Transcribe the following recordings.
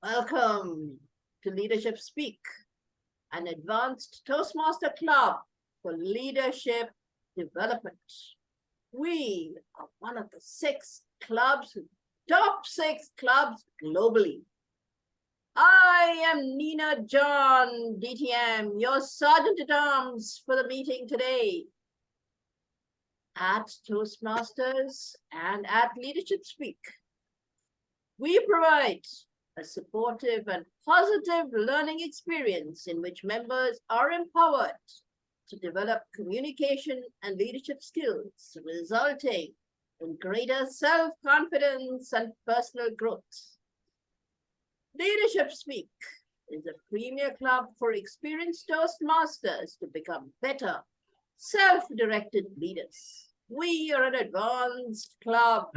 Welcome to Leadership Speak, an advanced Toastmaster club for leadership development. We are one of the top 6 clubs globally. I am Nina John, DTM, your Sergeant at Arms for the meeting today. At Toastmasters and at Leadership Speak, we provide a supportive and positive learning experience in which members are empowered to develop communication and leadership skills, resulting in greater self-confidence and personal growth. Leadership Speak is a premier club for experienced Toastmasters to become better, self-directed leaders. We are an advanced club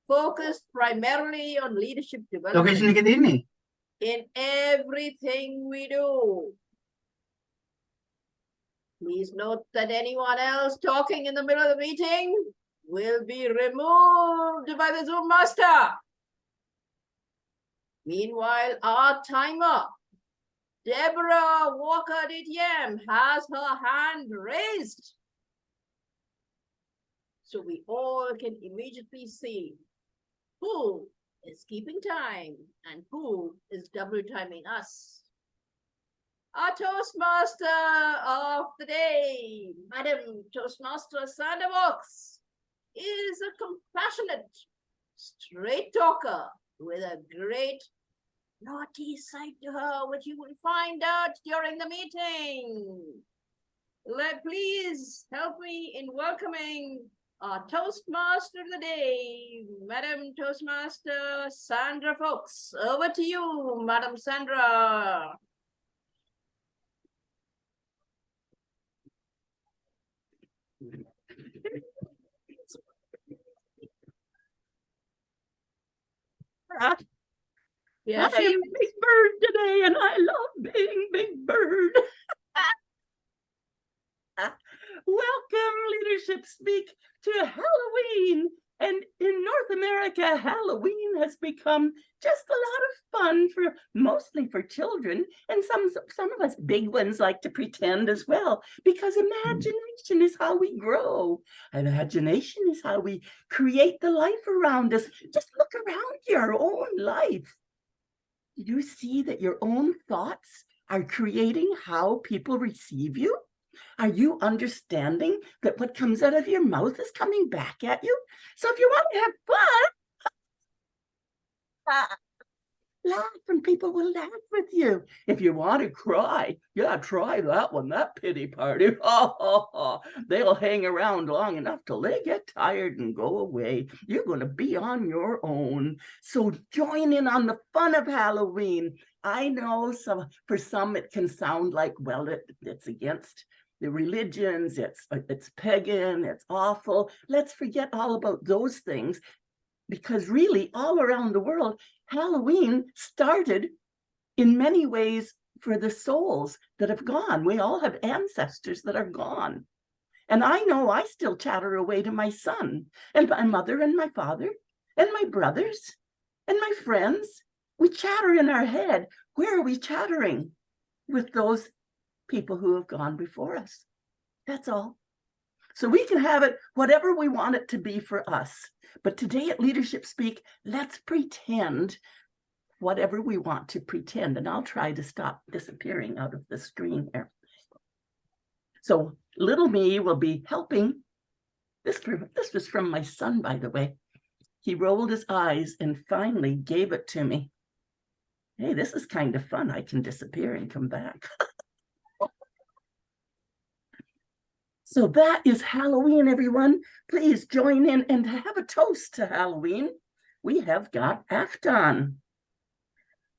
focused primarily on leadership development in everything we do. Please note that anyone else talking in the middle of the meeting will be removed by the Zoom master. Meanwhile, our timer, Deborah Walker DTM, has her hand raised, so we all can immediately see who is keeping time and who is double timing us. Our Toastmaster of the day, Madam Toastmaster Sandra Valks, is a compassionate, straight talker with a great naughty side to her, which you will find out during the meeting. Please help me in welcoming our Toastmaster of the day, Madam Toastmaster Sandra Valks. Over to you, Madam Sandra. Yes, I am Big Bird today, and I love being Big Bird. Welcome, Leadership Speak, to Halloween. And in North America, Halloween has become just a lot of fun mostly for children. And some of us big ones like to pretend as well, because imagination is how we grow. Imagination is how we create the life around us. Just look around your own life. Do you see that your own thoughts are creating how people receive you? Are you understanding that what comes out of your mouth is coming back at you? So if you want to have fun, laugh and people will laugh with you. If you want to cry, yeah, try that one, that pity party. They'll hang around long enough till they get tired and go away. You're going to be on your own. So join in on the fun of Halloween. I know for some it can sound like, well, it's against the religions, it's pagan, it's awful. Let's forget all about those things, because really all around the world, Halloween started in many ways for the souls that have gone. We all have ancestors that are gone. And I know I still chatter away to my son and my mother and my father and my brothers and my friends. We chatter in our head. Where are we chattering? With those people who have gone before us. That's all. So we can have it whatever we want it to be for us. But today at Leadership Speak, let's pretend whatever we want to pretend. And I'll try to stop disappearing out of the screen here. So little me will be helping. This was from my son, by the way. He rolled his eyes and finally gave it to me. Hey, this is kind of fun. I can disappear and come back. So that is Halloween, everyone. Please join in and have a toast to Halloween. We have got Afton.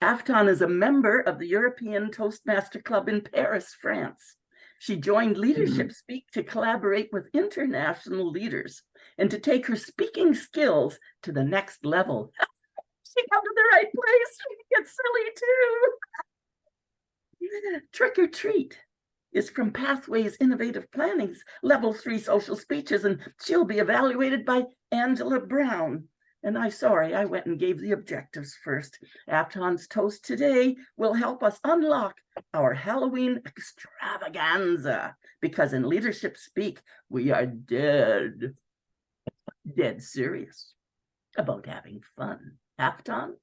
Afton is a member of the European Toastmaster Club in Paris, France. She joined Leadership Speak to collaborate with international leaders and to take her speaking skills to the next level. She got to the right place. She gets silly too. Trick or Treat is from Pathways Innovative Planning's Level 3 Social Speeches, and she'll be evaluated by Angela Brown. And I'm sorry, I went and gave the objectives first. Afton's toast today will help us unlock our Halloween extravaganza, because in leadership speak, we are dead serious about having fun. Afton?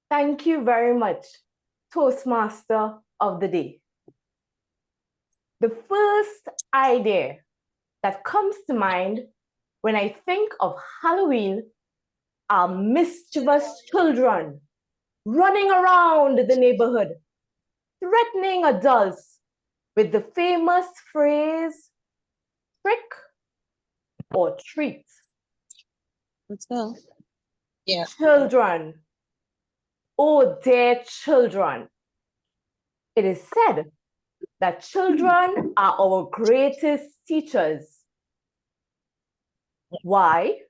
Thank you very much, Toastmaster of the day. The first idea that comes to mind when I think of Halloween are mischievous children running around the neighborhood, threatening adults with the famous phrase, trick or treat. Let's go. Yeah. Children, oh dear children. It is said that children are our greatest teachers. Why?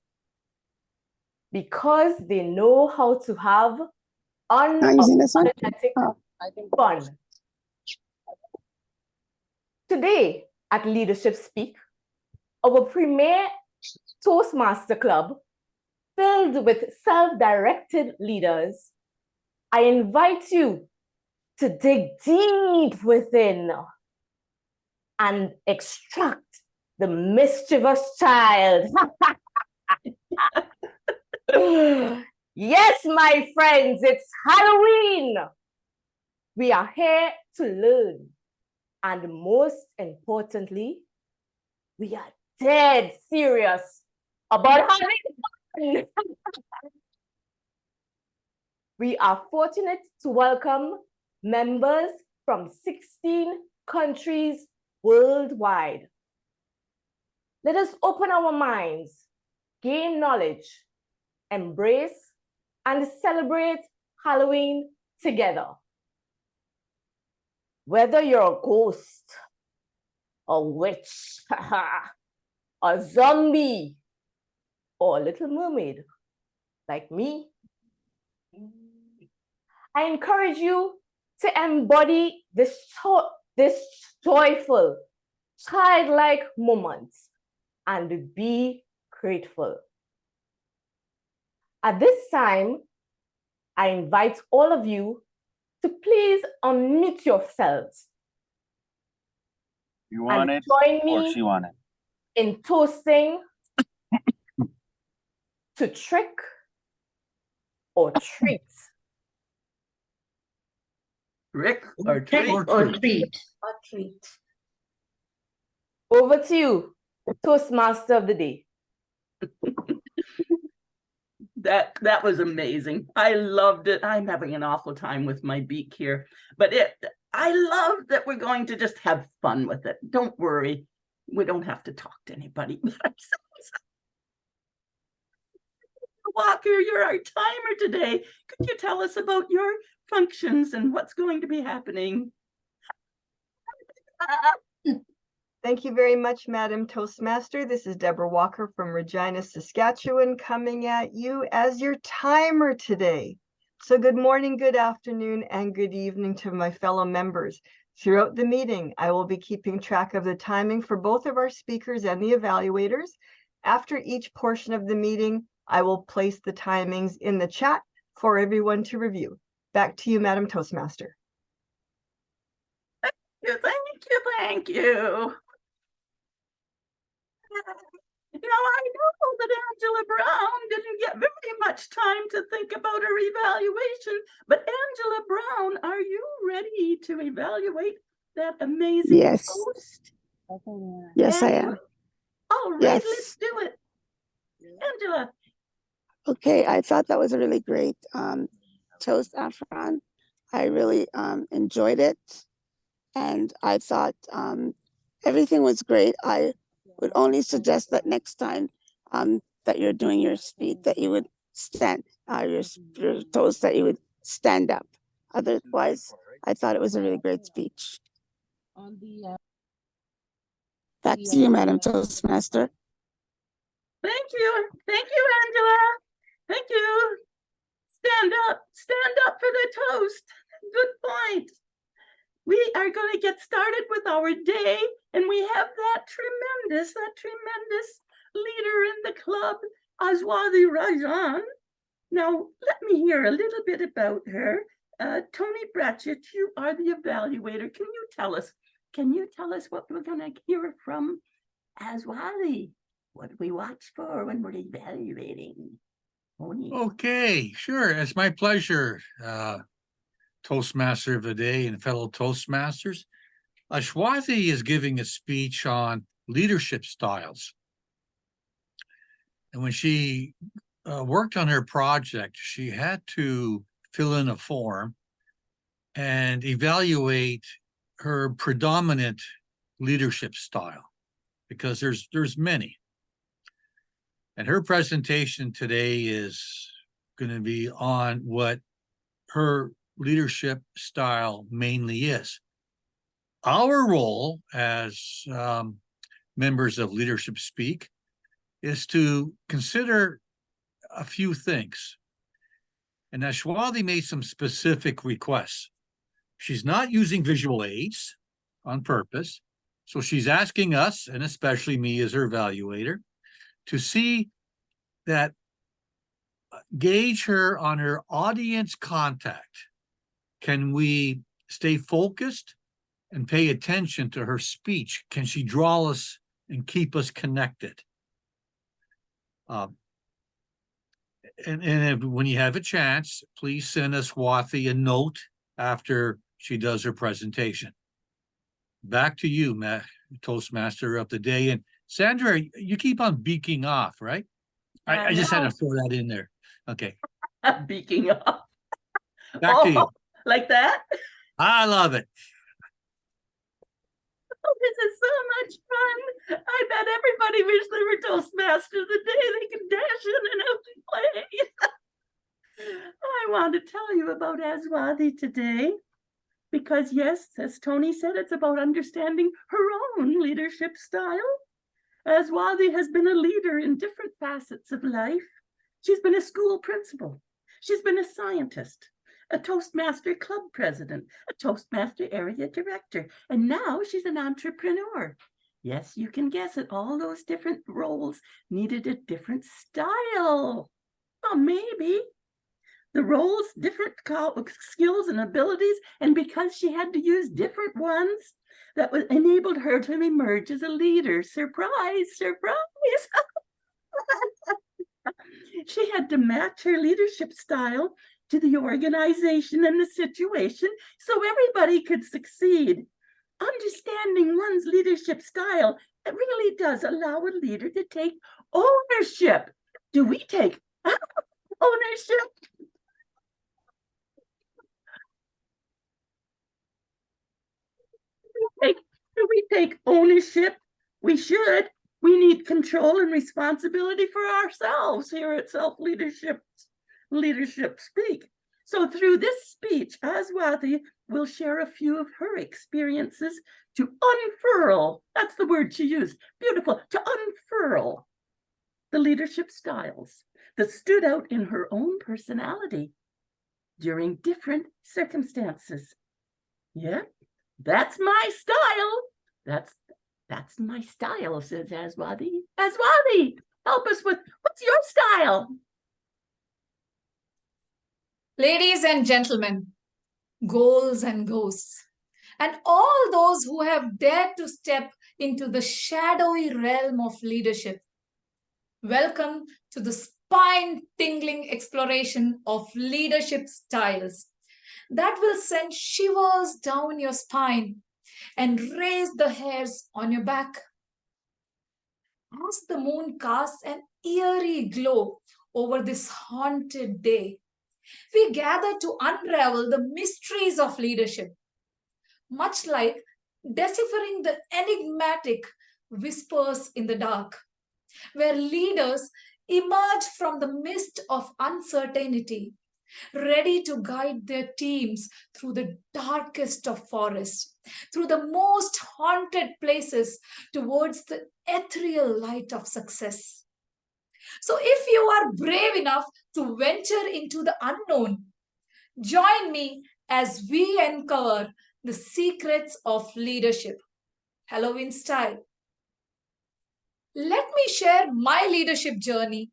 Because they know how to have unapologetic fun. Today at Leadership Speak, our premier Toastmaster Club, filled with self-directed leaders, I invite you to dig deep within and extract the mischievous child. Yes, my friends, it's Halloween. We are here to learn. And most importantly, we are dead serious about having fun. We are fortunate to welcome members from 16 countries worldwide. Let us open our minds, gain knowledge, embrace and celebrate Halloween together. Whether you're a ghost, a witch, a zombie, or a little mermaid like me, I encourage you to embody this joyful, childlike moment and be grateful. At this time, I invite all of you to please unmute yourselves. You want and it join or me she want it? in toasting to trick or treat. Trick or treat? Or treat. Or treat. Over to you, Toastmaster of the day. That was amazing. I loved it. I'm having an awful time with my beak here, but I love that we're going to just have fun with it. Don't worry. We don't have to talk to anybody. Walker, you're our timer today. Could you tell us about your functions and what's going to be happening? Thank you very much, Madam Toastmaster. This is Deborah Walker from Regina, Saskatchewan, coming at you as your timer today. So good morning, good afternoon, and good evening to my fellow members. Throughout the meeting, I will be keeping track of the timing for both of our speakers and the evaluators. After each portion of the meeting, I will place the timings in the chat for everyone to review. Back to you, Madam Toastmaster. Thank you. Now, I know that Angela Brown didn't get very much time to think about her evaluation, but Angela Brown, are you ready to evaluate that amazing post? Yes, I Angela? am. All right, Yes. let's do it. Angela. Okay, I thought that was a really great toast, Afton. I really enjoyed it. And I thought everything was great. I would only suggest that next time that you're doing your speech, that you would stand, your toast, that you would stand up. Otherwise, I thought it was a really great speech. Back to you, Madam Toastmaster. Thank you, Angela. Thank you. Stand up for the toast. Good point. We are going to get started with our day, and we have that tremendous leader in the club, Aswathy Rajan. Now, let me hear a little bit about her. Tony Bratchett, you are the evaluator. Can you tell us what we're going to hear from Aswathy? What do we watch for when we're evaluating? Tony. Okay, sure. It's my pleasure, Toastmaster of the day and fellow Toastmasters. Aswathy is giving a speech on leadership styles. And when she worked on her project, she had to fill in a form and evaluate her predominant leadership style, because there's many. And her presentation today is going to be on what her leadership style mainly is. Our role as members of Leadership Speak is to consider a few things. And Aswathy made some specific requests. She's not using visual aids on purpose. So she's asking us, and especially me as her evaluator, to see that, gauge her on her audience contact. Can we stay focused and pay attention to her speech? Can she draw us and keep us connected? When you have a chance, please send Aswathy a note after she does her presentation. Back to you, Toastmaster of the day. And Sandra, you keep on beaking off, right? I just had to throw that in there. Okay. Beaking off. Back to you. Like that? I love it. Oh, this is so much fun. I bet everybody wish they were Toastmasters the day they can dash in and out and play. I want to tell you about Aswathy today because, yes, as Tony said, it's about understanding her own leadership style. Aswathy has been a leader in different facets of life. She's been a school principal. She's been a scientist, a Toastmaster club president, a Toastmaster area director, and now she's an entrepreneur. Yes, you can guess it. All those different roles needed a different style. Well, maybe. The roles, different skills and abilities, and because she had to use different ones, that enabled her to emerge as a leader. Surprise, surprise. She had to match her leadership style to the organization and the situation so everybody could succeed. Understanding one's leadership style, it really does allow a leader to take ownership. Do we take ownership? Do we take ownership? We should. We need control and responsibility for ourselves here at Leadership Speak. So through this speech, Aswathy will share a few of her experiences to unfurl, that's the word she used, beautiful, to unfurl the leadership styles that stood out in her own personality during different circumstances. Yeah, that's my style. That's my style, says Aswathy. Aswathy, help us with, what's your style? Ladies and gentlemen, goals and ghosts, and all those who have dared to step into the shadowy realm of leadership, welcome to the spine-tingling exploration of leadership styles that will send shivers down your spine and raise the hairs on your back. As the moon casts an eerie glow over this haunted day, we gather to unravel the mysteries of leadership, much like deciphering the enigmatic whispers in the dark, where leaders emerge from the mist of uncertainty, ready to guide their teams through the darkest of forests, through the most haunted places towards the ethereal light of success. So if you are brave enough to venture into the unknown, join me as we uncover the secrets of leadership, Halloween style. Let me share my leadership journey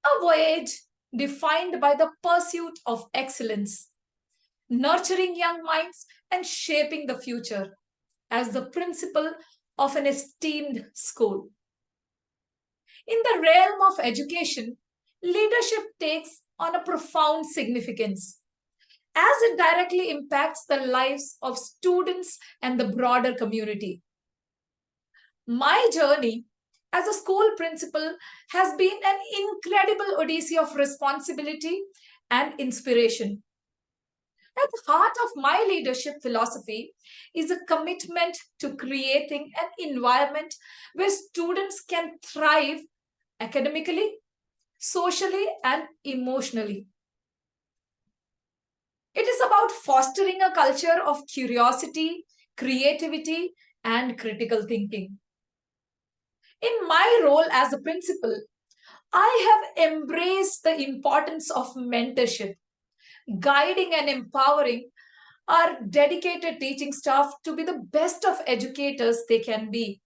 A voyage defined by the pursuit of excellence, nurturing young minds and shaping the future as the principal of an esteemed school. In the realm of education, leadership takes on a profound significance as it directly impacts the lives of students and the broader community. My journey as a school principal has been an incredible odyssey of responsibility and inspiration. At the heart of my leadership philosophy is a commitment to creating an environment where students can thrive academically, socially, and emotionally. It is about fostering a culture of curiosity, creativity, and critical thinking. In my role as a principal, I have embraced the importance of mentorship, guiding and empowering our dedicated teaching staff to be the best of educators they can be.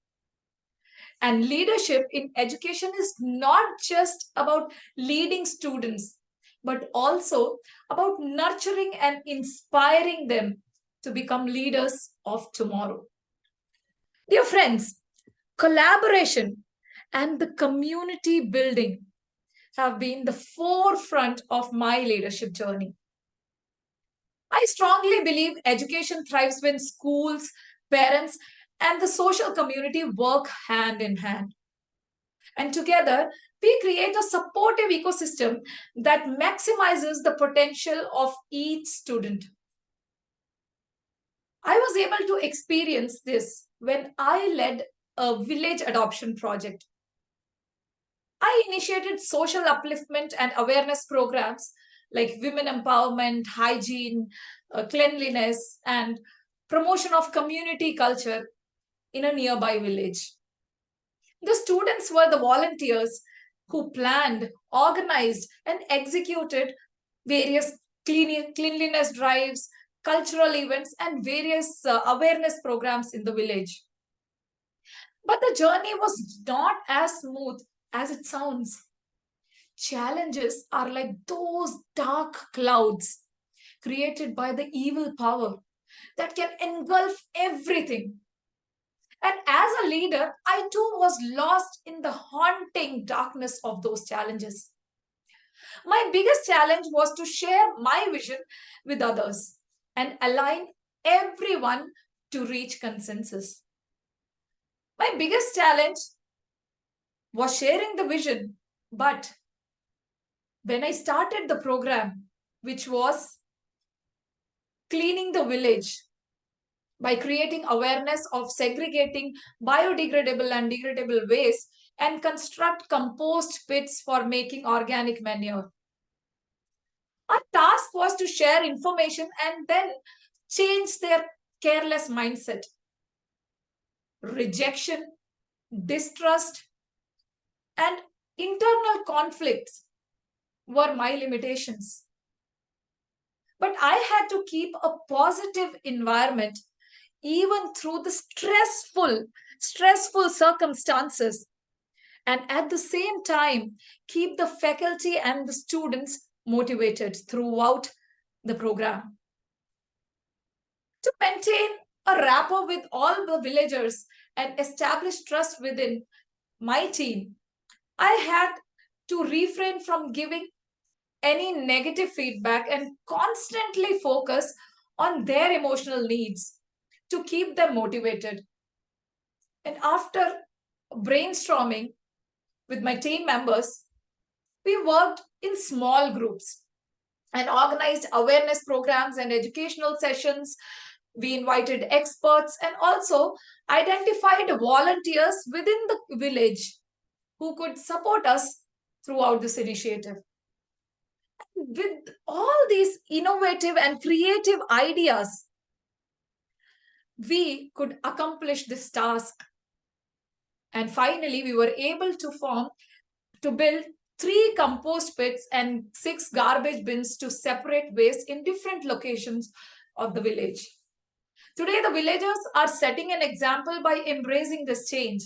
And leadership in education is not just about leading students, but also about nurturing and inspiring them to become leaders of tomorrow. Dear friends, collaboration and the community building have been the forefront of my leadership journey. I strongly believe education thrives when schools, parents, and the social community work hand in hand. And together, we create a supportive ecosystem that maximizes the potential of each student. I was able to experience this when I led a village adoption project. I initiated social upliftment and awareness programs like women empowerment, hygiene, cleanliness, and promotion of community culture in a nearby village. The students were the volunteers who planned, organized, and executed various cleanliness drives, cultural events, and various awareness programs in the village. But the journey was not as smooth as it sounds. Challenges are like those dark clouds created by the evil power that can engulf everything. And as a leader, I too was lost in the haunting darkness of those challenges. My biggest challenge was to share my vision with others and align everyone to reach consensus. My biggest challenge was sharing the vision, but when I started the program, which was cleaning the village by creating awareness of segregating biodegradable and degradable waste and construct compost pits for making organic manure. Our task was to share information and then change their careless mindset. Rejection, distrust, and internal conflicts were my limitations. But I had to keep a positive environment even through the stressful circumstances, and at the same time keep the faculty and the students motivated throughout the program. To maintain a rapport with all the villagers and establish trust within my team, I had to refrain from giving any negative feedback and constantly focus on their emotional needs to keep them motivated. And after brainstorming with my team members, we worked in small groups and organized awareness programs and educational sessions. We invited experts and also identified volunteers within the village who could support us throughout this initiative. With all these innovative and creative ideas, we could accomplish this task. And finally, we were able to build 3 compost pits and 6 garbage bins to separate waste in different locations of the village. Today, the villagers are setting an example by embracing this change.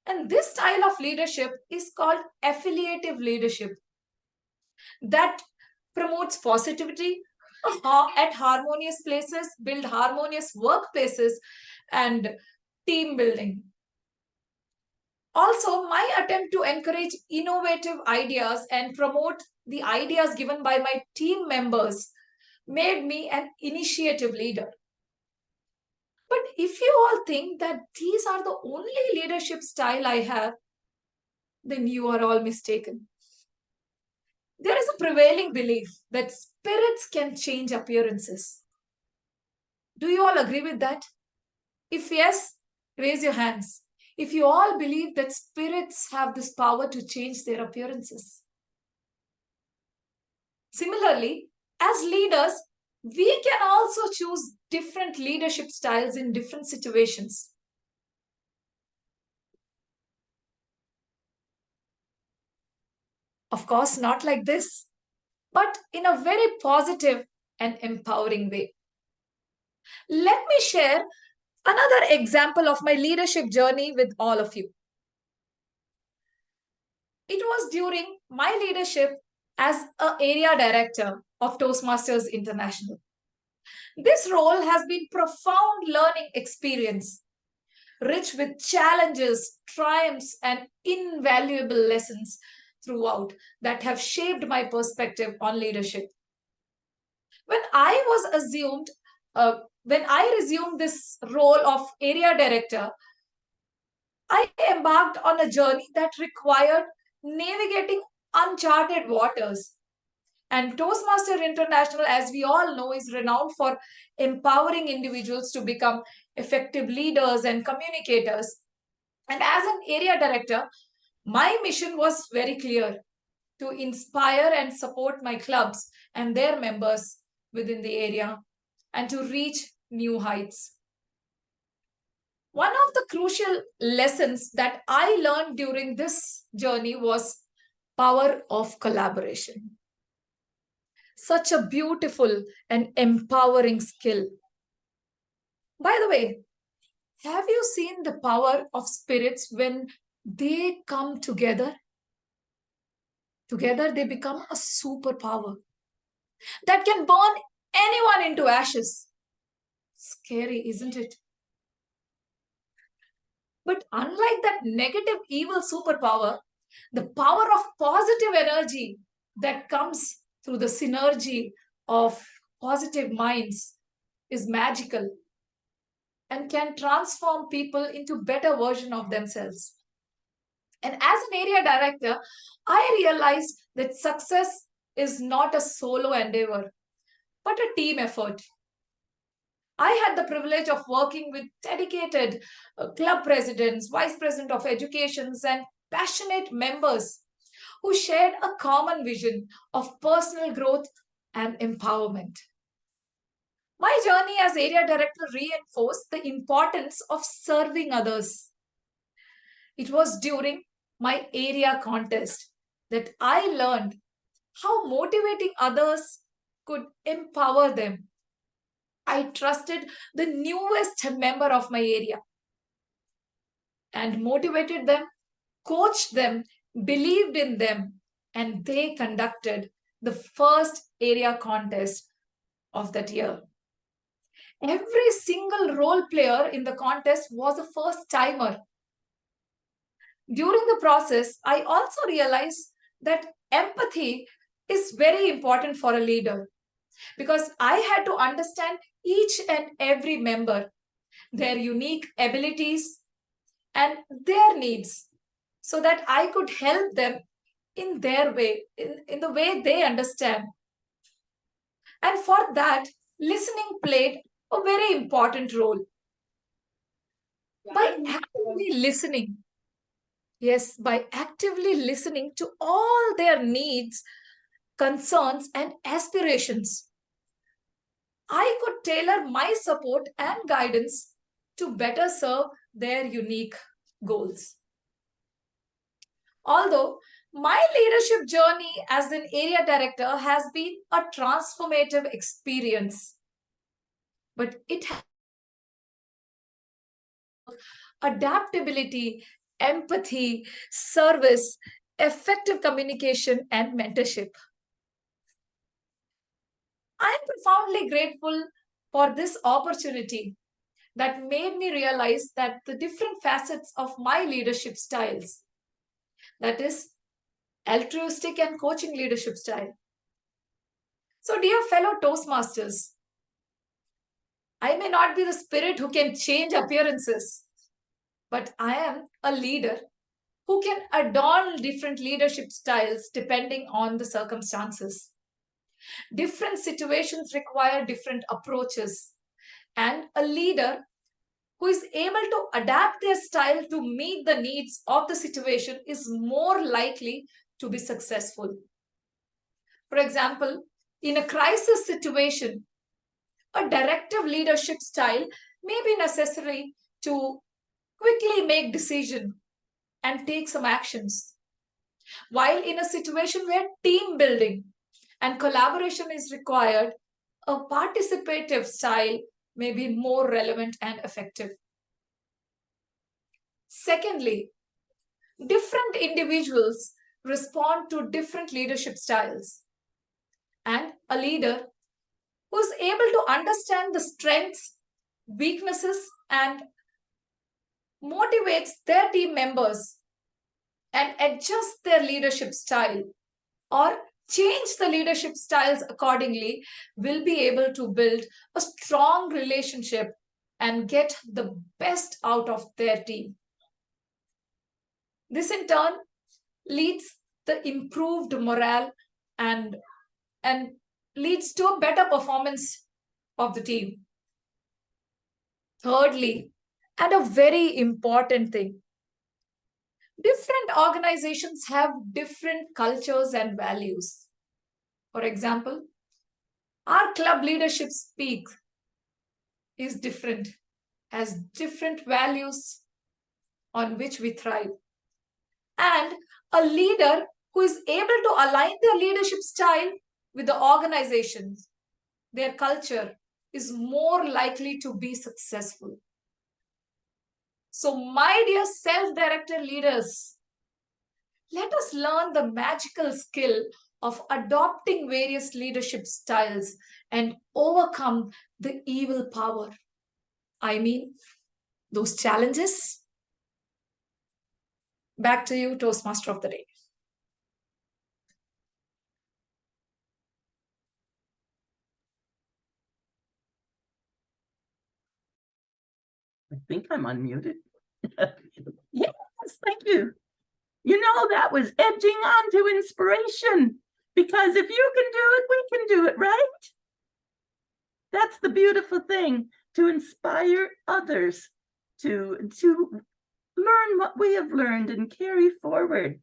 And this style of leadership is called affiliative leadership that promotes positivity at harmonious places, build harmonious workplaces, and team building. Also, my attempt to encourage innovative ideas and promote the ideas given by my team members made me an initiative leader. But if you all think that these are the only leadership style I have, then you are all mistaken. There is a prevailing belief that spirits can change appearances. Do you all agree with that? If yes, raise your hands. If you all believe that spirits have this power to change their appearances. Similarly, as leaders, we can also choose different leadership styles in different situations. Of course, not like this, but in a very positive and empowering way. Let me share another example of my leadership journey with all of you. It was during my leadership as an area director of Toastmasters International. This role has been profound learning experience, rich with challenges, triumphs, and invaluable lessons throughout that have shaped my perspective on leadership. When I resumed this role of area director, I embarked on a journey that required navigating uncharted waters. And Toastmaster International, as we all know, is renowned for empowering individuals to become effective leaders and communicators. And as an area director, my mission was very clear: to inspire and support my clubs and their members within the area and to reach new heights. One of the crucial lessons that I learned during this journey was power of collaboration. Such a beautiful and empowering skill. By the way, have you seen the power of spirits when they come together? Together they become a superpower that can burn anyone into ashes. Scary, isn't it? But unlike that negative, evil superpower, the power of positive energy that comes through the synergy of positive minds is magical and can transform people into better version of themselves. And as an area director, I realized that success is not a solo endeavor, but a team effort. I had the privilege of working with dedicated club presidents, vice president of educations, and passionate members who shared a common vision of personal growth and empowerment. My journey as area director reinforced the importance of serving others. It was during my area contest that I learned how motivating others could empower them. I trusted the newest member of my area and motivated them, coached them, believed in them, and they conducted the first area contest of that year. Every single role player in the contest was a first timer. During the process, I also realized that empathy is very important for a leader because I had to understand each and every member, their unique abilities and their needs, so that I could help them in their way, in the way they understand. And for that, listening played a very important role. By actively listening, yes, by actively listening to all their needs, concerns, and aspirations, I could tailor my support and guidance to better serve their unique goals. Although my leadership journey as an area director has been a transformative experience, but it has adaptability, empathy, service, effective communication, and mentorship. I am profoundly grateful for this opportunity that made me realize that the different facets of my leadership styles, that is, altruistic and coaching leadership style. So, dear fellow Toastmasters, I may not be the spirit who can change appearances, but I am a leader who can adorn different leadership styles depending on the circumstances. Different situations require different approaches, and a leader who is able to adapt their style to meet the needs of the situation is more likely to be successful. For example, in a crisis situation, a directive leadership style may be necessary to quickly make decisions and take some actions. While in a situation where team building and collaboration is required, a participative style may be more relevant and effective. Secondly, different individuals respond to different leadership styles. And a leader who is able to understand the strengths, weaknesses, and motivates their team members and adjust their leadership style or change the leadership styles accordingly will be able to build a strong relationship and get the best out of their team. This in turn leads the improved morale and leads to a better performance of the team. Thirdly, and a very important thing, different organizations have different cultures and values. For example, our club leadership speak is different, has different values on which we thrive. And a leader who is able to align their leadership style with the organizations, their culture, is more likely to be successful. So, my dear self-directed leaders, let us learn the magical skill of adopting various leadership styles and overcome the evil power. I mean, those challenges. Back to you, Toastmaster of the Day. I think I'm unmuted. Yes, thank you. You know, that was edging on to inspiration, because if you can do it, we can do it, right? That's the beautiful thing, to inspire others to learn what we have learned and carry forward.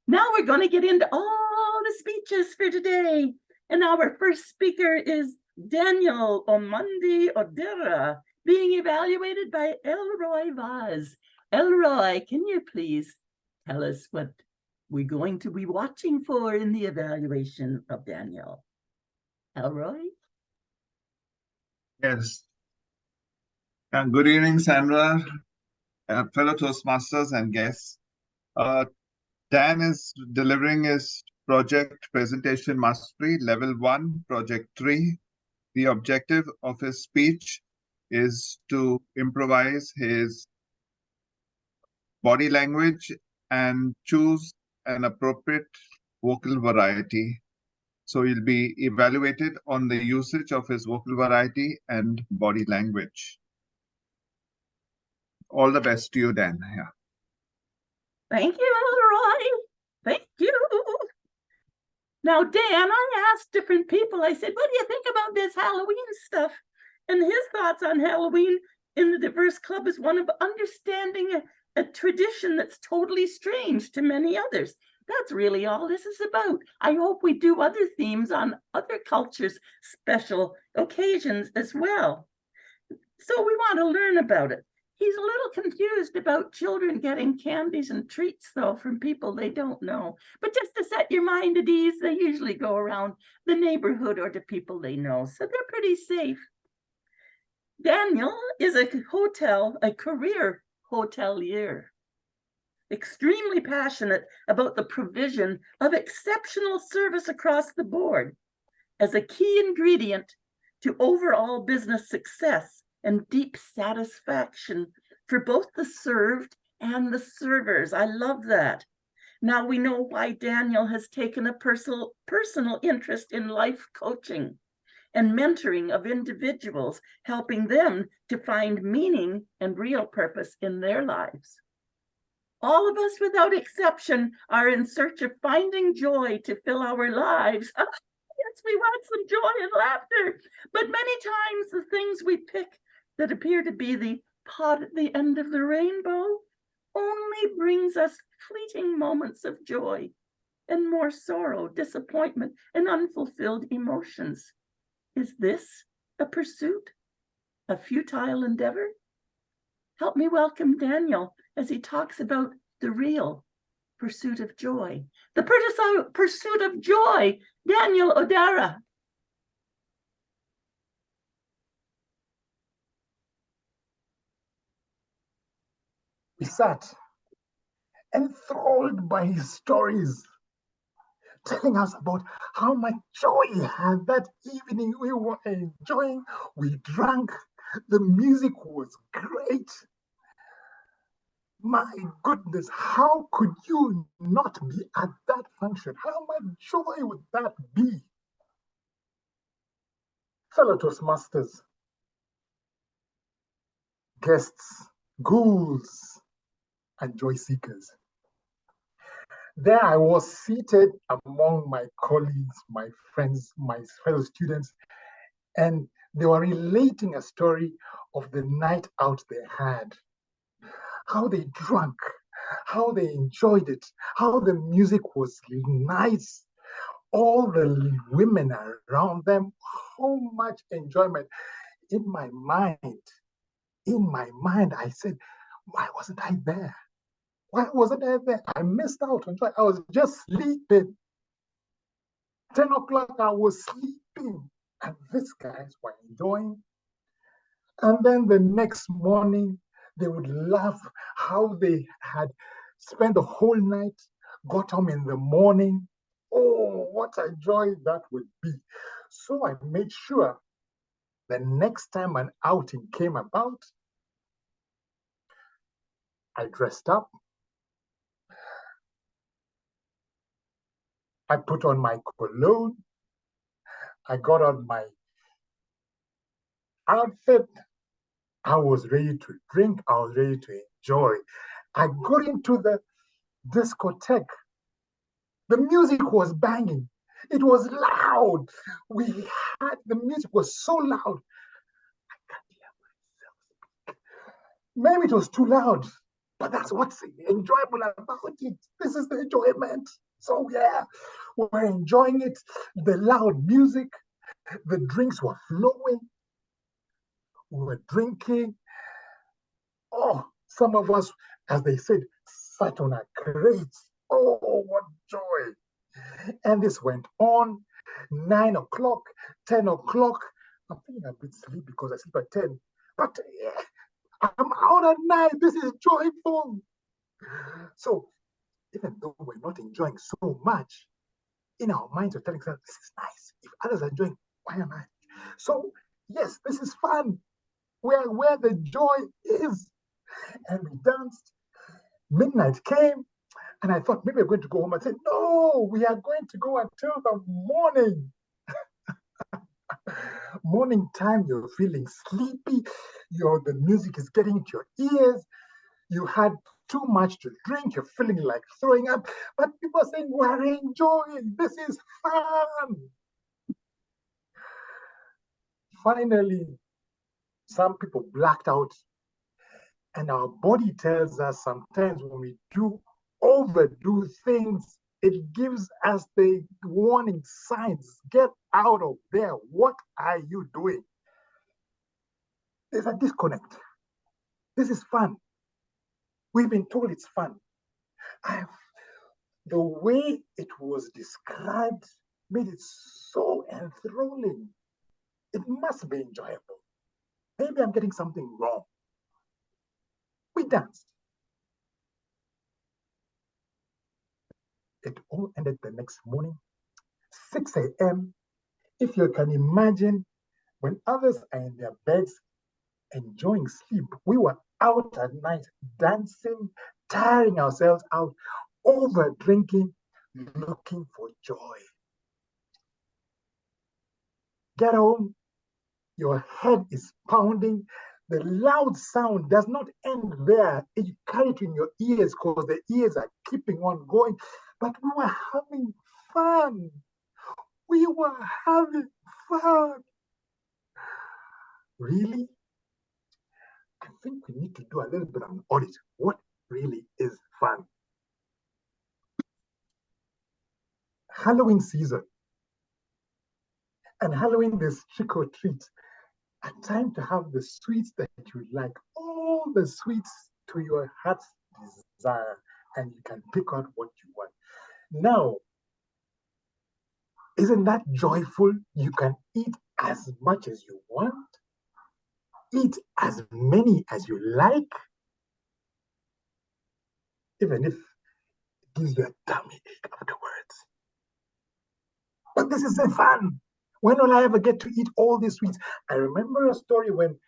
Now we're going to get into all the speeches for today. And our first speaker is Daniel Omondi Odero, being evaluated by Elroy Vaz. Elroy, can you please tell us what we're going to be watching for in the evaluation of Daniel? Elroy? Yes. Good evening, Sandra, fellow Toastmasters and guests. Dan is delivering his project presentation mastery, level 1, project 3. The objective of his speech is to improvise his body language and choose an appropriate vocal variety. So he'll be evaluated on the usage of his vocal variety and body language. All the best to you, Dan. Yeah. Thank you, Elroy. Thank you. Now, Dan, I asked different people, I said, what do you think about this Halloween stuff? And his thoughts on Halloween in the diverse club is one of understanding a tradition that's totally strange to many others. That's really all this is about. I hope we do other themes on other cultures' special occasions as well. So we want to learn about it. He's a little confused about children getting candies and treats, though, from people they don't know. But just to set your mind at ease, they usually go around the neighborhood or to people they know, so they're pretty safe. Daniel is a career hotelier. extremely passionate about the provision of exceptional service across the board as a key ingredient to overall business success and deep satisfaction for both the served and the servers. I love that. Now we know why Daniel has taken a personal interest in life coaching and mentoring of individuals, helping them to find meaning and real purpose in their lives. All of us, without exception, are in search of finding joy to fill our lives. Yes, we want some joy and laughter, but many times the things we pick that appear to be the pot at the end of the rainbow only brings us fleeting moments of joy and more sorrow, disappointment, and unfulfilled emotions. Is this a pursuit, a futile endeavor? Help me welcome Daniel as he talks about the real pursuit of joy. The pursuit of joy, Daniel Odero. We sat enthralled by his stories, telling us about how much joy he had that evening. We were enjoying, we drank, the music was great. My goodness, how could you not be at that function? How much joy would that be? Fellow Toastmasters, guests, ghouls, and joy seekers. There I was seated among my colleagues, my friends, my fellow students, and they were relating a story of the night out they had, how they drank, how they enjoyed it, how the music was nice, all the women around them, how much enjoyment. In my mind, I said, why wasn't I there? Why wasn't I there? I missed out on joy. I was just sleeping. 10 o'clock, I was sleeping. And these guys were enjoying. And then the next morning, they would laugh how they had spent the whole night, got home in the morning. Oh, what a joy that would be. So I made sure the next time an outing came about, I dressed up. I put on my cologne. I got on my outfit. I was ready to drink. I was ready to enjoy. I got into the discotheque. The music was banging. It was loud. The music was so loud. I can't hear myself. Maybe it was too loud, but that's what's enjoyable about it. This is the enjoyment. So yeah, we're enjoying it. The loud music, the drinks were flowing. We were drinking. Oh, some of us, as they said, sat on our crates. Oh, what joy. And this went on 9 o'clock, 10 o'clock. I'm feeling a bit sleepy because I sleep at 10. But yeah, I'm out at night. This is joyful. So even though we're not enjoying so much, in our minds we're telling ourselves, this is nice. If others are enjoying, why am I? So yes, this is fun. Where the joy is. And we danced. Midnight came, and I thought maybe we're going to go home. I said, no, we are going to go until the morning. Morning time, you're feeling sleepy. The music is getting into your ears. You had too much to drink. You're feeling like throwing up. But people are saying, we're enjoying. This is fun. Finally, some people blacked out. And our body tells us sometimes when we overdo things, it gives us the warning signs. Get out of there. What are you doing? There's a disconnect. This is fun. We've been told it's fun. The way it was described made it so enthralling. It must be enjoyable. Maybe I'm getting something wrong. We danced. It all ended the next morning, 6 a.m. If you can imagine, when others are in their beds enjoying sleep, we were out at night dancing, tiring ourselves out, over drinking, looking for joy. Get home, your head is pounding. The loud sound does not end there. You carry it in your ears because the ears are keeping on going. But we were having fun. We were having fun. Really? I think we need to do a little bit of an audit. What really is fun? Halloween season. And Halloween, there's trick or treat. A time to have the sweets that you like, all the sweets to your heart's desire, and you can pick out what you want. Now, isn't that joyful? You can eat as much as you want, eat as many as you like, even if it gives you a tummy ache afterwards. But this is fun. When will I ever get to eat all these sweets? I remember a story when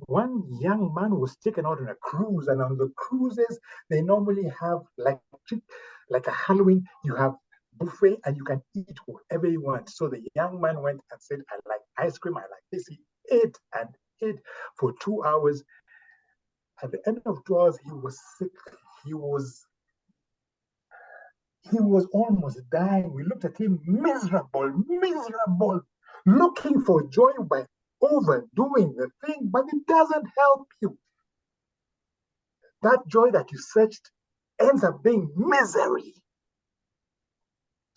one young man was taken out on a cruise, and on the cruises, they normally have like a Halloween, you have buffet and you can eat whatever you want. So the young man went and said, I like ice cream, I like this. He ate and ate for 2 hours. At the end of 2 hours, he was sick. He was almost dying. We looked at him, miserable, looking for joy by overdoing the thing, but it doesn't help you. That joy that you searched ends up being misery.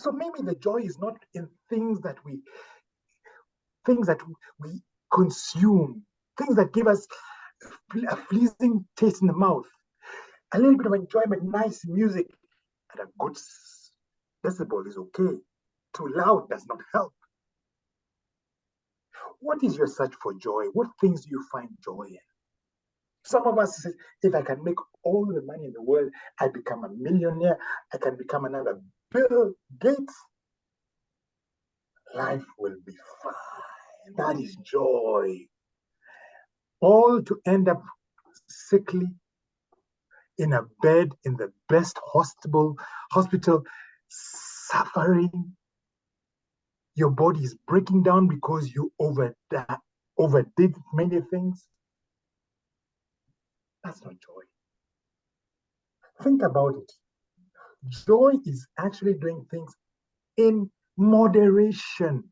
So maybe the joy is not in things that we consume, things that give us a pleasing taste in the mouth, a little bit of enjoyment, nice music, and a good decibel is okay. Too loud does not help. What is your search for joy? What things do you find joy in? Some of us say, if I can make all the money in the world, I become a millionaire, I can become another Bill Gates, life will be fine. That is joy. All to end up sickly in a bed in the best hospital, suffering. Your body is breaking down because you overdid many things. That's not joy. Think about it. Joy is actually doing things in moderation.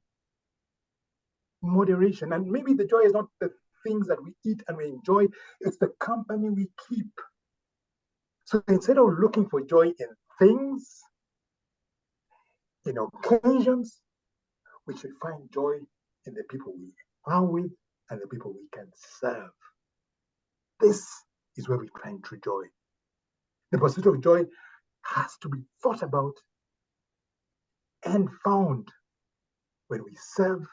Moderation. And maybe the joy is not the things that we eat and we enjoy, it's the company we keep. So instead of looking for joy in things, in occasions, we should find joy in the people we are with and the people we can serve. This is where we find true joy. The pursuit of joy has to be thought about and found when we serve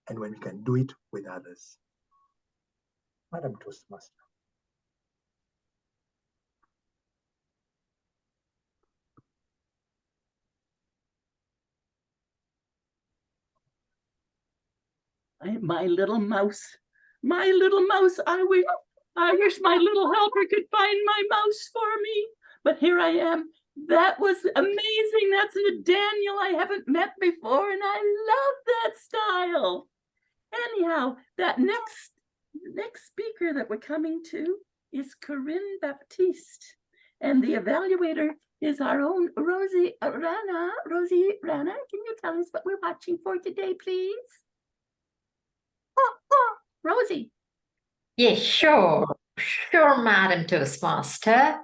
and when we can do it with others. Madam Toastmaster. My little mouse, I wish my little helper could find my mouse for me. But here I am. That was amazing. That's a Daniel I haven't met before, and I love that style. Anyhow, that next speaker that we're coming to is Carine Baptiste, and the evaluator is our own Rozy Rana. Rozy Rana, can you tell us what we're watching for today, please? Rozy. Yes, sure, Madam Toastmaster.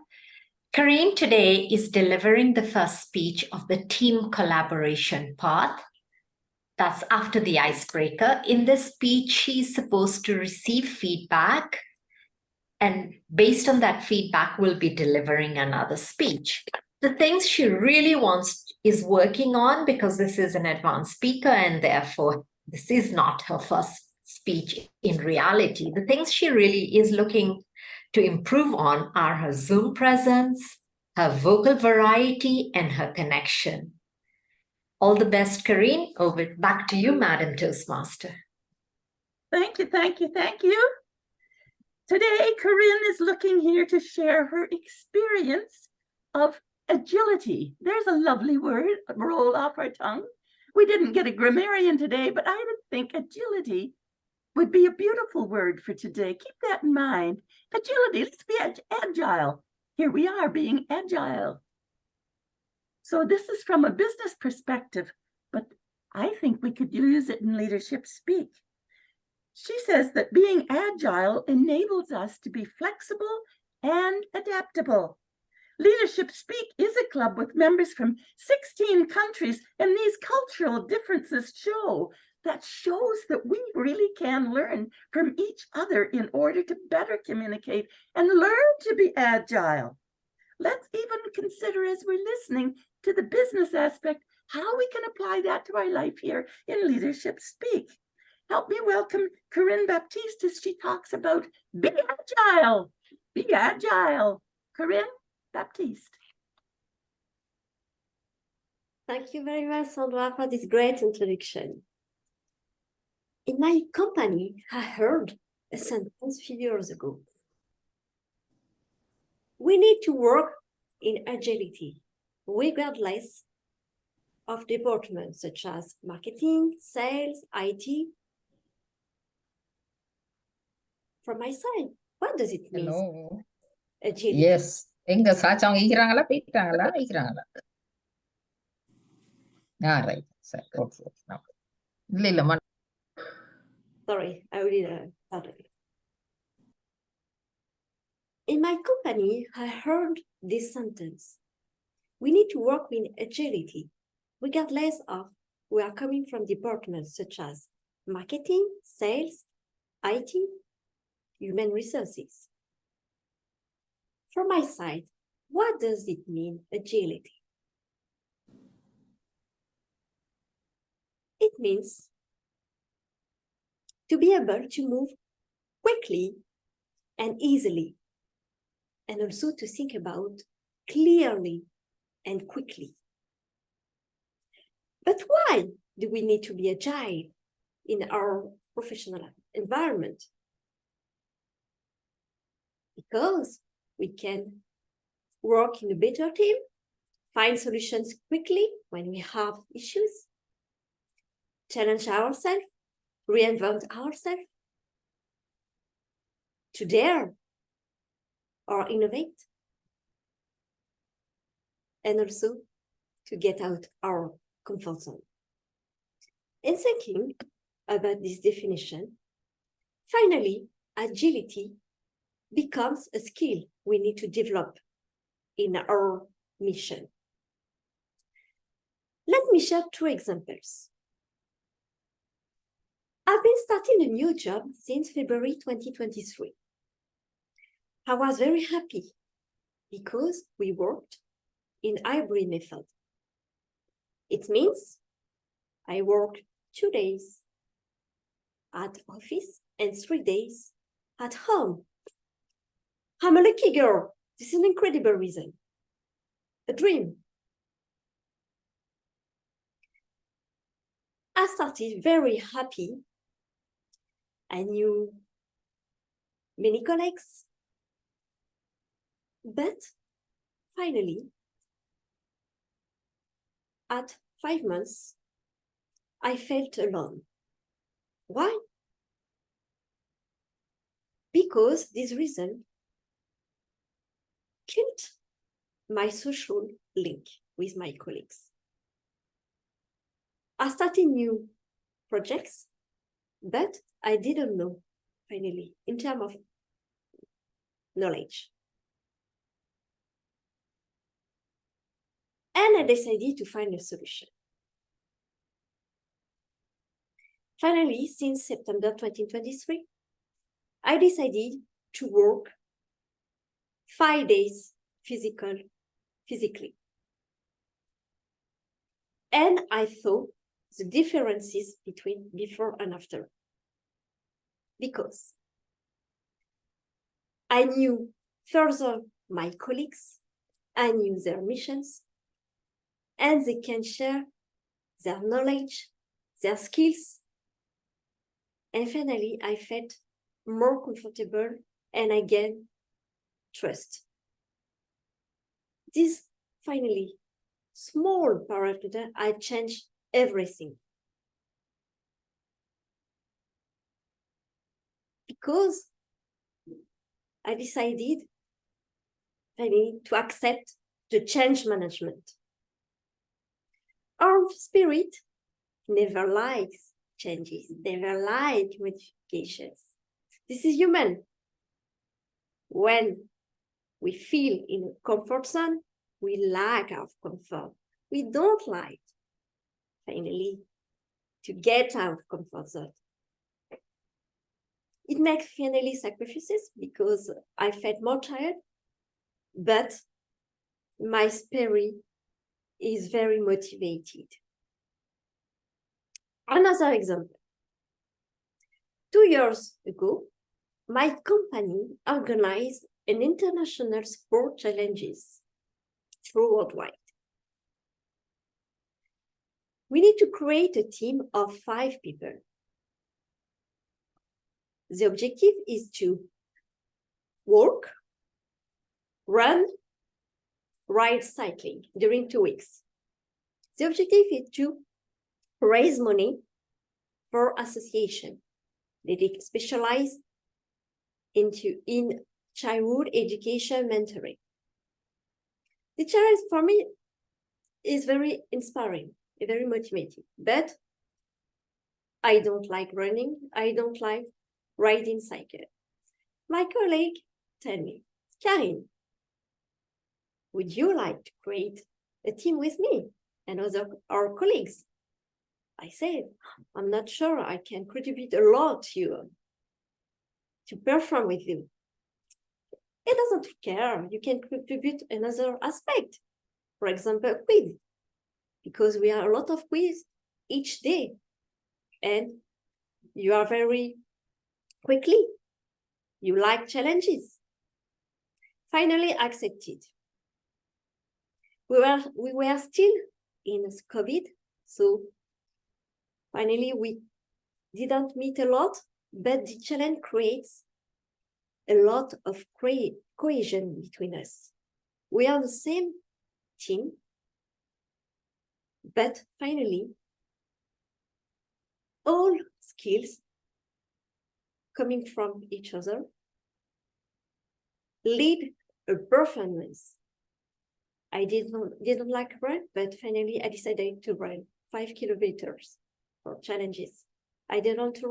Carine today is delivering the first speech of the team collaboration part. That's after the icebreaker. In this speech, she's supposed to receive feedback, and based on that feedback, we'll be delivering another speech. The things she really is working on, because this is an advanced speaker and therefore this is not her first speech in reality. The things she really is looking to improve on are her Zoom presence, her vocal variety, and her connection. All the best, Carine. Over back to you, Madam Toastmaster. Thank you, thank you, thank you. Today, Carine is looking here to share her experience of agility. There's a lovely word roll off our tongue. We didn't get a grammarian today, but I would think agility would be a beautiful word for today. Keep that in mind. Agility, let's be agile. Here we are being agile. So this is from a business perspective, but I think we could use it in leadership speak. She says that being agile enables us to be flexible and adaptable. Leadership Speak is a club with members from 16 countries, and these cultural differences shows that we really can learn from each other in order to better communicate and learn to be agile. Let's even consider, as we're listening to the business aspect, how we can apply that to our life here in Leadership Speak. Help me welcome Carine Baptiste as she talks about be agile. Be agile. Carine Baptiste. Thank you very much, Sandra, for this great introduction. In my company, I heard a sentence a few years ago. We need to work in agility, regardless of departments such as marketing, sales, IT. From my side, what does it mean? Hello. Agility. Yes. Enggak sacang ikirangala pitangala. Right. Lila. Sorry, I already started. In my company, I heard this sentence. We need to work with agility, regardless of we are coming from departments such as marketing, sales, IT, human resources. From my side, what does it mean, agility? It means to be able to move quickly and easily, and also to think about clearly and quickly. But why do we need to be agile in our professional environment? Because we can work in a better team, find solutions quickly when we have issues, challenge ourselves, reinvent ourselves, to dare or innovate, and also to get out our comfort zone. In thinking about this definition, finally, agility becomes a skill we need to develop in our mission. Let me share two examples. I've been starting a new job since February 2023. I was very happy because we worked in hybrid method. It means I work 2 days at office and 3 days at home. I'm a lucky girl. This is an incredible reason. A dream. I started very happy. I knew many colleagues. But finally, at 5 months, I felt alone. Why? Because this reason killed my social link with my colleagues. I started new projects, but I didn't know, finally, in terms of knowledge. And I decided to find a solution. Finally, since September 2023, I decided to work 5 days physically. And I saw the differences between before and after. Because I knew further my colleagues, I knew their missions, and they can share their knowledge, their skills. And finally, I felt more comfortable and I gained trust. This finally small parameter, I changed everything. Because I decided finally to accept the change management. Our spirit never likes changes, never likes modifications. This is human. When we feel in a comfort zone, we lack of comfort. We don't like, finally, to get out of comfort zone. It makes finally sacrifices because I felt more tired, but my spirit is very motivated. Another example. 2 years ago, my company organized an international sport challenges through worldwide. We need to create a team of 5 people. The objective is to walk, run, ride cycling during 2 weeks. The objective is to raise money for association that specialize in childhood education mentoring. The challenge for me is very inspiring, very motivating, but I don't like running, I don't like riding cycle. My colleague tell me, Carine, would you like to create a team with me and our colleagues? I said, I'm not sure I can contribute a lot to perform with you. It doesn't care. You can contribute another aspect. For example, quiz, because we have a lot of quiz each day, and you are very quickly. You like challenges. Finally accepted. We were still in COVID, so finally we didn't meet a lot, but the challenge creates a lot of cohesion between us. We are the same team, but finally, all skills coming from each other lead a performance. I didn't like run, but finally I decided to run 5 kilometers for challenges. I didn't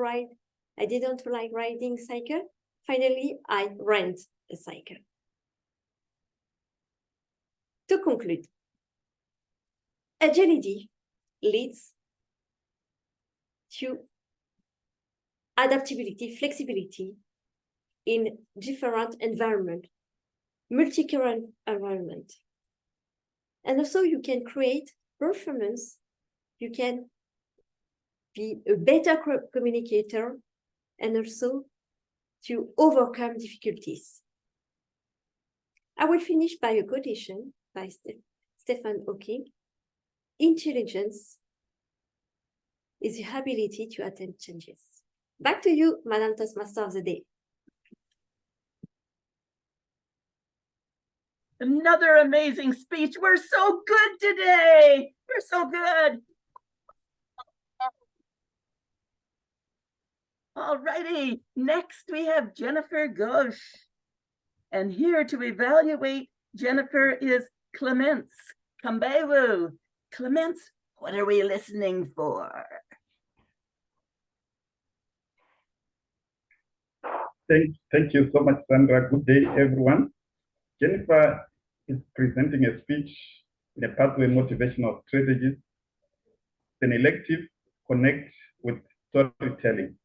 like riding cycle. Finally, I rent a cycle. To conclude, agility leads to adaptability, flexibility in different environment, multi-current environment. And also you can create performance, you can be a better communicator, and also to overcome difficulties. I will finish by a quotation by Stephen Hawking. Intelligence is the ability to attempt changes. Back to you, Madam Toastmaster of the Day. Another amazing speech. We're so good today. We're so good. All righty. Next, we have Jennifer Ghosh. And here to evaluate Jennifer is Clemence. Kambewu. Clemence, what are we listening for? Thank you so much, Sandra. Good day, everyone. Jennifer is presenting a speech in a pathway motivational strategies, an elective connect with storytelling.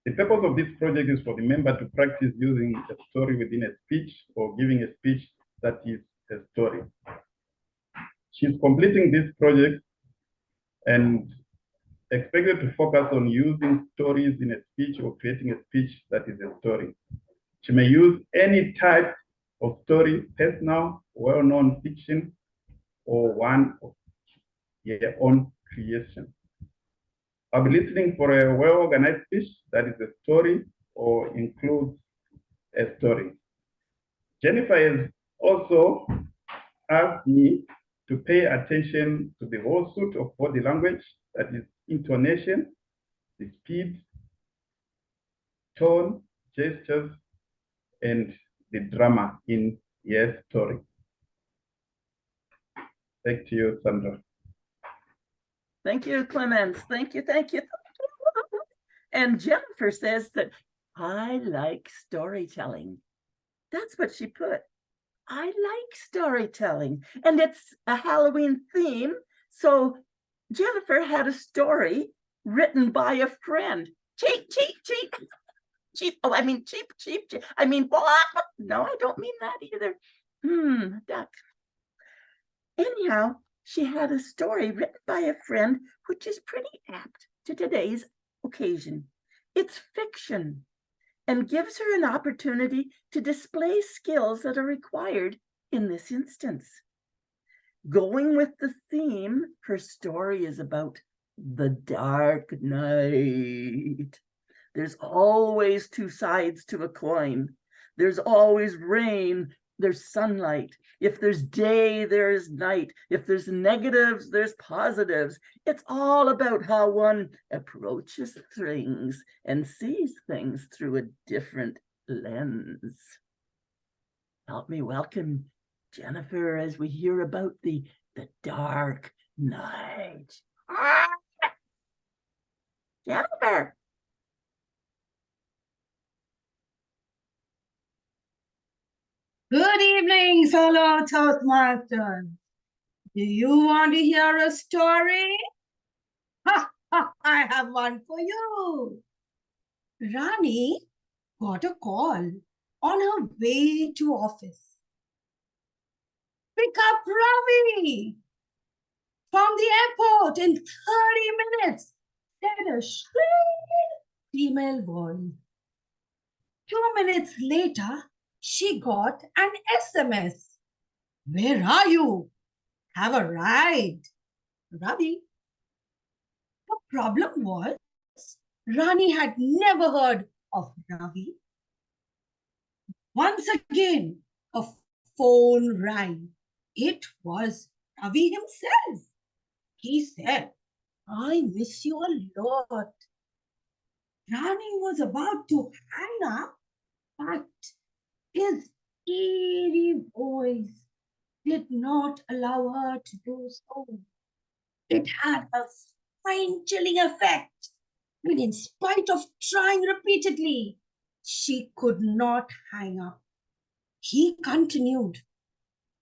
The purpose of this project is for the member to practice using a story within a speech or giving a speech that is a story. She's completing this project and expected to focus on using stories in a speech or creating a speech that is a story. She may use any type of story, personal, well-known fiction, or one of your own creation. I'll be listening for a well-organized speech that is a story or includes a story. Jennifer has also asked me to pay attention to the whole suite of body language, that is intonation, the speed, tone, gestures, and the drama in your story. Back to you, Sandra. Thank you, Clemence. Thank you, thank you. And Jennifer says that I like storytelling. That's what she put. I like storytelling. And it's a Halloween theme. So Jennifer had a story written by a friend. Cheap. Oh, I mean, cheap. I mean, no, I don't mean that either. Duck. Anyhow, she had a story written by a friend, which is pretty apt to today's occasion. It's fiction and gives her an opportunity to display skills that are required in this instance. Going with the theme, her story is about the dark night. There's always two sides to a coin. There's always rain, there's sunlight. If there's day, there's night. If there's negatives, there's positives. It's all about how one approaches things and sees things through a different lens. Help me welcome Jennifer as we hear about the dark night. Jennifer. Good evening, fellow Toastmasters. Do you want to hear a story? I have one for you. Rani got a call on her way to office. Pick up Ravi from the airport in 30 minutes, said a shrill female voice. 2 minutes later, she got an SMS. Where are you? Have a ride. Ravi. The problem was, Rani had never heard of Ravi. Once again, a phone rang. It was Ravi himself. He said, I miss you a lot. Rani was about to hang up, but his eerie voice did not allow her to do so. It had a spine-chilling effect, and in spite of trying repeatedly, she could not hang up. He continued,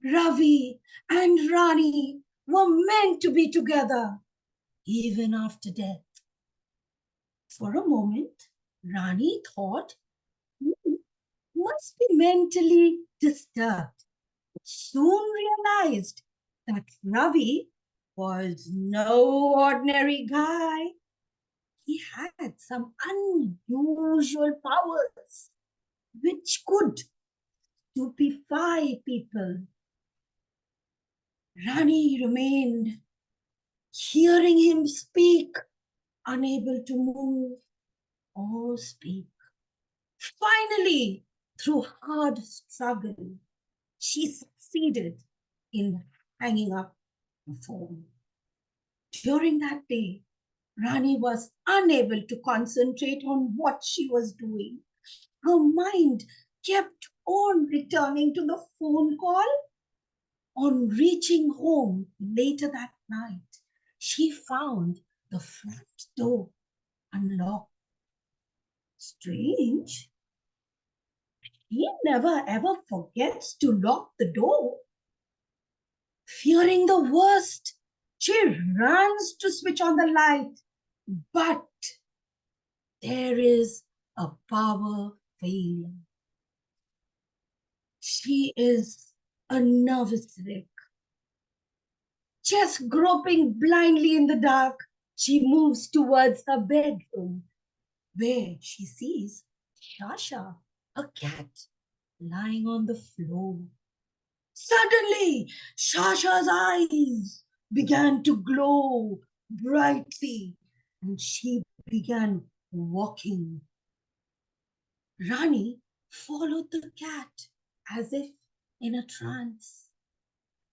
Ravi and Rani were meant to be together, even after death. For a moment, Rani thought, must be mentally disturbed. Soon realized that Ravi was no ordinary guy. He had some unusual powers which could stupefy people. Rani remained, hearing him speak, unable to move or speak. Finally, through hard struggle, she succeeded in hanging up the phone. During that day, Rani was unable to concentrate on what she was doing. Her mind kept on returning to the phone call. On reaching home later that night, she found the front door unlocked. Strange. He never ever forgets to lock the door. Fearing the worst, she runs to switch on the light, but there is a power failure. She is a nervous wreck. Just groping blindly in the dark, she moves towards her bedroom, where she sees Shasha, a cat lying on the floor. Suddenly, Shasha's eyes began to glow brightly and she began walking. Rani followed the cat as if in a trance.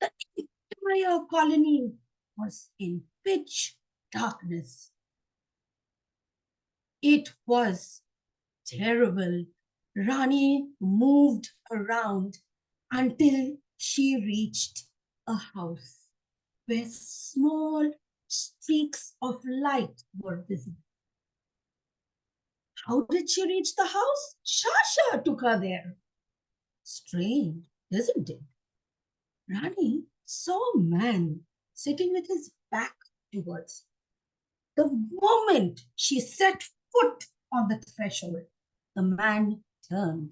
The entire colony was in pitch darkness. It was terrible. Rani moved around until she reached a house where small streaks of light were visible. How did she reach the house? Shasha took her there. Strange, isn't it? Rani saw a man sitting with his back towards her. The moment she set foot on the threshold, the man turned,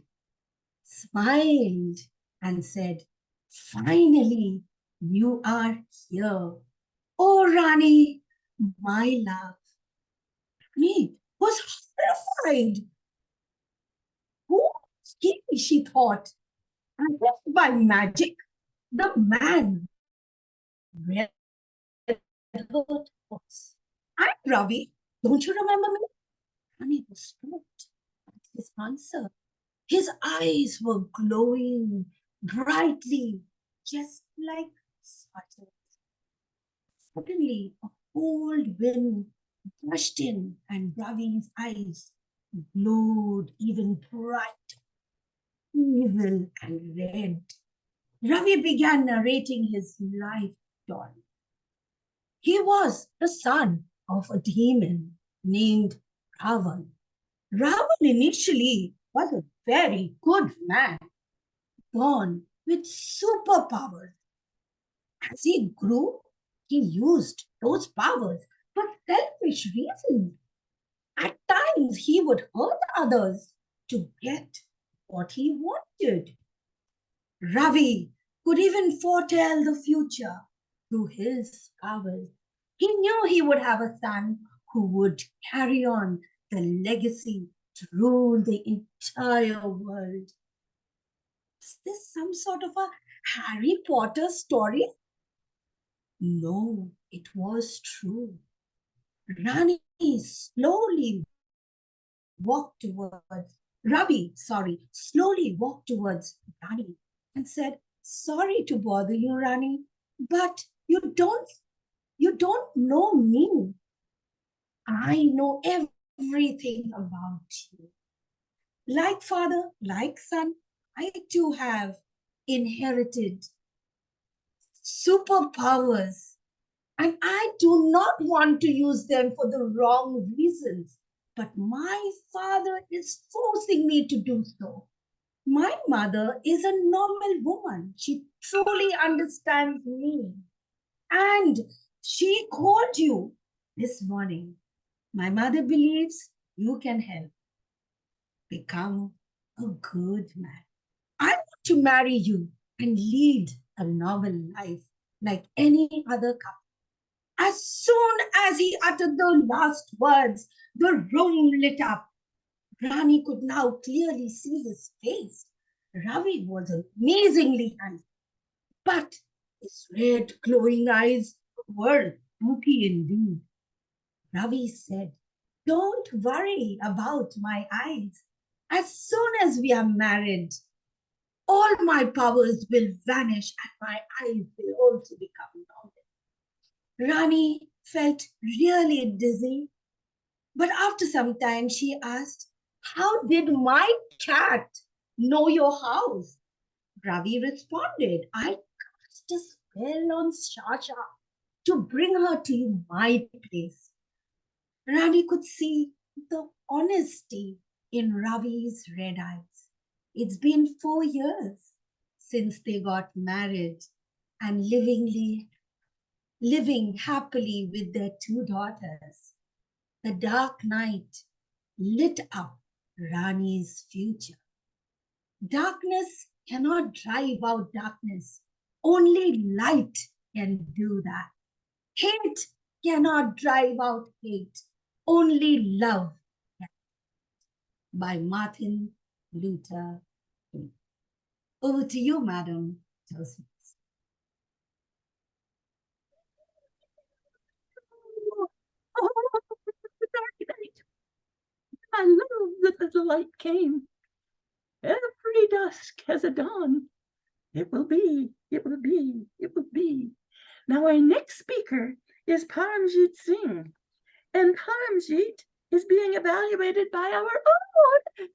smiled, and said, "Finally, you are here. Oh, Rani, my love." Rani was horrified. Who is he, she thought. And if by magic, the man read her thoughts. "I'm Ravi. Don't you remember me?" Rani was stoked at his answer. His eyes were glowing brightly, just like sparkles. Suddenly, a cold wind brushed in, and Ravi's eyes glowed even brighter, evil and red. Ravi began narrating his life story. He was the son of a demon named Ravan. Ravan initially was a very good man, born with superpowers. As he grew, he used those powers for selfish reasons. At times, he would hurt others to get what he wanted. Ravi could even foretell the future through his powers. He knew he would have a son who would carry on the legacy to rule the entire world. Is this some sort of a Harry Potter story? No, it was true. Rani slowly walked towards slowly walked towards Rani and said, "Sorry to bother you, Rani, but you don't know me. I know everything about you. Like father, like son, I too have inherited superpowers, and I do not want to use them for the wrong reasons. But my father is forcing me to do so. My mother is a normal woman. She truly understands me. And she called you this morning. My mother believes you can help become a good man. I want to marry you and lead a normal life like any other couple." As soon as he uttered the last words, the room lit up. Rani could now clearly see his face. Ravi was amazingly handsome, but his red, glowing eyes were spooky indeed. Ravi said, "Don't worry about my eyes. As soon as we are married, all my powers will vanish and my eyes will also become normal." Rani felt really dizzy, but after some time she asked, "How did my cat know your house?" Ravi responded, "I cast a spell on Shasha to bring her to my place." Rani could see the honesty in Ravi's red eyes. It's been 4 years since they got married and living happily with their 2 daughters. The dark night lit up Rani's future. Darkness cannot drive out darkness. Only light can do that. Hate cannot drive out hate. Only love can. By Martin Luther King. Over to you, Madam Toastmaster. The dark night. I love that the light came. Every dusk has a dawn. It will be, it will be, it will be. Now our next speaker is Paramjit Singh. And Paramjit is being evaluated by our own.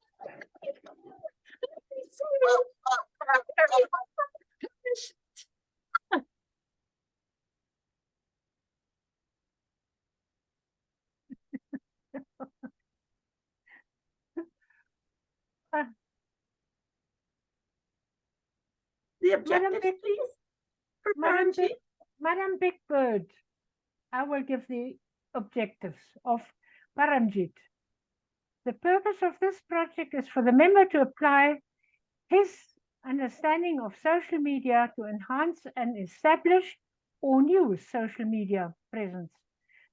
The objective, please, for Paramjit. Madam Big Bird, I will give the objectives of Paramjit. The purpose of this project is for the member to apply his understanding of social media to enhance and establish or new social media presence.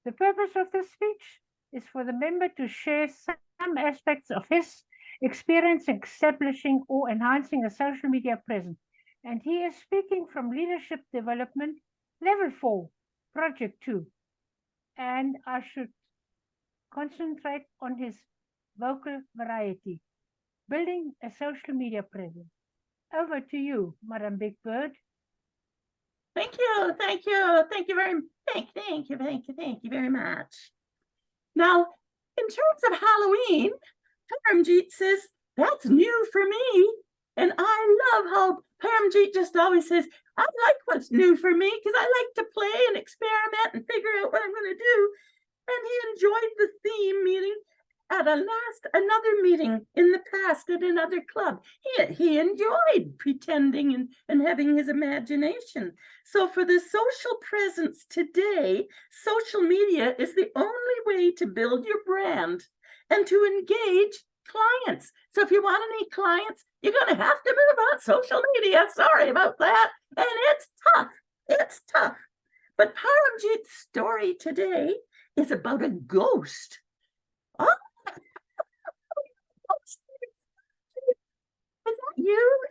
The purpose of this speech is for the member to share some aspects of his experience in establishing or enhancing a social media presence. And he is speaking from Leadership Development Level 4, Project 2. And I should concentrate on his vocal variety, building a social media presence. Over to you, Madam Big Bird. Thank you very much. Now, in terms of Halloween, Paramjit says, that's new for me. And I love how Paramjit just always says, I like what's new for me because I like to play and experiment and figure out what I'm going to do. And he enjoyed the theme meeting at another meeting in the past at another club. He enjoyed pretending and having his imagination. So for the social presence today, social media is the only way to build your brand and to engage clients. So if you want any clients, you're going to have to move on social media. Sorry about that. And it's tough. It's tough. But Paramjit's story today is about a ghost. Oh,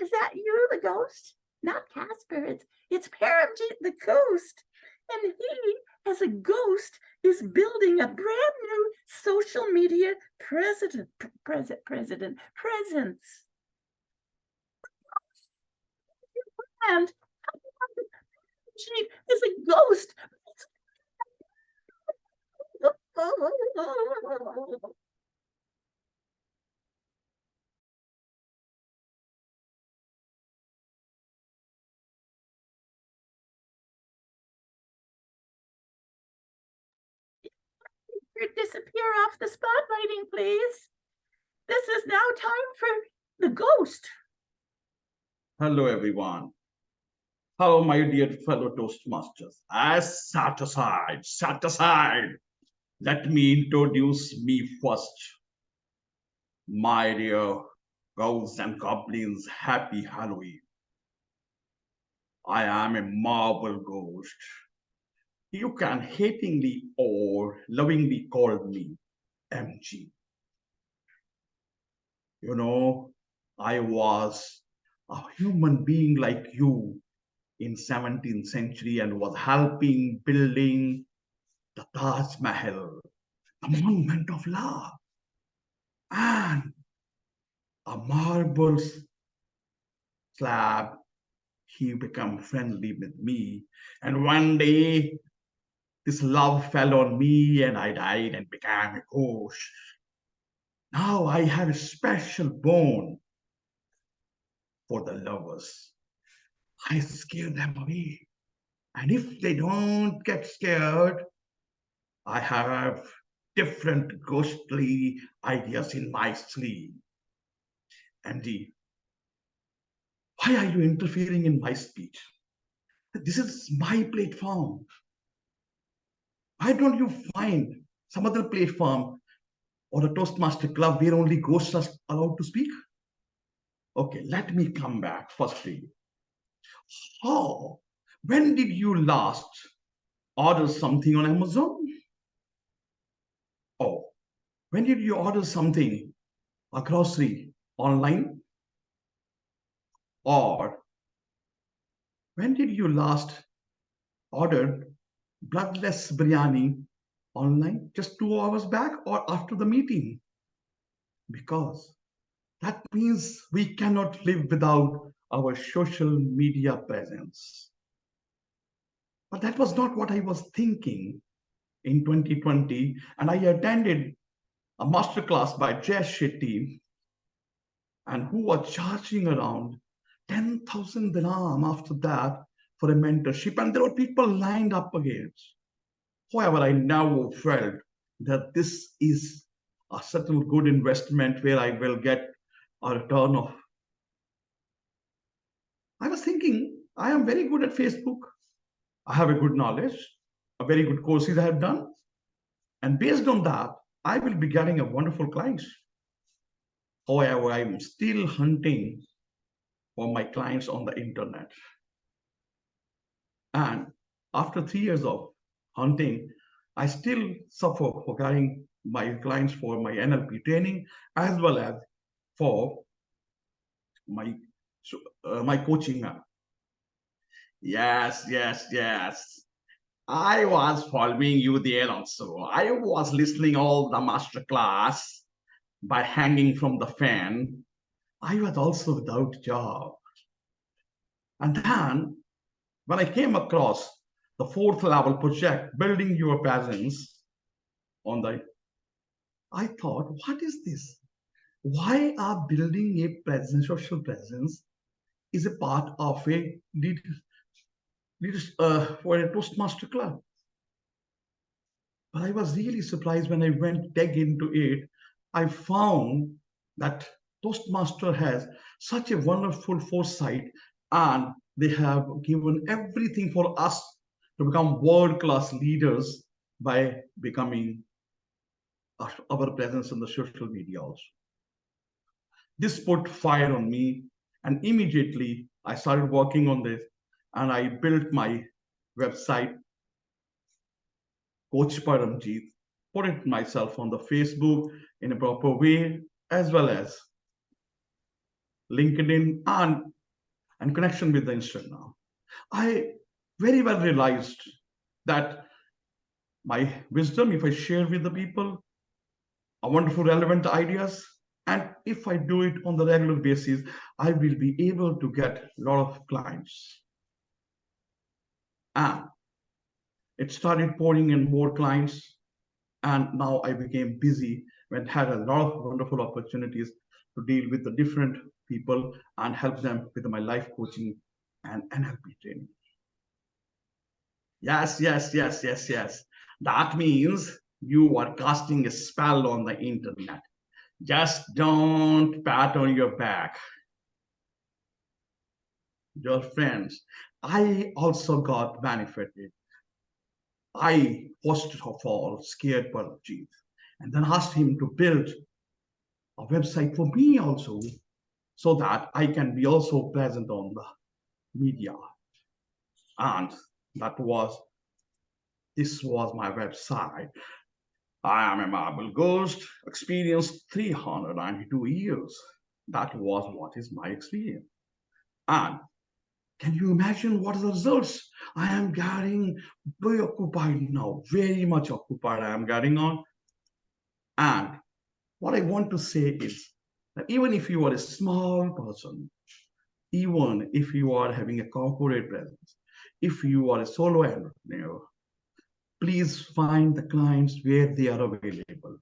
is that you, the ghost? Not Casper, it's Paramjit the ghost. And he, as a ghost, is building a brand new social media presence. And she is a ghost. Disappear off the spotlighting, please. This is now time for the ghost. Hello, everyone. Hello, my dear fellow Toastmasters. Sat aside. Let me introduce me first. My dear ghosts and goblins, happy Halloween. I am a marble ghost. You can hatingly or lovingly call me MG. You know, I was a human being like you in 17th century and was helping building the Taj Mahal, a monument of love. And a marble slab, he became friendly with me. And one day, this love fell on me and I died and became a ghost. Now I have a special bone for the lovers. I scare them away. And if they don't get scared, I have different ghostly ideas in my sleeve. MD, why are you interfering in my speech? This is my platform. Why don't you find some other platform or a Toastmaster club where only ghosts are allowed to speak? Okay, let me come back firstly. When did you last order something on Amazon? Oh, when did you order something, a grocery online? Or when did you last order bloodless biryani online? Just 2 hours back or after the meeting? Because that means we cannot live without our social media presence. But that was not what I was thinking in 2020. And I attended a masterclass by Jay Shetty, and who was charging around 10,000 dirham after that for a mentorship. And there were people lined up against. However, I now felt that this is a certain good investment where I will get a return of. I was thinking, I am very good at Facebook. I have a good knowledge, a very good courses I have done. And based on that, I will be getting a wonderful clients. However, I'm still hunting for my clients on the internet. And after 3 years of hunting, I still suffer for getting my clients for my NLP training as well as for my coaching. Yes. I was following you there also. I was listening all the master class by hanging from the fan. I was also without job. And then when I came across the 4th level project, building your presence on the, I thought, what is this? Why are building a presence, social presence, is a part of a for a Toastmaster club? But I was really surprised when I went dig into it. I found that Toastmaster has such a wonderful foresight, and they have given everything for us to become world-class leaders by becoming our presence on the social media also. This put fire on me, and immediately I started working on this, and I built my website, Coach Paramjeet, put it myself on the Facebook in a proper way, as well as LinkedIn and connection with the Instagram. I very well realized that my wisdom, if I share with the people, are wonderful, relevant ideas, and if I do it on the regular basis, I will be able to get a lot of clients. And it started pouring in more clients, and now I became busy and had a lot of wonderful opportunities to deal with the different people and help them with my life coaching and NLP training. Yes. That means you are casting a spell on the internet. Just don't pat on your back. Your friends, I also got benefited. I first of all scared Paramjeet and then asked him to build a website for me also, so that I can be also present on the media. And this was my website. I am a marble ghost, experienced 392 years. That was what is my experience. And can you imagine what are the results? I am getting very occupied now, very much occupied I am getting on. And what I want to say is that even if you are a small person, even if you are having a corporate presence, if you are a solo entrepreneur, please find the clients where they are available.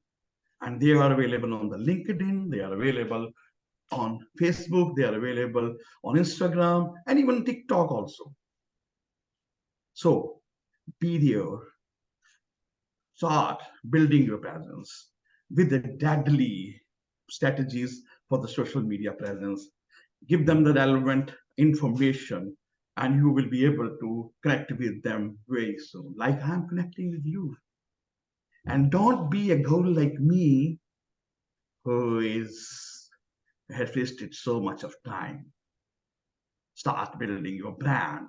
And they are available on the LinkedIn, they are available on Facebook, they are available on Instagram, and even TikTok also. So be there. Start building your presence with the deadly strategies for the social media presence. Give them the relevant information, and you will be able to connect with them very soon, like I'm connecting with you. And don't be a girl like me who has wasted so much of time. Start building your brand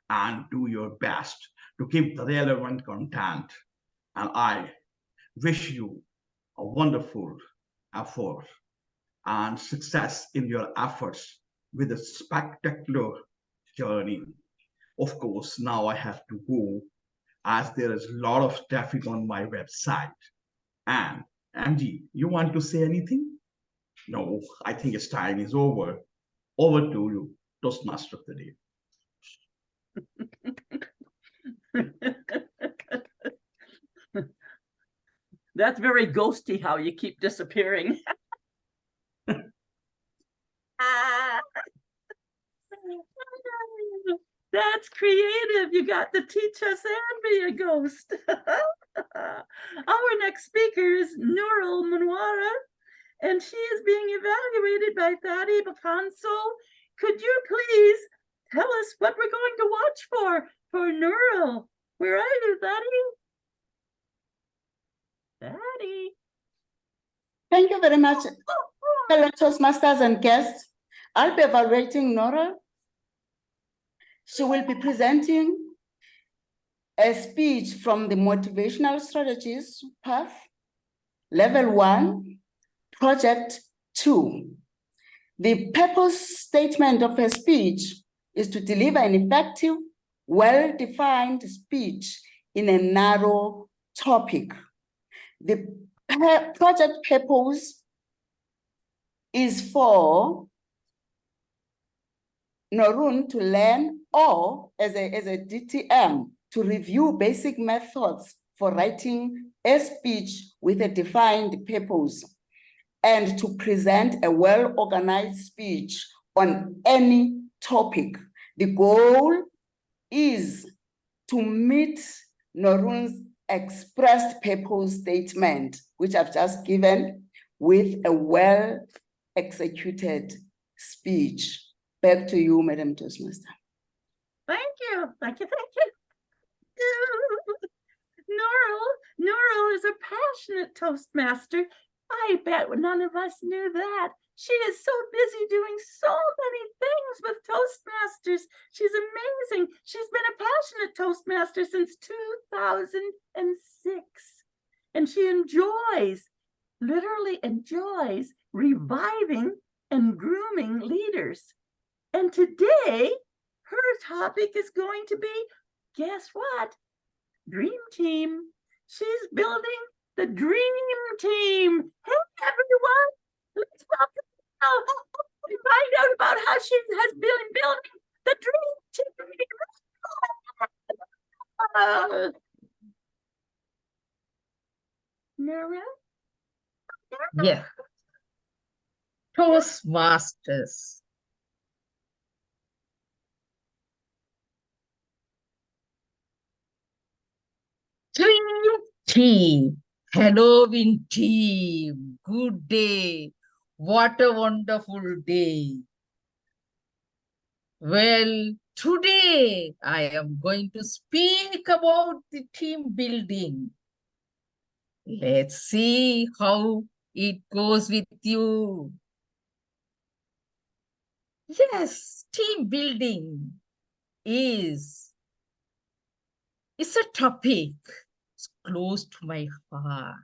and do your best to keep the relevant content. And I wish you a wonderful effort and success in your efforts with a spectacular journey. Of course, now I have to go as there is a lot of traffic on my website. And MG, you want to say anything? No, I think its time is over. Over to you, Toastmaster of the day. That's very ghosty how you keep disappearing. That's creative. You got to teach us and be a ghost. Our next speaker is Noorul Munawwara, and she is being evaluated by Thadi Bakanso. Could you please tell us what we're going to watch for Noorul? Where are you, Thadi? Thadi. Thank you very much, fellow Toastmasters and guests. I'll be evaluating Noorul. She will be presenting a speech from the Motivational Strategies Path, Level 1, Project 2. The purpose statement of her speech is to deliver an effective, well-defined speech in a narrow topic. The project purpose is for Noorul to learn, or as a DTM, to review basic methods for writing a speech with a defined purpose, and to present a well-organized speech on any topic. The goal is to meet Noorul's expressed purpose statement, which I've just given, with a well-executed speech. Back to you, Madam Toastmaster. Thank you. Thank you. Noorul is a passionate Toastmaster. I bet none of us knew that. She is so busy doing so many things with Toastmasters. She's amazing. She's been a passionate Toastmaster since 2006. And she literally enjoys reviving and grooming leaders. And today, her topic is going to be, guess what? Dream Team. She's building the Dream Team. Hey, everyone, let's welcome her and find out about how she has been building the Dream Team. Noorul? Yes. Toastmasters. Dream Team. Halloween team. Good day. What a wonderful day. Well, today I am going to speak about the team building. Let's see how it goes with you. Yes, team building is a topic close to my heart,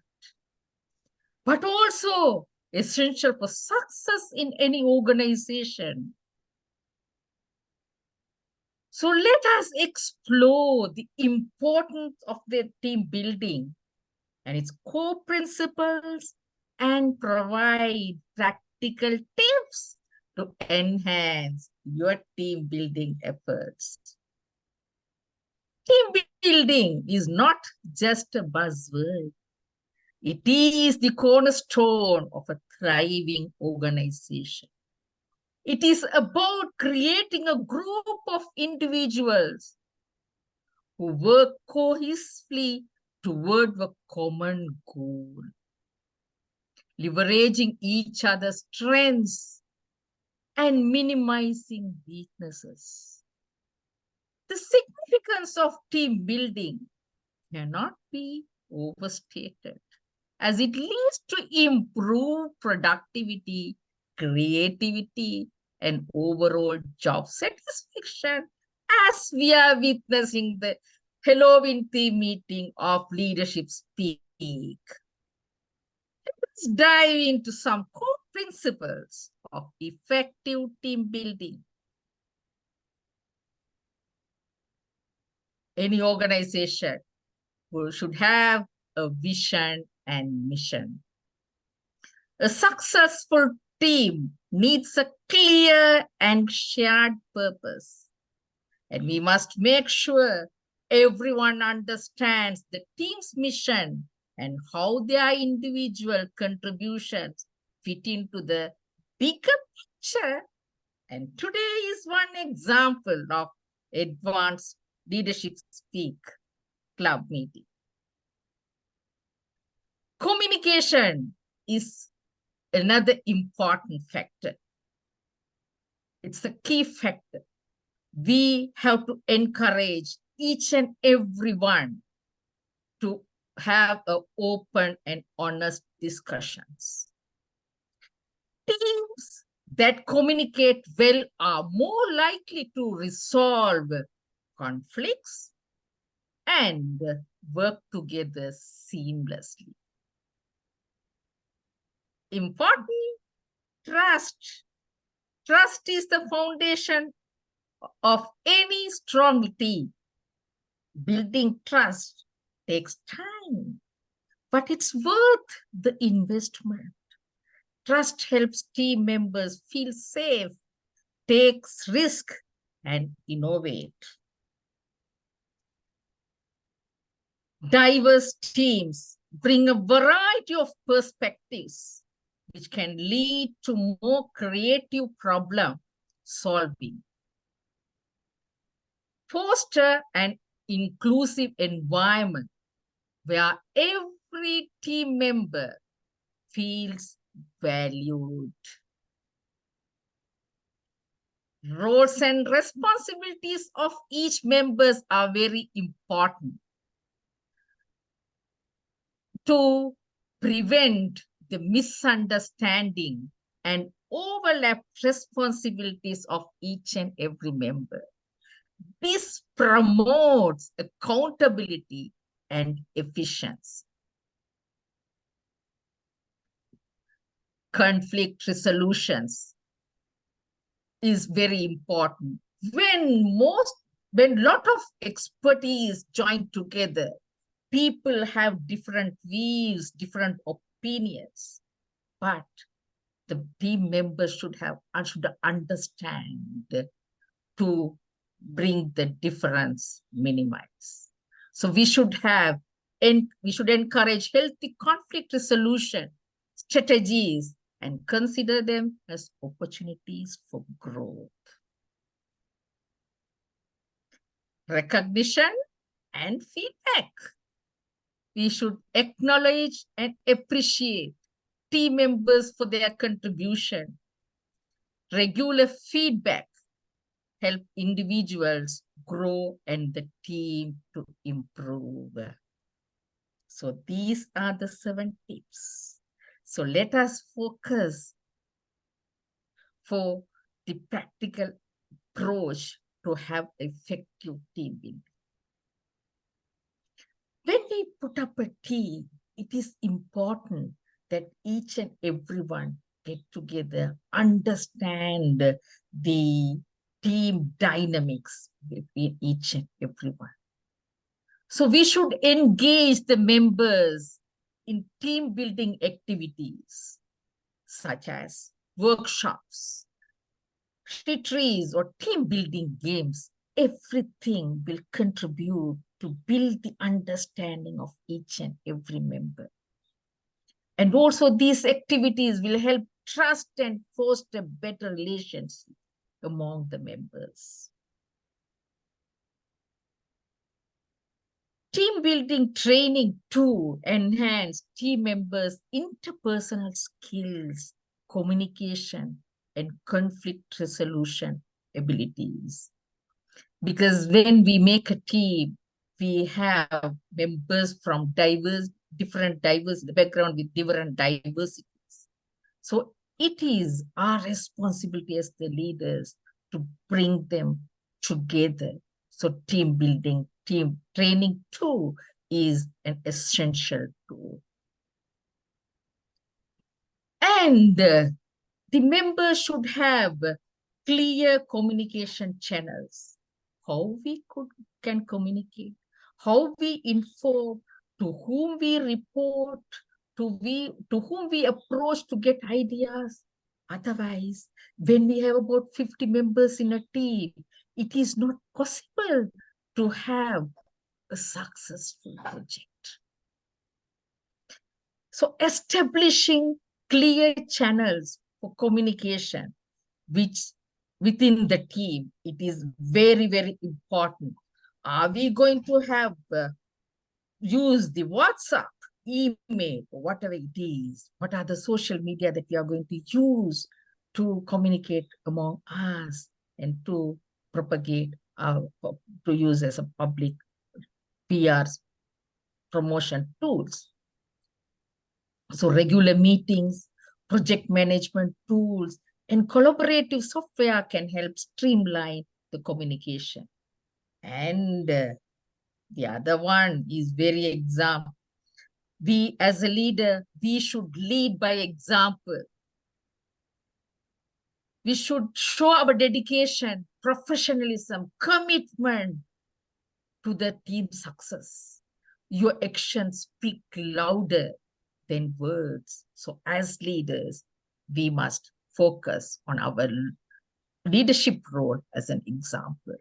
but also essential for success in any organization. So let us explore the importance of the team building and its core principles and provide practical tips to enhance your team building efforts. Team building is not just a buzzword. It is the cornerstone of a thriving organization. It is about creating a group of individuals who work cohesively toward a common goal, leveraging each other's strengths and minimizing weaknesses. The significance of team building cannot be overstated, as it leads to improved productivity, creativity, and overall job satisfaction, as we are witnessing the Halloween team meeting of Leadership Speak. Let's dive into some core principles of effective team building. Any organization should have a vision and mission. A successful team needs a clear and shared purpose. And we must make sure everyone understands the team's mission and how their individual contributions fit into the bigger picture. And today is one example of advanced leadership speak club meeting. Communication is another important factor. It's a key factor. We have to encourage each and everyone to have an open and honest discussions. Teams that communicate well are more likely to resolve conflicts and work together seamlessly. Important, trust. Trust is the foundation of any strong team. Building trust takes time, but it's worth the investment. Trust helps team members feel safe, takes risk, and innovate. Diverse teams bring a variety of perspectives, which can lead to more creative problem solving. Foster an inclusive environment where every team member feels valued. Roles and responsibilities of each member are very important to prevent the misunderstanding and overlap responsibilities of each and every member. This promotes accountability and efficiency. Conflict resolutions is very important. When a lot of expertise join together, people have different views, different opinions, but the team members should understand to bring the difference minimized. So we should encourage healthy conflict resolution strategies and consider them as opportunities for growth. Recognition and feedback. We should acknowledge and appreciate team members for their contribution. Regular feedback help individuals grow and the team to improve. So these are the 7 tips. So let us focus for the practical approach to have effective team building. When we put up a team, it is important that each and everyone get together, understand the team dynamics between each and everyone. So we should engage the members in team building activities, such as workshops, retreats, or team building games. Everything will contribute to build the understanding of each and every member. And also these activities will help trust and foster better relations among the members. Team building training to enhance team members' interpersonal skills, communication, and conflict resolution abilities. Because when we make a team, we have members from different background with different diversities. So it is our responsibility as the leaders to bring them together. So team building, team training too is an essential tool. And the members should have clear communication channels. How we can communicate, how we inform, to whom we report, to whom we approach to get ideas. Otherwise, when we have about 50 members in a team, it is not possible to have a successful project. So establishing clear channels for communication, which within the team, it is very, very important. Are we going to have use the WhatsApp, email, or whatever it is? What are the social media that we are going to use to communicate among us and to propagate, to use as a public PR promotion tools? So regular meetings, project management tools, and collaborative software can help streamline the communication. And the other one is very example. We as a leader, we should lead by example. We should show our dedication, professionalism, commitment to the team success. Your actions speak louder than words. So as leaders, we must focus on our leadership role as an example.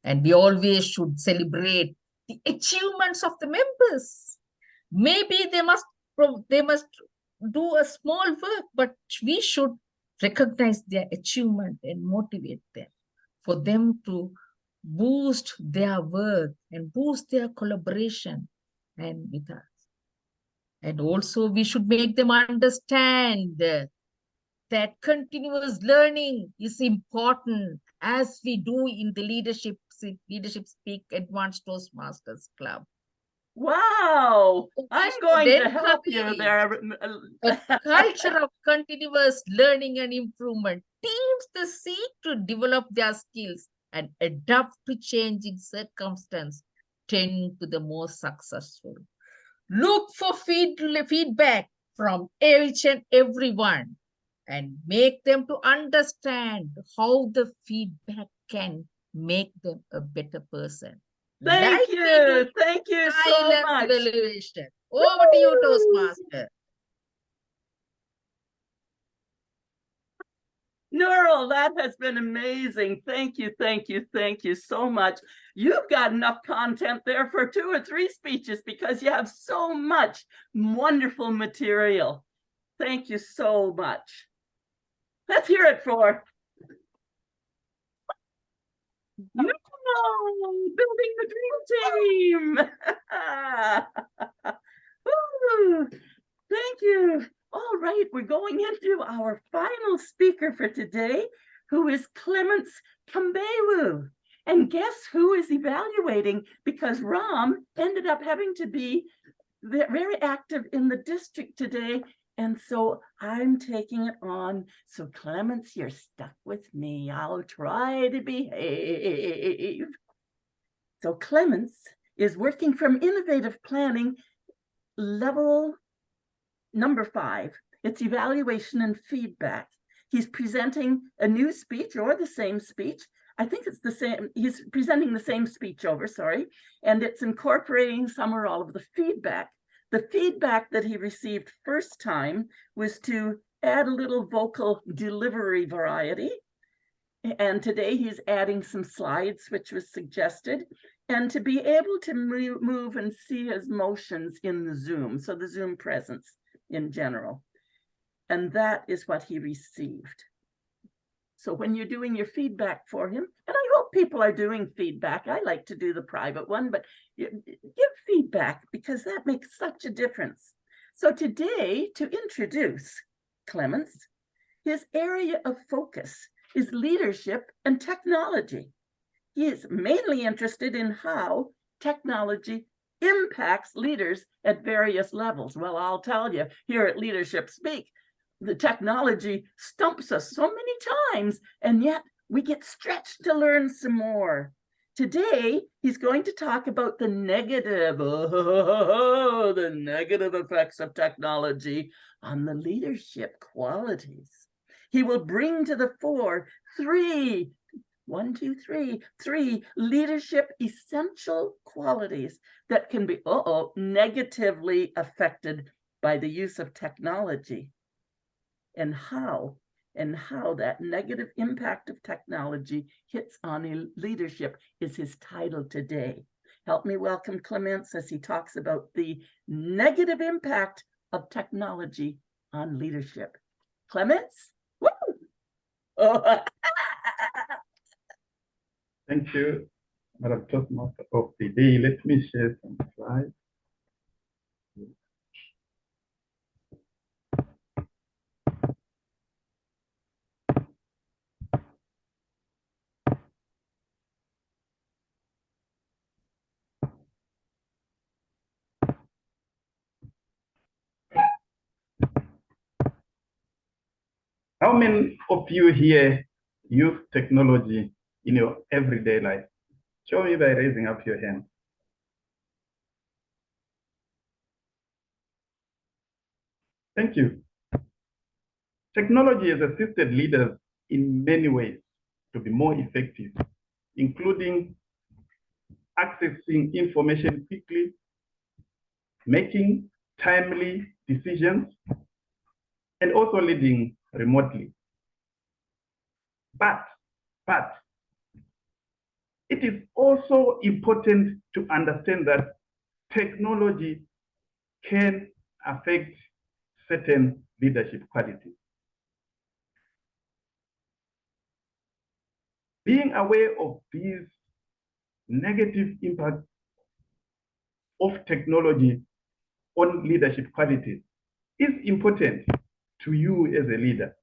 And we always should celebrate the achievements of the members. Maybe they must do a small work, but we should recognize their achievement and motivate them for them to boost their work and boost their collaboration and with us. And also we should make them understand that continuous learning is important, as we do in the Leadership Speak Advanced Toastmasters Club. Wow, I'm going to help you there. A culture of continuous learning and improvement. Teams that seek to develop their skills and adapt to changing circumstances tend to the most successful. Look for feedback from each and everyone and make them to understand how the feedback can make them a better person. Thank you so much. Evaluation. Over to you, Toastmaster. Noorul, that has been amazing. Thank you so much. You've got enough content there for 2 or 3 speeches because you have so much wonderful material. Thank you so much. Let's hear it for Noorul, building the dream team. Woo, thank you. All right, we're going into our final speaker for today, who is Clemence Kambewu. And guess who is evaluating? Because Ram ended up having to be very active in the district today. And so I'm taking it on. So Clemence, you're stuck with me. I'll try to behave. So Clemence is working from Innovative Planning Level number 5. It's evaluation and feedback. He's presenting a new speech or the same speech. I think it's the same. He's presenting the same speech over, sorry. And it's incorporating some or all of the feedback. The feedback that he received first time was to add a little vocal delivery variety. And today he's adding some slides, which was suggested, and to be able to move and see his motions in the Zoom. So the Zoom presence in general. And that is what he received. So when you're doing your feedback for him, and I hope people are doing feedback, I like to do the private one, but give feedback because that makes such a difference. So today, to introduce Clemence, his area of focus is leadership and technology. He is mainly interested in how technology impacts leaders at various levels. Well, I'll tell you, here at Leadership Speak, the technology stumps us so many times, and yet we get stretched to learn some more. Today, he's going to talk about the negative effects of technology on the leadership qualities. He will bring to the fore three leadership essential qualities that can be negatively affected by the use of technology, and how that negative impact of technology hits on leadership is his title today. Help me welcome Clemence as he talks about the negative impact of technology on leadership. Clemence? Woo! Oh. Thank you, Madam Toastmaster of the day. Let me share some slides. How many of you here use technology in your everyday life? Show me by raising up your hand. Thank you. Technology has assisted leaders in many ways to be more effective, including accessing information quickly, making timely decisions, and also leading remotely. But it is also important to understand that technology can affect certain leadership qualities. Being aware of these negative impacts of technology on leadership qualities is important to you as a leader,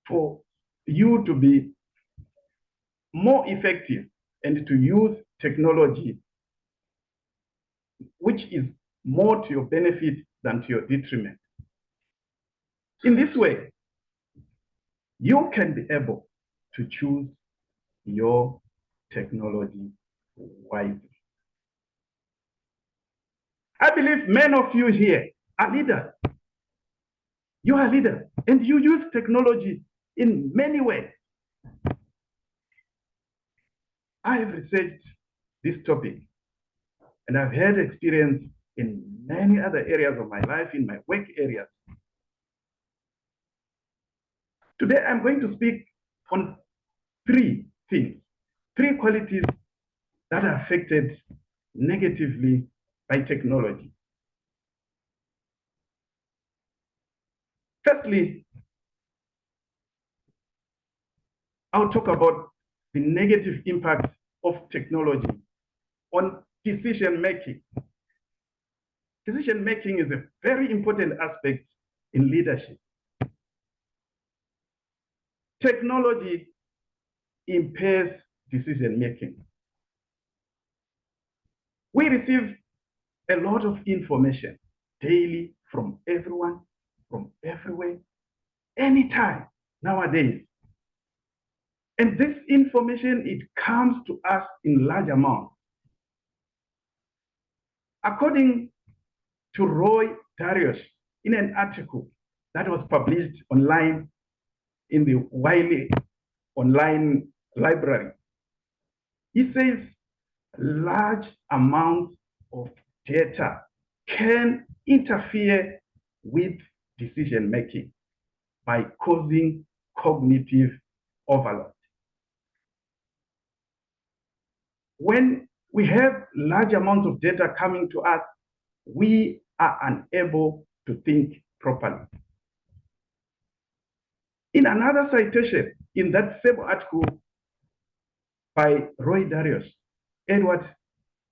for you to be more effective and to use technology which is more to your benefit than to your detriment. In this way, you can be able to choose your technology wisely. I believe many of you here are leaders. You are leaders and you use technology in many ways. I have researched this topic and I've had experience in many other areas of my life, in my work areas. Today, I'm going to speak on three things, three qualities that are affected negatively by technology. Firstly, I'll talk about the negative impact of technology on decision making. Decision making is a very important aspect in leadership. Technology impairs decision making. We receive a lot of information daily from everyone, from everywhere, anytime nowadays. And this information, it comes to us in large amounts. According to Roy Darius, in an article that was published online in the Wiley online library, he says large amounts of data can interfere with decision making by causing cognitive overload. When we have large amounts of data coming to us, we are unable to think properly. In another citation, in that same article by Roy Darius, Edward,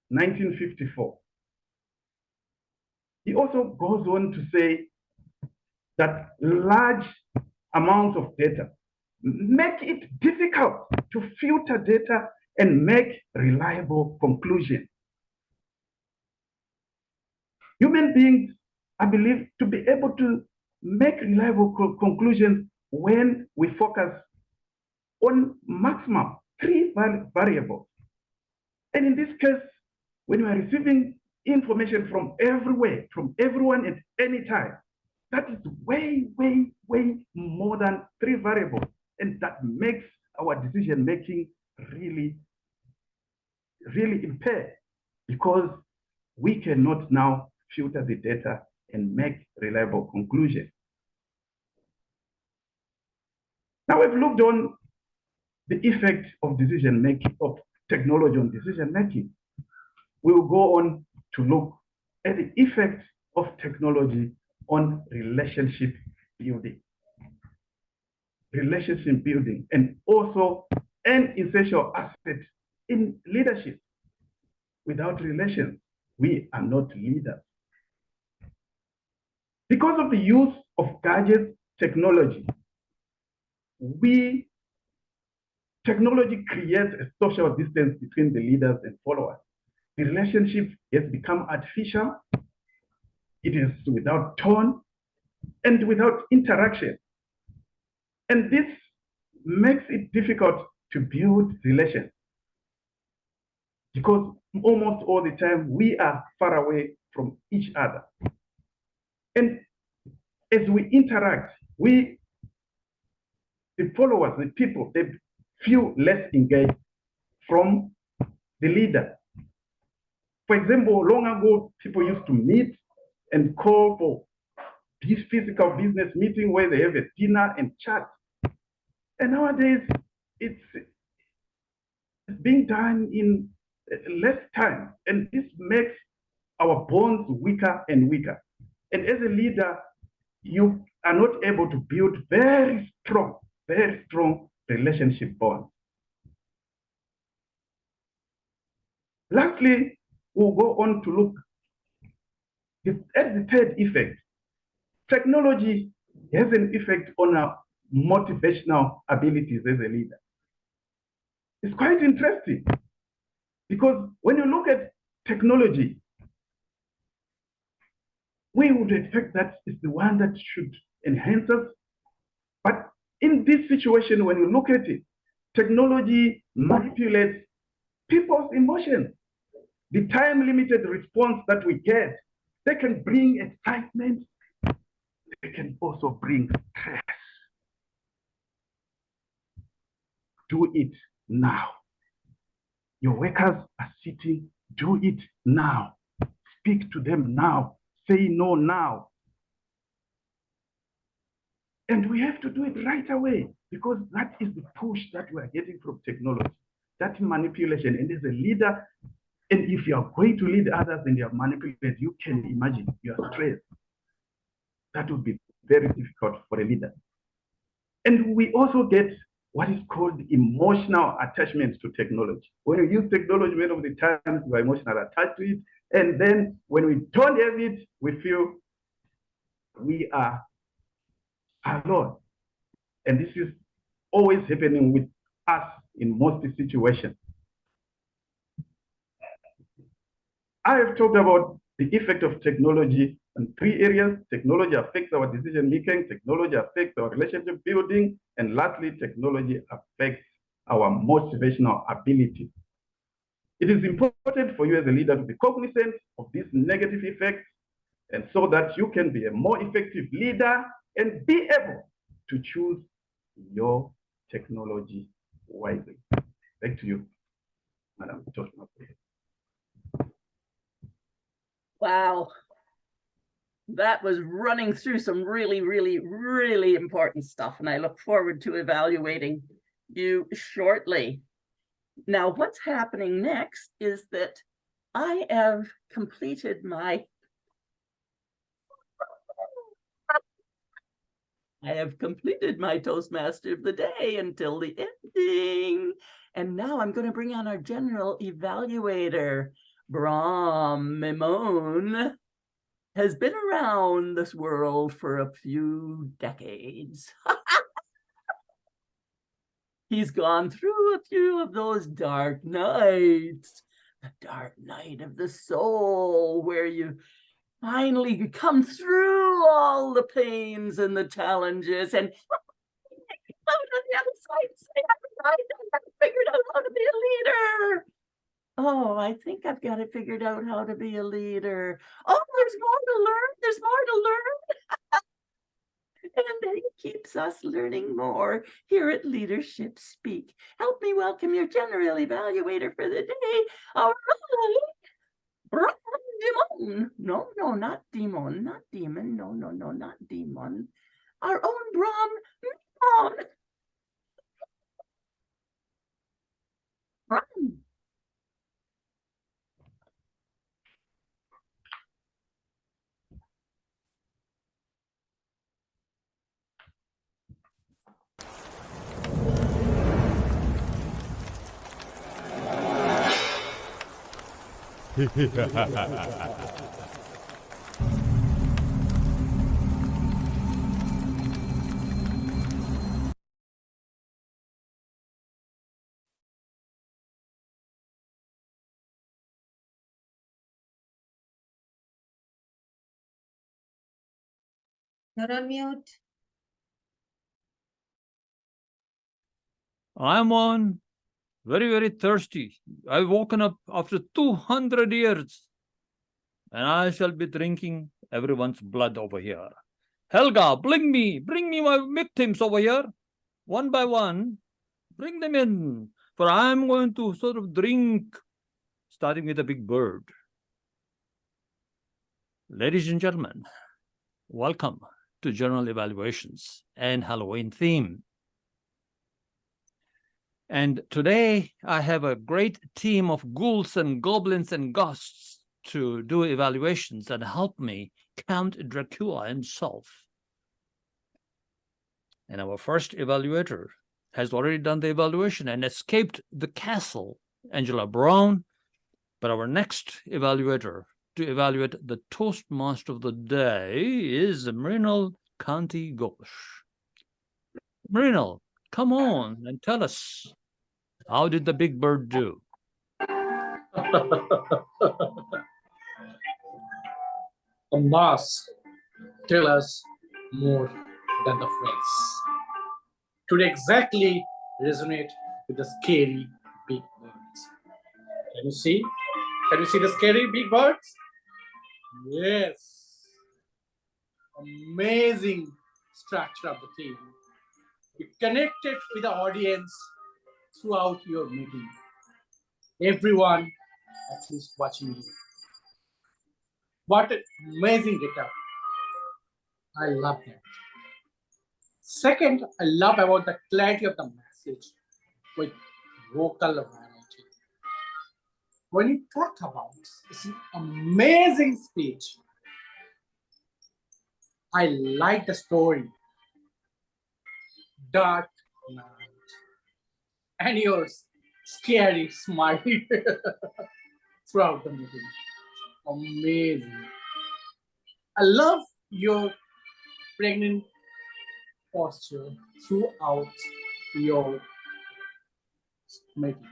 1954, he also goes on to say that large amounts of data make it difficult to filter data and make reliable conclusions. Human beings, I believe, to be able to make reliable conclusions when we focus on maximum 3 variables. And in this case, when we are receiving information from everywhere, from everyone at any time, That is way, way, way more than 3 variables. And that makes our decision making really, really impaired, because we cannot now filter the data and make reliable conclusions. Now we've looked on the effect of decision making, of technology on decision making. We will go on to look at the effect of technology on relationship building. Relationship building, and also an essential asset in leadership. Without relations, we are not leaders. Because of the use of gadgets, technology creates a social distance between the leaders and followers. The relationship has become artificial. It is without tone and without interaction. And this makes it difficult to build relations, because almost all the time we are far away from each other. And as we interact, the followers, the people, they feel less engaged from the leader. For example, long ago, people used to meet and call for this physical business meeting where they have a dinner and chat. And nowadays, it's being done in less time. And this makes our bonds weaker and weaker. And as a leader, you are not able to build very strong relationship bonds. Lastly, we'll go on to look at the third effect. Technology has an effect on our motivational abilities as a leader. It's quite interesting, because when you look at technology, we would expect that it's the one that should enhance us. But in this situation, when you look at it, technology manipulates people's emotions. The time-limited response that we get, they can bring excitement, they can also bring stress. Do it now. Your workers are sitting, do it now. Speak to them now. Say no now. And we have to do it right away, because that is the push that we are getting from technology, that manipulation. And as a leader, and if you are going to lead others and you are manipulated, you can imagine you are stressed. That would be very difficult for a leader. And we also get what is called emotional attachment to technology. When you use technology, many of the times you are emotionally attached to it. And then when we don't have it, we feel we are alone. And this is always happening with us in most situations. I have talked about the effect of technology in 3 areas. Technology affects our decision making, technology affects our relationship building, and lastly, technology affects our motivational ability. It is important for you as a leader to be cognizant of these negative effects, and so that you can be a more effective leader and be able to choose your technology wisely. Back to you, Madam Toastmaster. Wow. That was running through some really, really, really important stuff. And I look forward to evaluating you shortly. Now, what's happening next is that I have completed my Toastmaster of the Day until the ending. And now I'm going to bring on our general evaluator. Brahm Mimon has been around this world for a few decades. He's gone through a few of those dark nights, the dark night of the soul, where you finally come through all the pains and the challenges and out on the other side and say, I've figured out how to be a leader. Oh, I think I've got it figured out how to be a leader. Oh, there's more to learn. There's more to learn. and it keeps us learning more here at Leadership Speak. Help me welcome your general evaluator for the day, all right, Demon. No, not demon, not demon. No, not demon. Our own Brahm. Run. You're on mute. I'm on very, very thirsty. I've woken up after 200 years, and I shall be drinking everyone's blood over here. Helga, bring me my victims over here, one by one. Bring them in, for I'm going to sort of drink, starting with a big bird. Ladies and gentlemen, welcome to Journal Evaluations and Halloween theme. And today I have a great team of ghouls and goblins and ghosts to do evaluations and help me Count Dracula himself. And our first evaluator has already done the evaluation and escaped the castle, Angela Brown. But our next evaluator to evaluate the Toastmaster of the day is Mrinal Kanti Ghosh. Mrinal, come on and tell us, how did the big bird do? A mask tell us more than the face. Today exactly resonate with the scary big birds. Can you see? Can you see the scary big birds? Yes. Amazing structure of the team. You connected with the audience throughout your meeting. Everyone at least watching you. What an amazing data. I love that. Second, I love about the clarity of the message with vocal variety. When you talk about this amazing speech, I like the story, Dark Night, and your scary smile throughout the meeting. Amazing. I love your pregnant posture throughout your meeting.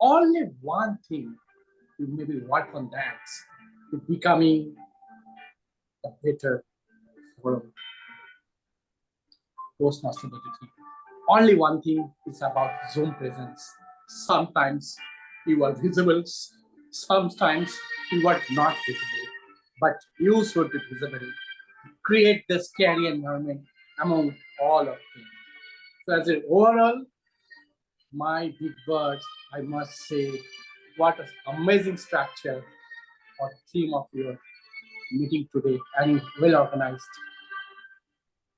Only one thing, you maybe work on that, to becoming a better Toastmaster of the team. Only one thing is about Zoom presence. Sometimes you are visible, sometimes you are not visible, but you should be visible. Create the scary environment among all of them. So as an overall, my big bird, I must say, what an amazing structure or theme of your meeting today, and well organized.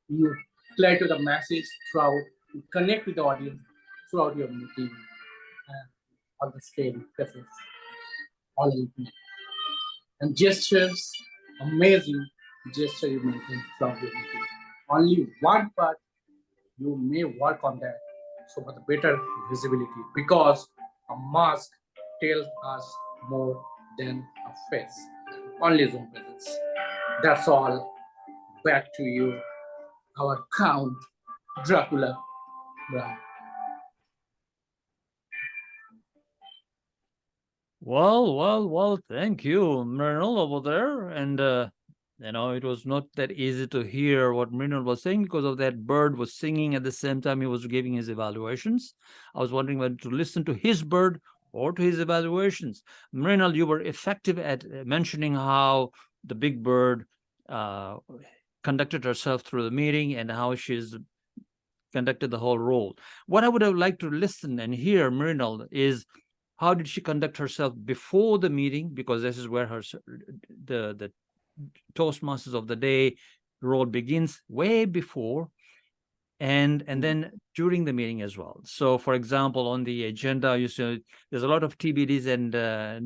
You play to the message throughout, you connect with the audience throughout your meeting, on the scale, presence, all infinite. And gestures, amazing gesture you maintain throughout your meeting. Only one part you may work on that, so for the better visibility, because a mask tells us more than a face. Only Zoom presence. That's all. Back to you, our Count Dracula Brown. Well, thank you, Mrinal, over there. And, it was not that easy to hear what Mrinal was saying because of that bird was singing at the same time he was giving his evaluations. I was wondering whether to listen to his bird or to his evaluations. Mrinal, you were effective at mentioning how the big bird conducted herself through the meeting and how she's conducted the whole role. What I would have liked to listen and hear, Mrinal, is how did she conduct herself before the meeting? Because this is where the Toastmasters of the day role begins, way before, and then during the meeting as well. So, for example, on the agenda, you see there's a lot of TBDs and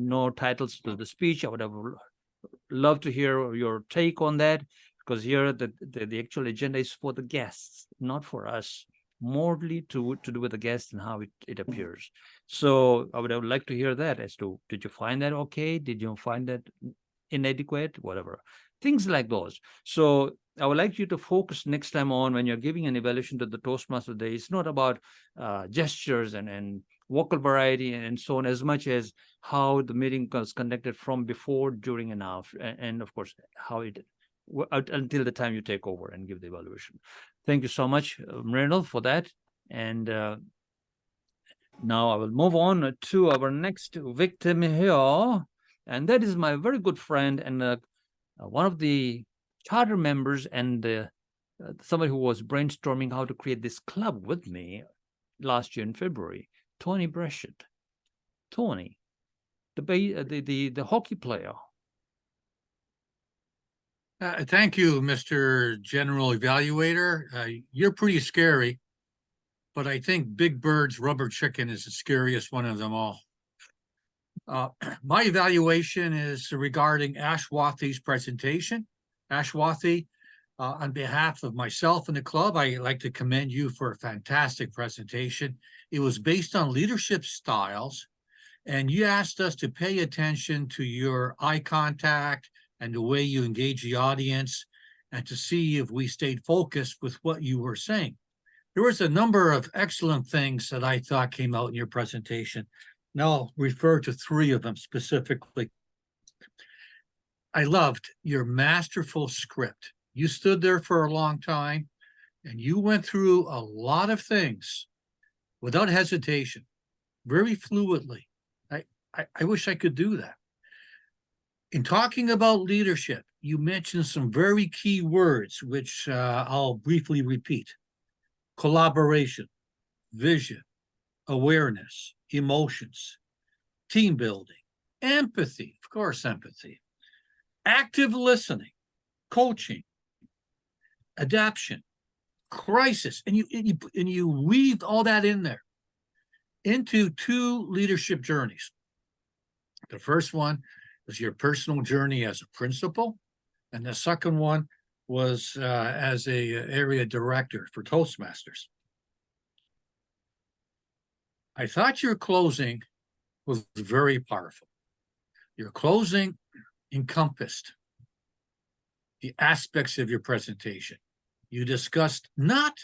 no titles to the speech. I would have loved to hear your take on that, because here the actual agenda is for the guests, not for us, morely to do with the guests and how it appears. So I would have liked to hear that as to, did you find that okay? Did you find that inadequate? Whatever. Things like those. So I would like you to focus next time on, when you're giving an evaluation to the Toastmaster Day, it's not about gestures and vocal variety and so on, as much as how the meeting was conducted from before, during, and after, and of course, how it until the time you take over and give the evaluation. Thank you so much, Mrinal, for that. And now I will move on to our next victim here. And that is my very good friend and one of the charter members and somebody who was brainstorming how to create this club with me last year in February, Tony Breshett. Tony, the hockey player. Thank you, Mr. General Evaluator. You're pretty scary, but I think Big Bird's rubber chicken is the scariest one of them all. My evaluation is regarding Aswathy's presentation. Aswathy, on behalf of myself and the club, I'd like to commend you for a fantastic presentation. It was based on leadership styles, and you asked us to pay attention to your eye contact and the way you engage the audience, and to see if we stayed focused with what you were saying. There was a number of excellent things that I thought came out in your presentation. Now I'll refer to 3 of them specifically. I loved your masterful script. You stood there for a long time and you went through a lot of things without hesitation, very fluidly. I wish I could do that. In talking about leadership, you mentioned some very key words, which I'll briefly repeat: collaboration, vision, awareness, emotions, team building, empathy, of course, empathy, active listening, coaching, adaptation, crisis, and you weaved all that in there into 2 leadership journeys. The first one was your personal journey as a principal, and the second one was as a area director for Toastmasters. I thought your closing was very powerful. Your closing encompassed the aspects of your presentation. You discussed not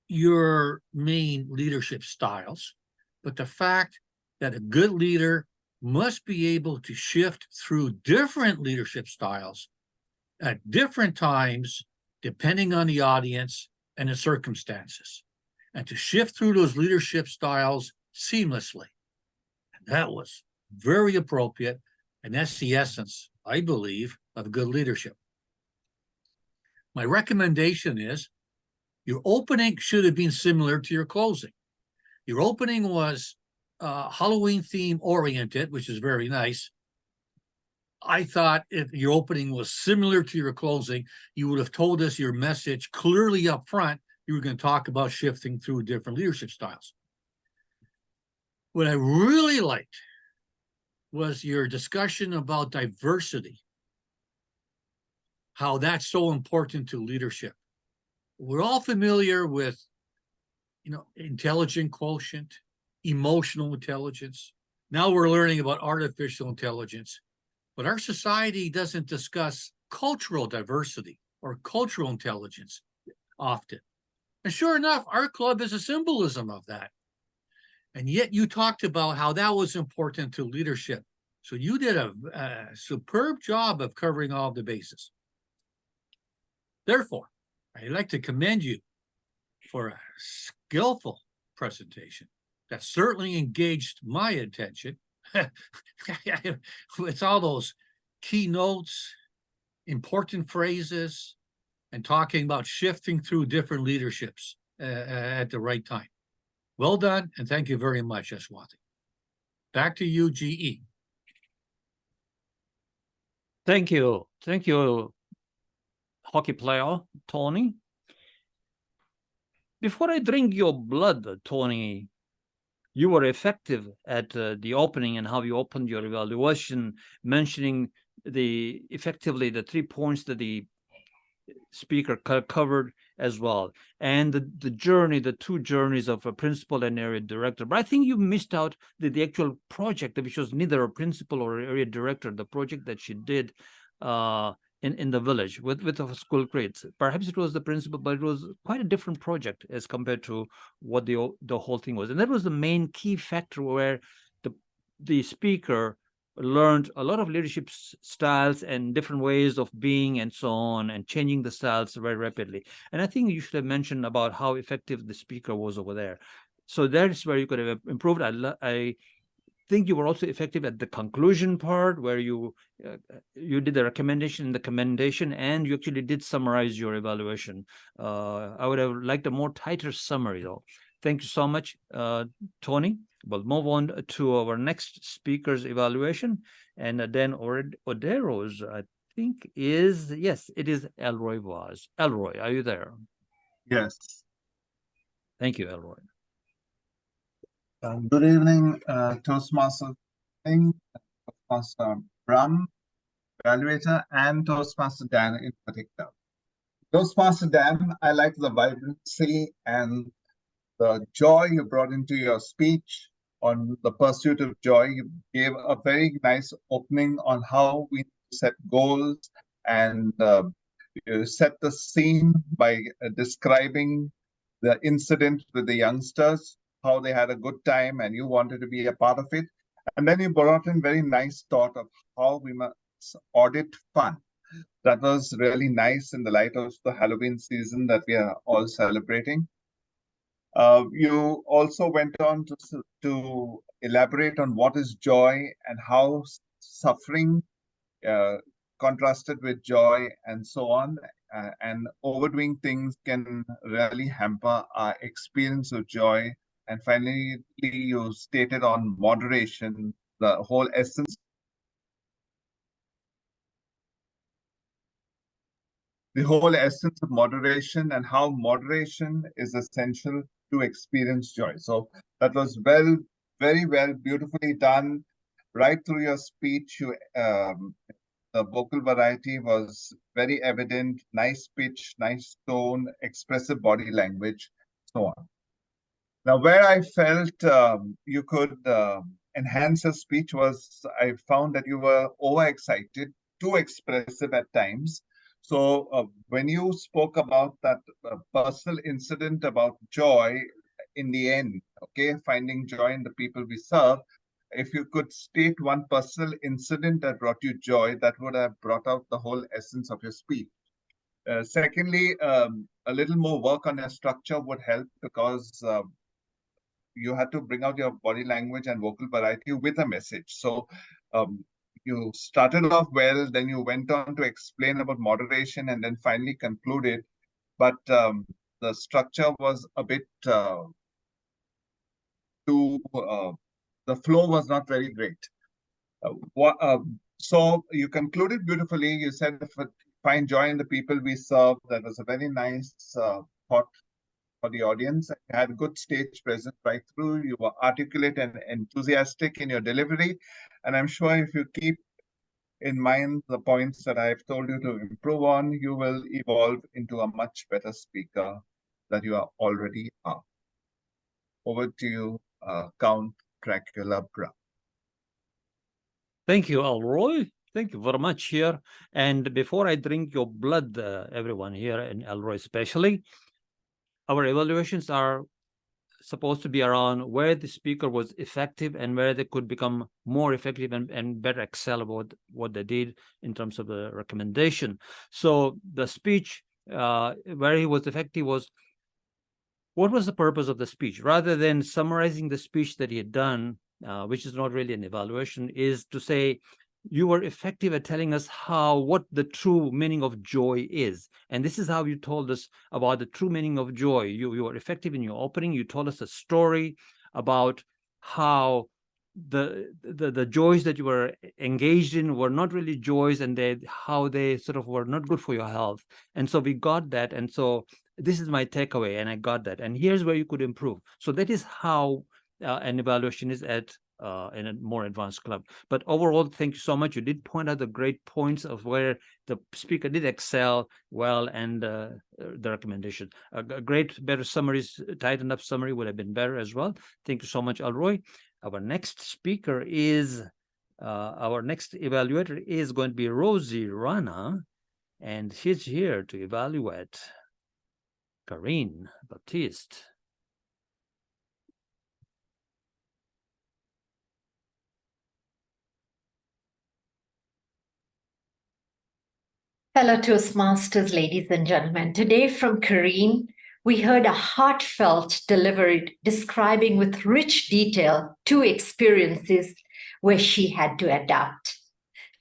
your main leadership styles, but the fact that a good leader must be able to shift through different leadership styles at different times, depending on the audience and the circumstances, and to shift through those leadership styles seamlessly. And that was very appropriate, and that's the essence, I believe, of good leadership. My recommendation is your opening should have been similar to your closing. Your opening was Halloween theme oriented, which is very nice. I thought if your opening was similar to your closing, you would have told us your message clearly up front. You were going to talk about shifting through different leadership styles. What I really liked was your discussion about diversity, how that's so important to leadership. We're all familiar with, intelligent quotient, emotional intelligence. Now we're learning about artificial intelligence, but our society doesn't discuss cultural diversity or cultural intelligence often. And sure enough, our club is a symbolism of that. And yet you talked about how that was important to leadership. So you did a superb job of covering all the bases. Therefore, I'd like to commend you for a skillful presentation that certainly engaged my attention. It's all those keynotes, important phrases, and talking about shifting through different leaderships at the right time. Well done, and thank you very much, Aswathy. Back to you, GE. Thank you. Thank you, hockey player, Tony. Before I drink your blood, Tony, you were effective at the opening and how you opened your evaluation, mentioning effectively the 3 points that the speaker covered as well, and the journey, the two journeys of a principal and area director. But I think you missed out the actual project, which was neither a principal or area director, the project that she did in the village with the school grades. Perhaps it was the principal, but it was quite a different project as compared to what the whole thing was. And that was the main key factor where the speaker learned a lot of leadership styles and different ways of being and so on, and changing the styles very rapidly. And I think you should have mentioned about how effective the speaker was over there. So that's where you could have improved. I think you were also effective at the conclusion part, where you did the recommendation and the commendation, and you actually did summarize your evaluation. I would have liked a more tighter summary, though. Thank you so much, Tony. We'll move on to our next speaker's evaluation, and then Odero's, I think, is, yes, it is Elroy Vaz. Elroy, are you there? Yes. Thank you, Elroy. Good evening, Toastmaster, Toastmaster Bram, Evaluator, and Toastmaster Dan in particular. Toastmaster Dan, I like the vibrancy and the joy you brought into your speech on the pursuit of joy. You gave a very nice opening on how we set goals, and you set the scene by describing the incident with the youngsters, how they had a good time and you wanted to be a part of it. And then you brought in very nice thought of how we must audit fun. That was really nice in the light of the Halloween season that we are all celebrating. You also went on to elaborate on what is joy and how suffering contrasted with joy and so on, and overdoing things can really hamper our experience of joy. And finally, you stated on moderation, the whole essence. The whole essence of moderation and how moderation is essential to experience joy. So that was very well, beautifully done. Right through your speech, the vocal variety was very evident, nice pitch, nice tone, expressive body language, so on. Now, where I felt you could enhance your speech was, I found that you were overexcited, too expressive at times. So when you spoke about that personal incident about joy in the end, okay, finding joy in the people we serve, if you could state one personal incident that brought you joy, that would have brought out the whole essence of your speech. Secondly, a little more work on your structure would help, because you had to bring out your body language and vocal variety with a message. So you started off well, then you went on to explain about moderation and then finally concluded. But the structure was a bit the flow was not very great. So you concluded beautifully. You said, find joy in the people we serve. That was a very nice thought for the audience. You had good stage presence right through. You were articulate and enthusiastic in your delivery. And I'm sure if you keep in mind the points that I've told you to improve on, you will evolve into a much better speaker that you are already are. Over to you, Count Dracula Brown. Thank you, Elroy. Thank you very much here. And before I drink your blood, everyone here, and Elroy especially, our evaluations are supposed to be around where the speaker was effective and where they could become more effective and better excel about what they did in terms of the recommendation. So the speech, where he was effective was, what was the purpose of the speech? Rather than summarizing the speech that he had done, which is not really an evaluation, is to say, you were effective at telling us what the true meaning of joy is. And this is how you told us about the true meaning of joy. You were effective in your opening. You told us a story about how the joys that you were engaged in were not really joys, and how they sort of were not good for your health. And so we got that. And so this is my takeaway, and I got that. And here's where you could improve. So that is how an evaluation is in a more advanced club. But overall, thank you so much. You did point out the great points of where the speaker did excel well, and the recommendation. A great, better summaries, tightened up summary would have been better as well. Thank you so much, Alroy. Our next speaker is, our next evaluator is going to be Rozy Rana, and she's here to evaluate Carine, Baptiste. Fellow Toastmasters, ladies and gentlemen, today from Carine, we heard a heartfelt delivery describing with rich detail 2 experiences where she had to adapt.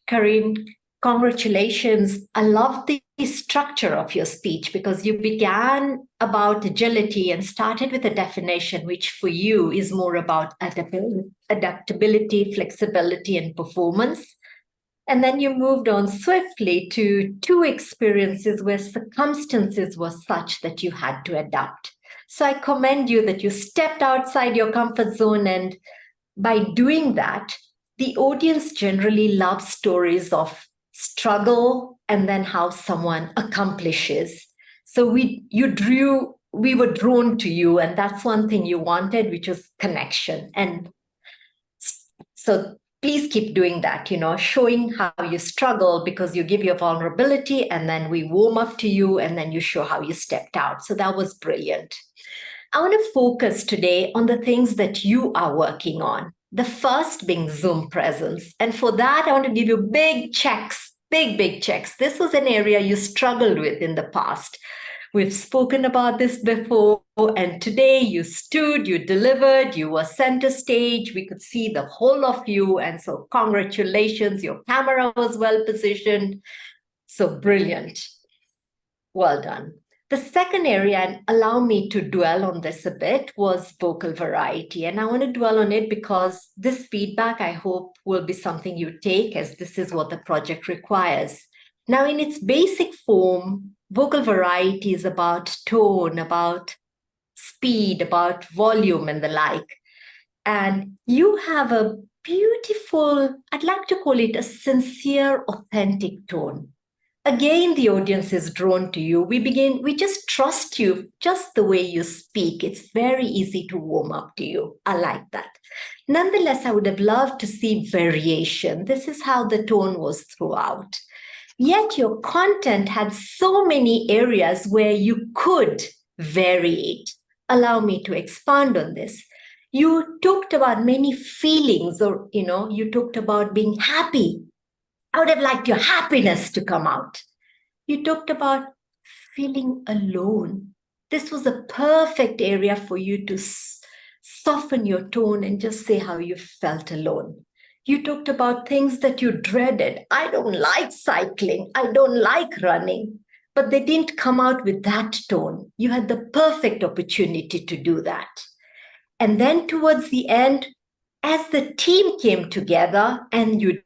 Carine, congratulations. I love the structure of your speech, because you began about agility and started with a definition, which for you is more about adaptability, flexibility, and performance. And then you moved on swiftly to 2 experiences where circumstances were such that you had to adapt. So I commend you that you stepped outside your comfort zone. And by doing that, the audience generally loves stories of struggle and then how someone accomplishes. So we were drawn to you. And that's one thing you wanted, which was connection. And so please keep doing that, showing how you struggle, because you give your vulnerability and then we warm up to you and then you show how you stepped out. So that was brilliant. I want to focus today on the things that you are working on. The first being Zoom presence. And for that, I want to give you big checks, big checks. This was an area you struggled with in the past. We've spoken about this before, and today you stood, you delivered, you were center stage. We could see the whole of you, and so congratulations, your camera was well positioned. So brilliant. Well done. The second area, and allow me to dwell on this a bit, was vocal variety. And I want to dwell on it because this feedback, I hope, will be something you take, as this is what the project requires. Now, in its basic form, vocal variety is about tone, about speed, about volume, and the like. And you have a beautiful, I'd like to call it a sincere, authentic tone. Again, the audience is drawn to you. We just trust you just the way you speak. It's very easy to warm up to you. I like that. Nonetheless, I would have loved to see variation. This is how the tone was throughout. Yet your content had so many areas where you could vary it. Allow me to expand on this. You talked about many feelings, or, you talked about being happy. I would have liked your happiness to come out. You talked about feeling alone. This was a perfect area for you to soften your tone and just say how you felt alone. You talked about things that you dreaded. I don't like cycling. I don't like running. But they didn't come out with that tone. You had the perfect opportunity to do that. And then towards the end, as the team came together, and you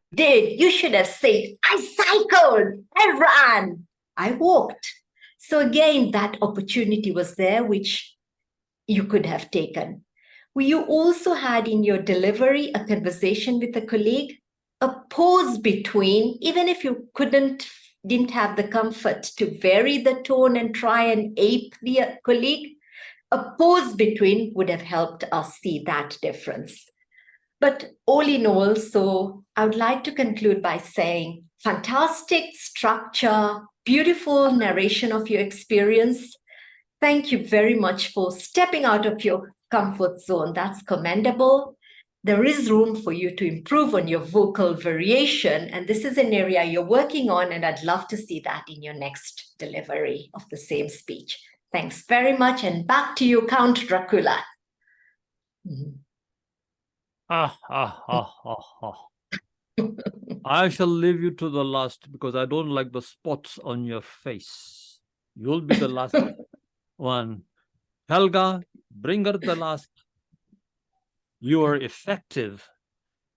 should have said, I cycled, I ran, I walked. So again, that opportunity was there, which you could have taken. You also had in your delivery a conversation with a colleague, a pause between, even if you didn't have the comfort to vary the tone and try and ape the colleague, a pause between would have helped us see that difference. But all in all, so I would like to conclude by saying, fantastic structure, beautiful narration of your experience. Thank you very much for stepping out of your comfort zone. That's commendable. There is room for you to improve on your vocal variation, and this is an area you're working on, and I'd love to see that in your next delivery of the same speech. Thanks very much, and back to you, Count Dracula. I shall leave you to the last because I don't like the spots on your face. You'll be the last one. Helga, bring her the last. You were effective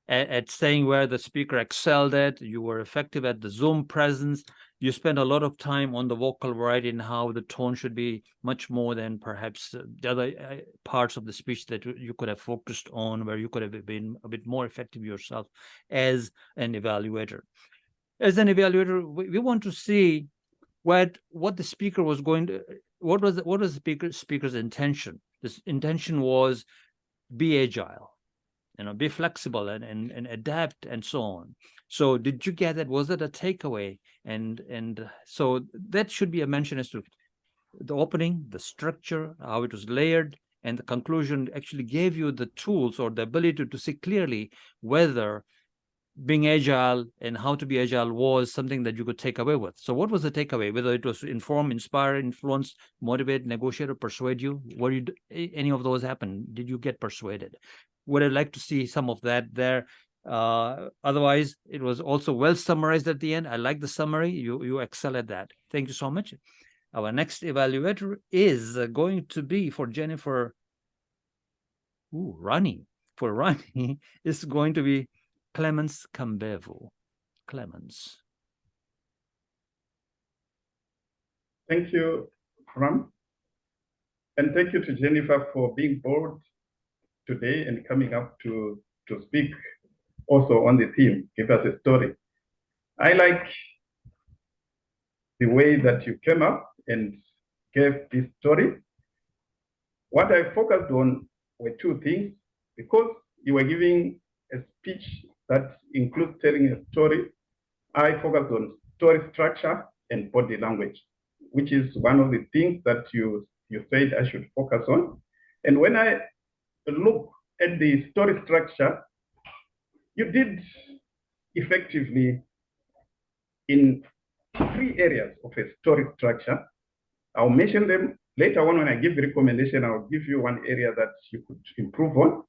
at saying where the speaker excelled at. You were effective at the Zoom presence. You spent a lot of time on the vocal variety and how the tone should be much more than perhaps the other parts of the speech that you could have focused on, where you could have been a bit more effective yourself as an evaluator. As an evaluator, we want to see what the speaker was going to, what was the speaker's intention. This intention was be agile, be flexible and adapt and so on. So did you get that? Was it a takeaway? And so that should be a mention as to the opening, the structure, how it was layered, and the conclusion actually gave you the tools or the ability to see clearly whether being agile and how to be agile was something that you could take away with. So what was the takeaway? Whether it was inform, inspire, influence, motivate, negotiate, or persuade you? Any of those happen? Did you get persuaded? Would I like to see some of that there? Otherwise, it was also well summarized at the end. I like the summary. You excel at that. Thank you so much. Our next evaluator is going to be for Jennifer. Rani. For Rani, is going to be Clemence Kambewu. Clemence. Thank you, Ram. And thank you to Jennifer for being bold today and coming up to speak also on the theme, give us a story. I like the way that you came up and gave this story. What I focused on were two things, because you were giving a speech that includes telling a story. I focused on story structure and body language, which is one of the things that you said I should focus on. And when I look at the story structure, you did effectively in 3 areas of a story structure. I'll mention them later on when I give the recommendation. I'll give you one area that you could improve on.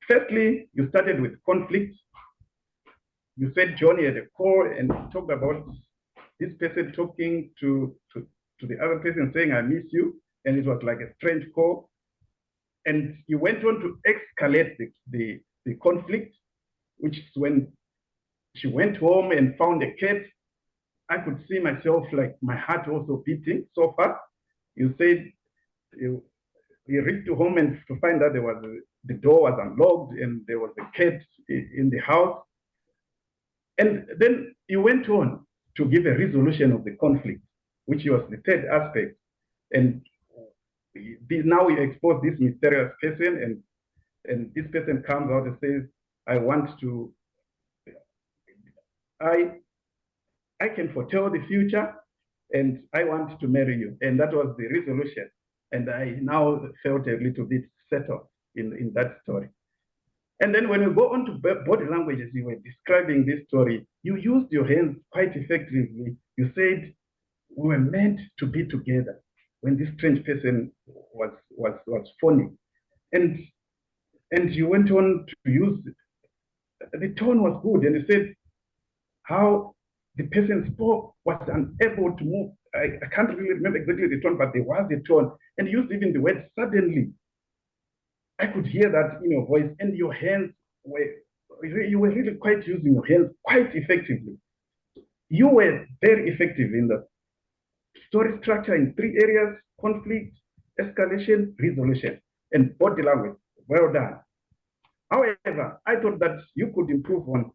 Firstly, you started with conflict. You said Johnny had a call and talked about this person talking to the other person saying, I miss you. And it was like a strange call. And you went on to escalate the conflict, which is when she went home and found a cat. I could see myself, like my heart also beating so fast. You said you reached home and to find that the door was unlocked and there was a cat in the house. And then you went on to give a resolution of the conflict, which was the third aspect. And now you expose this mysterious person, and this person comes out and says, I can foretell the future and I want to marry you. And that was the resolution. And I now felt a little bit settled in that story. And then when we go on to body language, as you were describing this story, you used your hands quite effectively. You said, we were meant to be together when this strange person was phoning. And you went on to use, the tone was good. And you said how the person spoke was unable to move. I can't really remember exactly the tone, but there was a tone. And you used even the word suddenly. I could hear that in your voice, and your hands you were really quite using your hands quite effectively. You were very effective in the story structure in 3 areas: conflict, escalation, resolution, and body language. Well done. However, I thought that you could improve on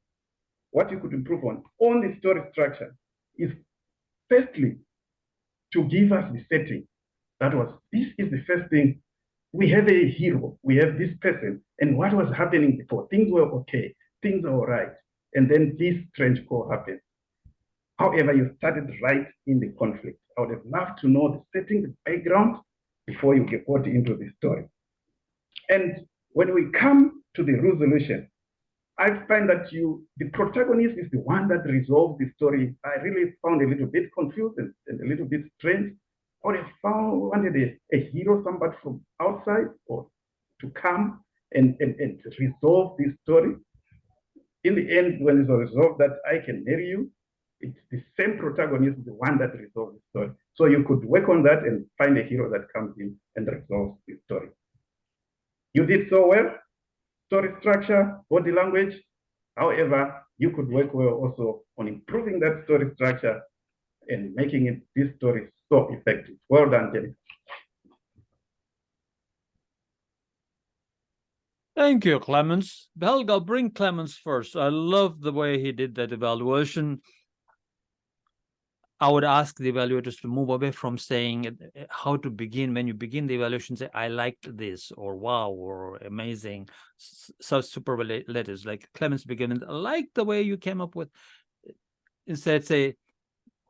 what you could improve on the story structure is firstly to give us the setting. This is the first thing. We have a hero, we have this person, and what was happening before? Things were okay, things were all right. And then this strange call happened. However, you started right in the conflict. I would have loved to know the setting, the background, before you get got into the story. And when we come to the resolution, I find that the protagonist is the one that resolves the story. I really found a little bit confused and a little bit strange. I would have wanted a hero, somebody from outside, or to come and resolve this story. in the end, when it was resolved that I can marry you, it's the same protagonist, the one that resolves the story. So you could work on that and find a hero that comes in and resolves the story. You did so well, story structure, body language. However, you could work well also on improving that story structure and making this story so effective. Well done, Jenny. Thank you, Clemence. Helga, bring Clemence first. I love the way he did that evaluation. I would ask the evaluators to move away from saying how to begin. When you begin the evaluation, say, I liked this, or wow, or amazing. Such superlatives like Clemence began, I like the way you came up with. Instead, say,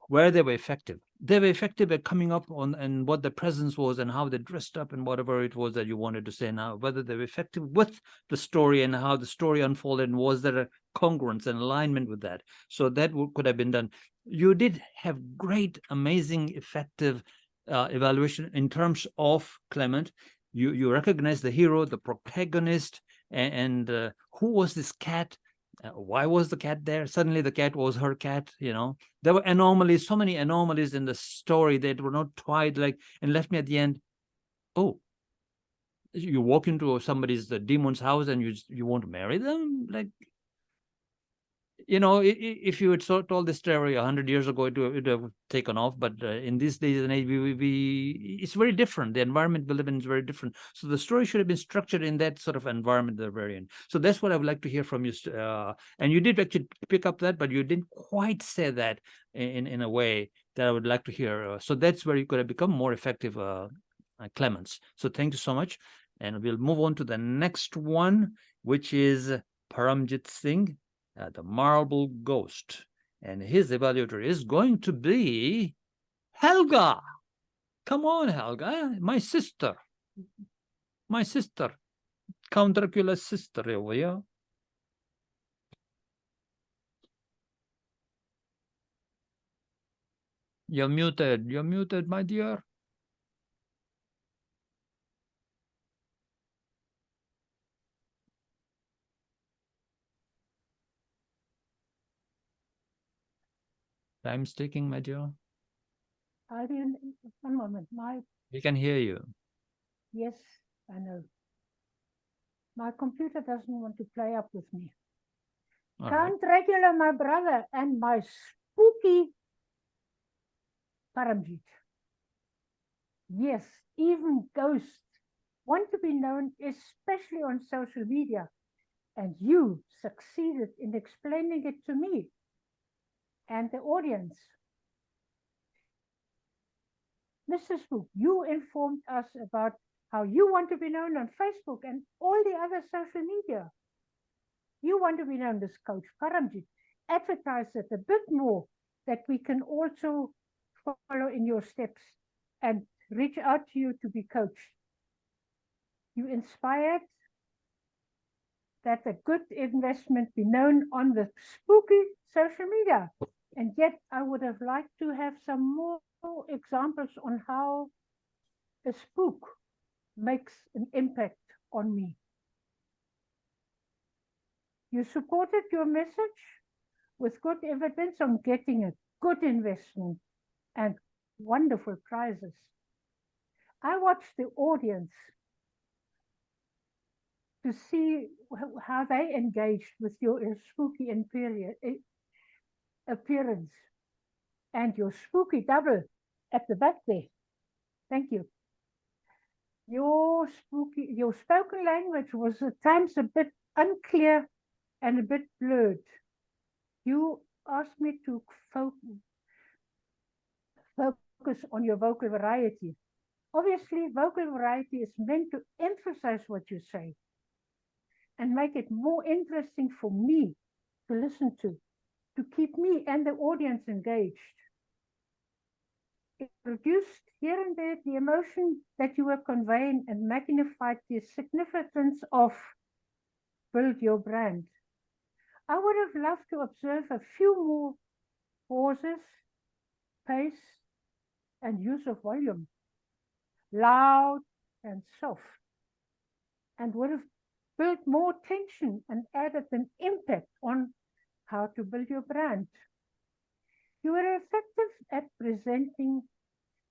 where they were effective. They were effective at coming up on and what the presence was and how they dressed up and whatever it was that you wanted to say now, whether they were effective with the story and how the story unfolded, and was there a congruence and alignment with that. So that could have been done. You did have great, amazing, effective evaluation in terms of Clement. You recognize the hero, the protagonist, and who was this cat? Why was the cat there? Suddenly the cat was her cat, you know. There were anomalies, so many anomalies in the story that were not quite like, and left me at the end, oh, you walk into somebody's demon's house and you want to marry them? Like, you know, if you had told this story 100 years ago, it would have taken off. But in these days and age, it's very different. The environment we live in is very different. So the story should have been structured in that sort of environment that we're in. So that's what I would like to hear from you. And you did actually pick up that, but you didn't quite say that in a way that I would like to hear. So that's where you could have become more effective, Clemence. So thank you so much. And we'll move on to the next one, which is Paramjit Singh. The Marble Ghost, and his evaluator is going to be Helga. Come on, Helga, my sister, Count Dracula's sister over here. You're muted, my dear. Time's ticking, my dear. One moment. We can hear you. Yes, I know. My computer doesn't want to play up with me. All Count Dracula, my brother, and my spooky Paramjit. Yes, even ghosts want to be known, especially on social media. And you succeeded in explaining it to me and the audience. Mr. Spook, you informed us about how you want to be known on Facebook and all the other social media. You want to be known as Coach Paramjit. Advertise it a bit more, that we can also follow in your steps and reach out to you to be coached. You inspired that a good investment be known on the spooky social media. And yet I would have liked to have some more examples on how a spook makes an impact on me. You supported your message with good evidence on getting a good investment and wonderful prizes. I watched the audience to see how they engaged with your spooky appearance and your spooky double at the back there. Thank you. Your spoken language was at times a bit unclear and a bit blurred. You asked me to focus on your vocal variety. Obviously, vocal variety is meant to emphasize what you say and make it more interesting for me to listen to keep me and the audience engaged. It reduced here and there the emotion that you were conveying and magnified the significance of build your brand. I would have loved to observe a few more pauses, pace, and use of volume, loud and soft, and would have built more tension and added an impact on to build your brand. You were effective at presenting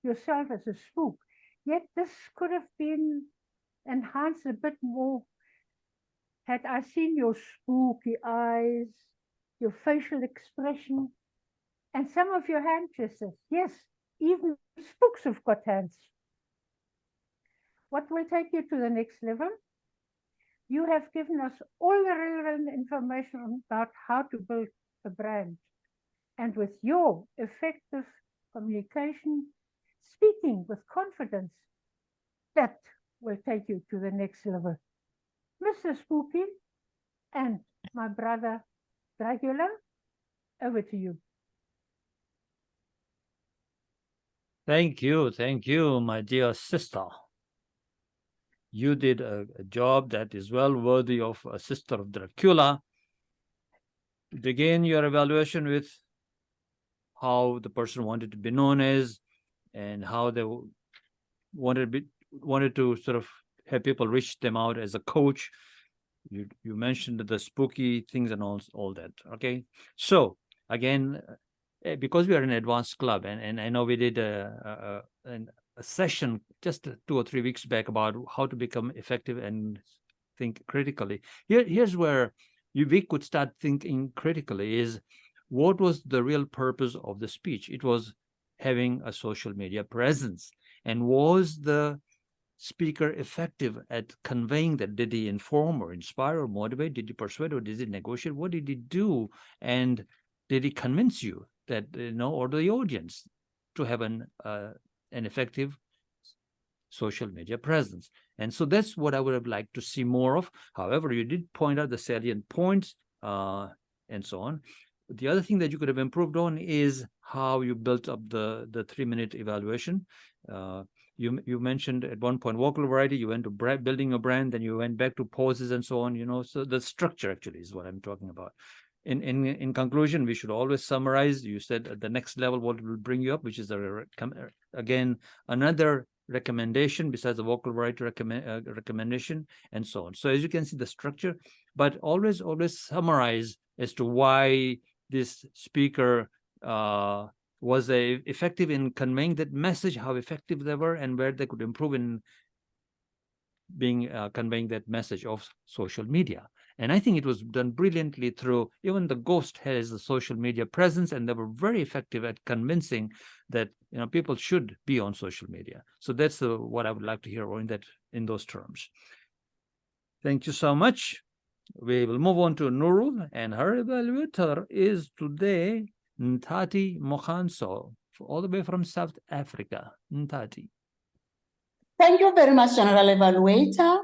yourself as a spook, yet this could have been enhanced a bit more had I seen your spooky eyes, your facial expression, and some of your hand gestures. Yes, even spooks have got hands. What will take you to the next level? You have given us all the relevant information about how to build a brand. And with your effective communication, speaking with confidence, that will take you to the next level. Mr. Spooky and my brother Dracula, over to you. Thank you, my dear sister. You did a job that is well worthy of a sister of Dracula. Begin your evaluation with how the person wanted to be known as and how they wanted to sort of have people reach them out as a coach. You mentioned the spooky things and all that. Okay, so again, because we are an advanced club, and I know we did a session just 2 or 3 weeks back about how to become effective and think critically. Here's where we could start thinking critically is, what was the real purpose of the speech? It was having a social media presence. And was the speaker effective at conveying that? Did he inform or inspire or motivate? Did he persuade or did he negotiate? What did he do? And did he convince you that, or the audience, to have an effective social media presence? And so that's what I would have liked to see more of. However, you did point out the salient points and so on. The other thing that you could have improved on is how you built up the 3-minute evaluation. You mentioned at one point vocal variety, you went to building a brand, then you went back to pauses and so on, so the structure actually is what I'm talking about. In conclusion, we should always summarize. You said at the next level what will bring you up, which is again another recommendation besides the vocal variety recommendation and so on. So as you can see the structure, but always summarize as to why this speaker was effective in conveying that message, how effective they were, and where they could improve in being conveying that message of social media. And I think it was done brilliantly through, even the Ghost has a social media presence, and they were very effective at convincing that people should be on social media. So that's what I would like to hear in those terms. Thank you so much. We will move on to Noorul, and her evaluator is today Ntati Mokhanso, all the way from South Africa. Ntati. Thank you very much, General Evaluator,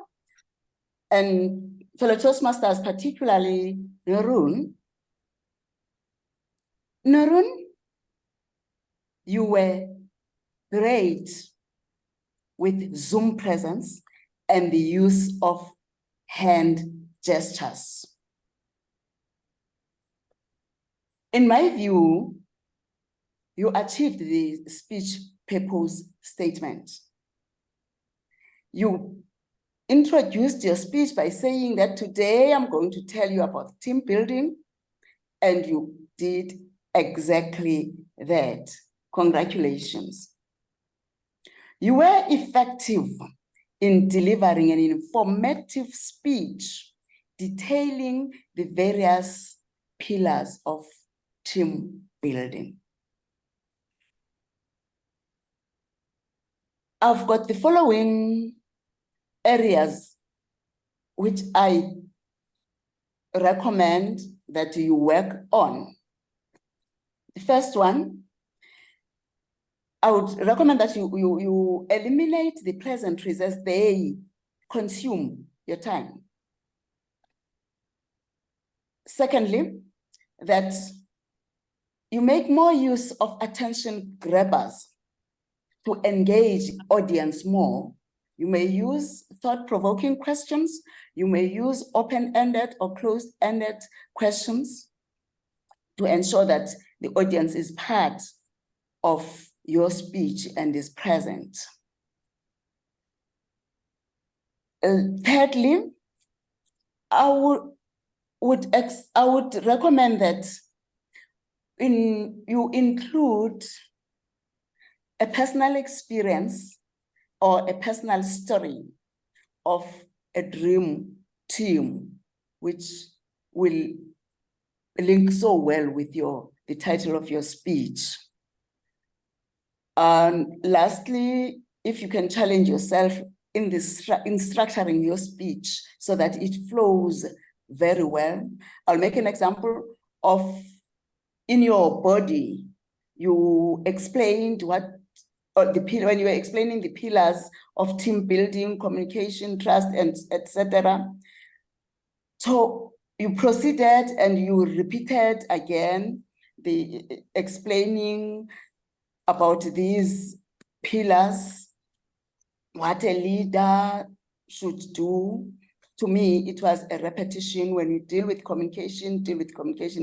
and fellow Toastmasters, particularly Noorul. Noorul, you were great with Zoom presence and the use of hand gestures. In my view, you achieved the speech purpose statement. You introduced your speech by saying that today I'm going to tell you about team building, and you did exactly that. Congratulations. You were effective in delivering an informative speech detailing the various pillars of team building. I've got the following areas which I recommend that you work on. The first one, I would recommend that you eliminate the pleasantries as they consume your time. Secondly, that you make more use of attention grabbers to engage audience more. You may use thought-provoking questions. You may use open-ended or closed-ended questions to ensure that the audience is part of your speech and is present. Thirdly, I would recommend that you include a personal experience or a personal story of a dream team, which will link so well with the title of your speech. And lastly, if you can challenge yourself in structuring your speech so that it flows very well. I'll make an example of in your body, you explained when you were explaining the pillars of team building, communication, trust, and etc. So you proceeded and you repeated again the explaining about these pillars, what a leader should do. To me, it was a repetition. When you deal with communication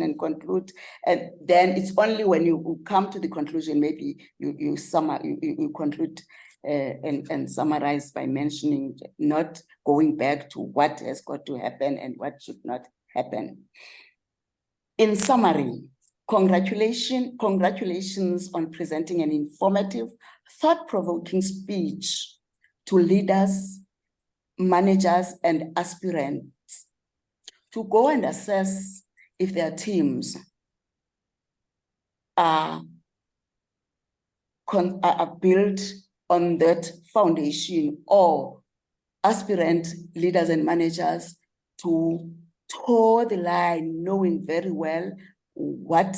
and conclude. And then it's only when you come to the conclusion, maybe you conclude and summarize by mentioning, not going back to what has got to happen and what should not happen. In summary, congratulations on presenting an informative, thought-provoking speech to leaders, managers, and aspirants to go and assess if their teams are built on that foundation, or aspirant leaders and managers to toe the line, knowing very well what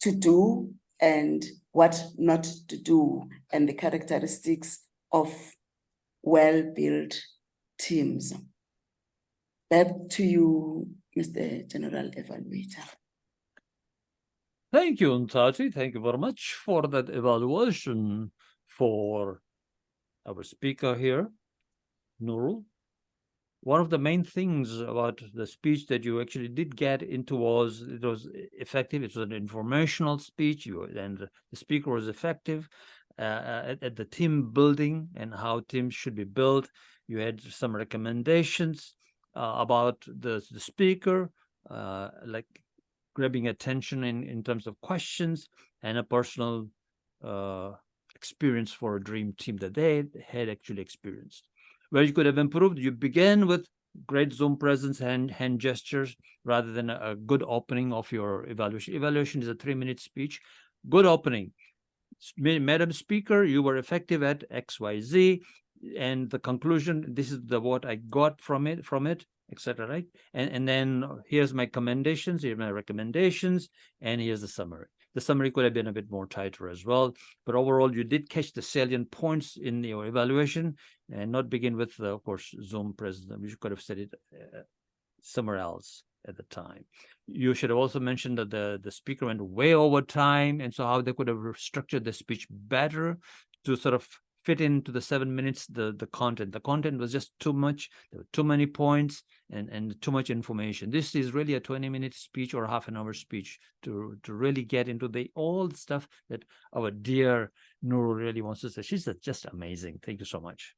to do and what not to do, and the characteristics of well-built teams. Back to you, Mr. General Evaluator. Thank you, Ntati. Thank you very much for that evaluation for our speaker here, Noorul. One of the main things about the speech that you actually did get into was it was effective. It was an informational speech, and the speaker was effective at the team building and how teams should be built. You had some recommendations about the speaker, like grabbing attention in terms of questions and a personal experience for a dream team that they had actually experienced. Where you could have improved, you began with great Zoom presence and hand gestures rather than a good opening of your evaluation. Evaluation is a 3-minute speech. Good opening. Madam Speaker, you were effective at XYZ, and the conclusion, this is what I got from it, etc. Right? And then here's my commendations, here's my recommendations, and here's the summary. The summary could have been a bit more tighter as well, but overall you did catch the salient points in your evaluation and not begin with, of course, Zoom presence. You could have said it somewhere else at the time. You should have also mentioned that the speaker went way over time, and so how they could have structured the speech better to sort of fit into the 7 minutes, the content. The content was just too much. There were too many points and too much information. This is really a 20-minute speech or a half-an-hour speech to really get into all the stuff that our dear Noorul really wants to say. She's just amazing. Thank you so much.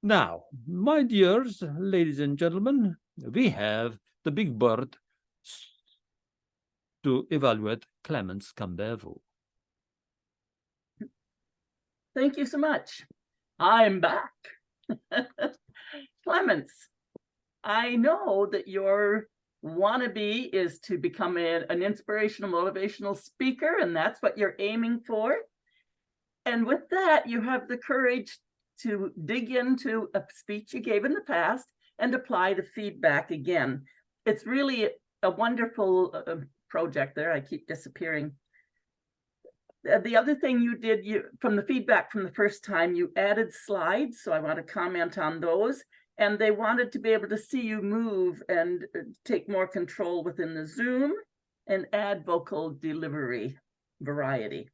Now, my dears, ladies and gentlemen, we have the big bird to evaluate Clemence Kambewu. Thank you so much. I'm back. Clemence, I know that your wannabe is to become an inspirational, motivational speaker, and that's what you're aiming for. And with that, you have the courage to dig into a speech you gave in the past and apply the feedback again. It's really a wonderful project there. I keep disappearing. The other thing you did, from the feedback from the first time, you added slides. So I want to comment on those. And they wanted to be able to see you move and take more control within the Zoom and add vocal delivery variety.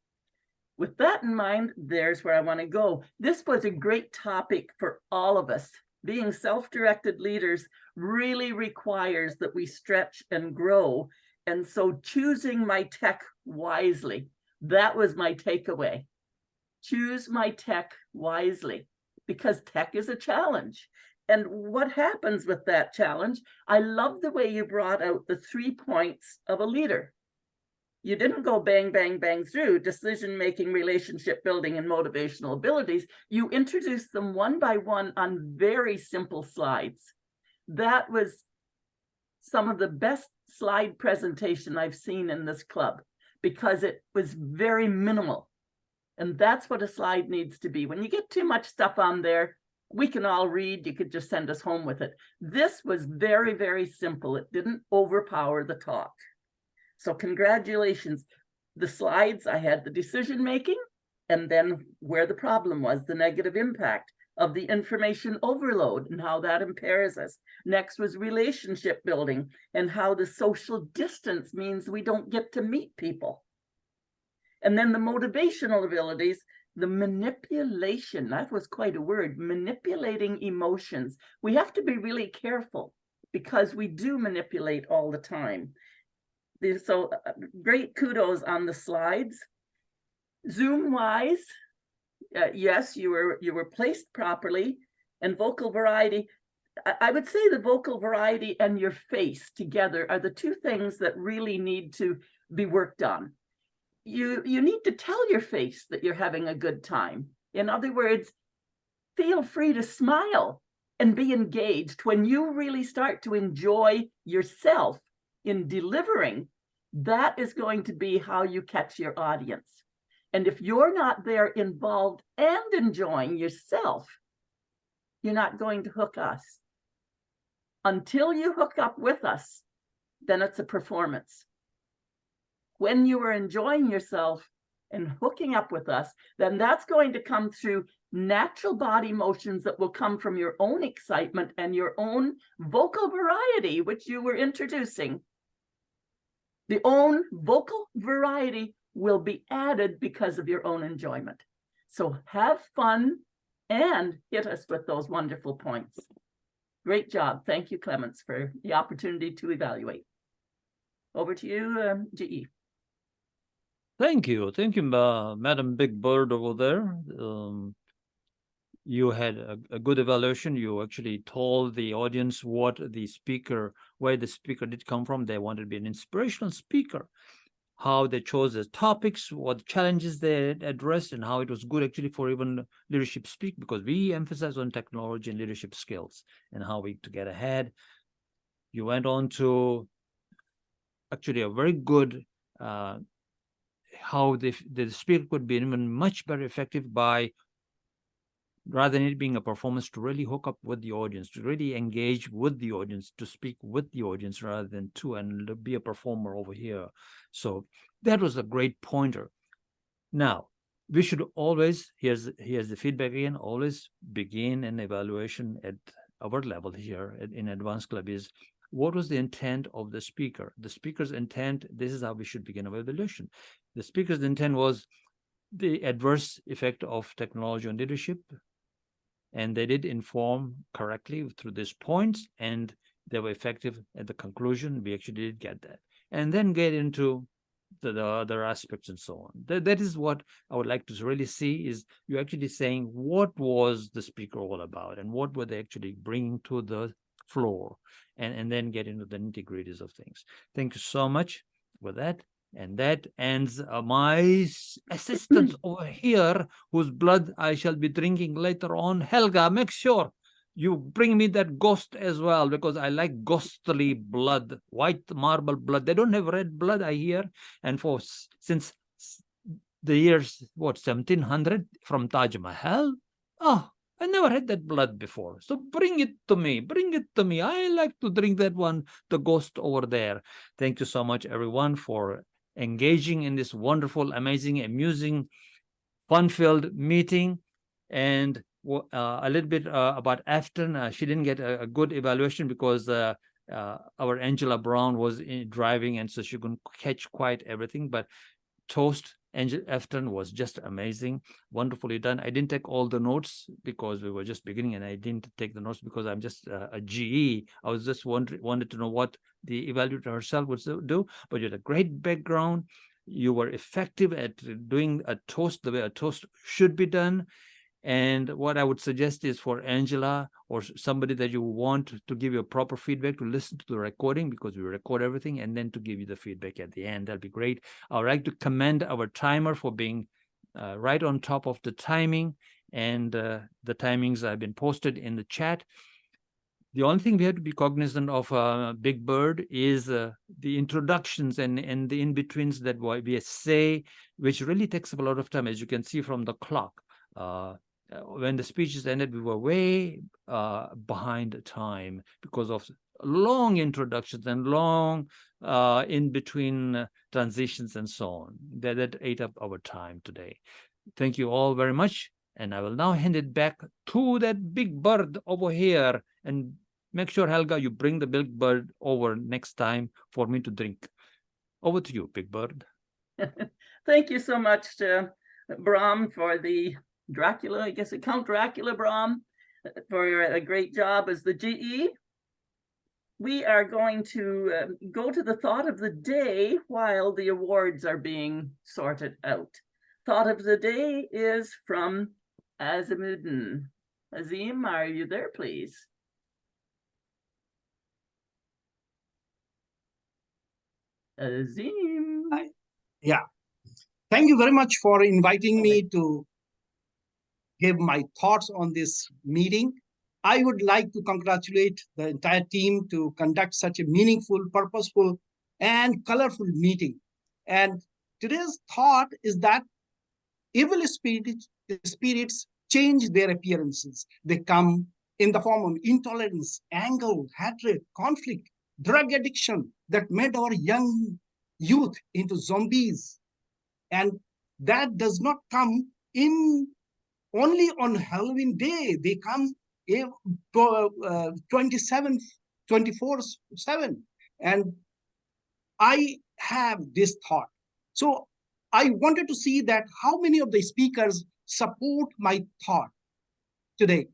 With that in mind, there's where I want to go. This was a great topic for all of us. Being self-directed leaders really requires that we stretch and grow. And so choosing my tech wisely, that was my takeaway. Choose my tech wisely, because tech is a challenge. And what happens with that challenge? I love the way you brought out the 3 points of a leader. You didn't go bang, bang, bang through decision-making, relationship building, and motivational abilities. You introduced them one by one on very simple slides. That was some of the best slide presentation I've seen in this club because it was very minimal. And that's what a slide needs to be. When you get too much stuff on there, we can all read, you could just send us home with it. This was very, very simple. It didn't overpower the talk. So congratulations. The slides, I had the decision making and then where the problem was, the negative impact of the information overload and how that impairs us. Next was relationship building and how the social distance means we don't get to meet people. And then the motivational abilities, the manipulation, that was quite a word, manipulating emotions. We have to be really careful because we do manipulate all the time. So great kudos on the slides. Zoom wise, yes, you were placed properly, and vocal variety. I would say the vocal variety and your face together are the two things that really need to be worked on. You need to tell your face that you're having a good time. In other words, feel free to smile and be engaged. When you really start to enjoy yourself in delivering, that is going to be how you catch your audience. And if you're not there involved and enjoying yourself, you're not going to hook us. Until you hook up with us, then it's a performance. When you are enjoying yourself and hooking up with us, then that's going to come through natural body motions that will come from your own excitement and your own vocal variety, which you were introducing. The own vocal variety will be added because of your own enjoyment. So have fun and hit us with those wonderful points. Great job. Thank you, Clemence, for the opportunity to evaluate. Over to you, GE. Thank you, Madam Big Bird over there. You had a good evaluation. You actually told the audience what the speaker, where the speaker did come from. They wanted to be an inspirational speaker, how they chose the topics, what challenges they addressed, and how it was good actually for even leadership speak, because we emphasize on technology and leadership skills and how we to get ahead. You went on to actually a very good how the speaker could be even much better effective by, rather than it being a performance, to really hook up with the audience, to really engage with the audience, to speak with the audience rather than and be a performer over here. So that was a great pointer. Now, we should always, here's the feedback again, always begin an evaluation at our level here in Advanced Club is, what was the intent of the speaker? The speaker's intent, this is how we should begin our evaluation. The speaker's intent was the adverse effect of technology on leadership, and they did inform correctly through these points, and they were effective at the conclusion. We actually did get that. And then get into the other aspects and so on. That is what I would like to really see, is you actually saying what was the speaker all about and what were they actually bringing to the floor, and then get into the nitty-gritties of things. Thank you so much for that. And that ends my assistant over here, whose blood I shall be drinking later on. Helga, make sure you bring me that ghost as well, because I like ghostly blood, white marble blood. They don't have red blood, I hear. And since the years, 1700 from Taj Mahal, oh, I never had that blood before. So bring it to me. Bring it to me. I like to drink that one, the ghost over there. Thank you so much, everyone, for engaging in this wonderful, amazing, amusing, fun-filled meeting. And a little bit about Afton. She didn't get a good evaluation because our Angela Brown was driving, and so she couldn't catch quite everything. But Toast Afton was just amazing, wonderfully done. I didn't take all the notes because we were just beginning, and I didn't take the notes because I'm just a GE. I was just wanted to know what the evaluator herself would do. But you had a great background. You were effective at doing a toast the way a toast should be done. And what I would suggest is for Angela or somebody that you want to give you a proper feedback to listen to the recording, because we record everything, and then to give you the feedback at the end. That'll be great. I would like to commend our timer for being right on top of the timing, and the timings have been posted in the chat. The only thing we have to be cognizant of, Big Bird, is the introductions and the in-betweens that we say, which really takes up a lot of time, as you can see from the clock. When the speeches ended, we were way behind time because of long introductions and long in-between transitions and so on. That ate up our time today. Thank you all very much. And I will now hand it back to that big bird over here. And make sure, Helga, you bring the big bird over next time for me to drink. Over to you, big bird. Thank you so much, Brahm, for the Dracula, I guess Count Dracula, Brahm, for a great job as the GE. We are going to go to the thought of the day while the awards are being sorted out. Thought of the day is from Azimudin. Azim, are you there, please? Azim. Yeah. Thank you very much for inviting me to give my thoughts on this meeting. I would like to congratulate the entire team to conduct such a meaningful, purposeful, and colorful meeting. And today's thought is that evil spirits change their appearances. They come in the form of intolerance, anger, hatred, conflict, drug addiction that made our young youth into zombies. And that does not come in only on Halloween day. They come 24/7. And I have this thought. So I wanted to see that how many of the speakers support my thought today.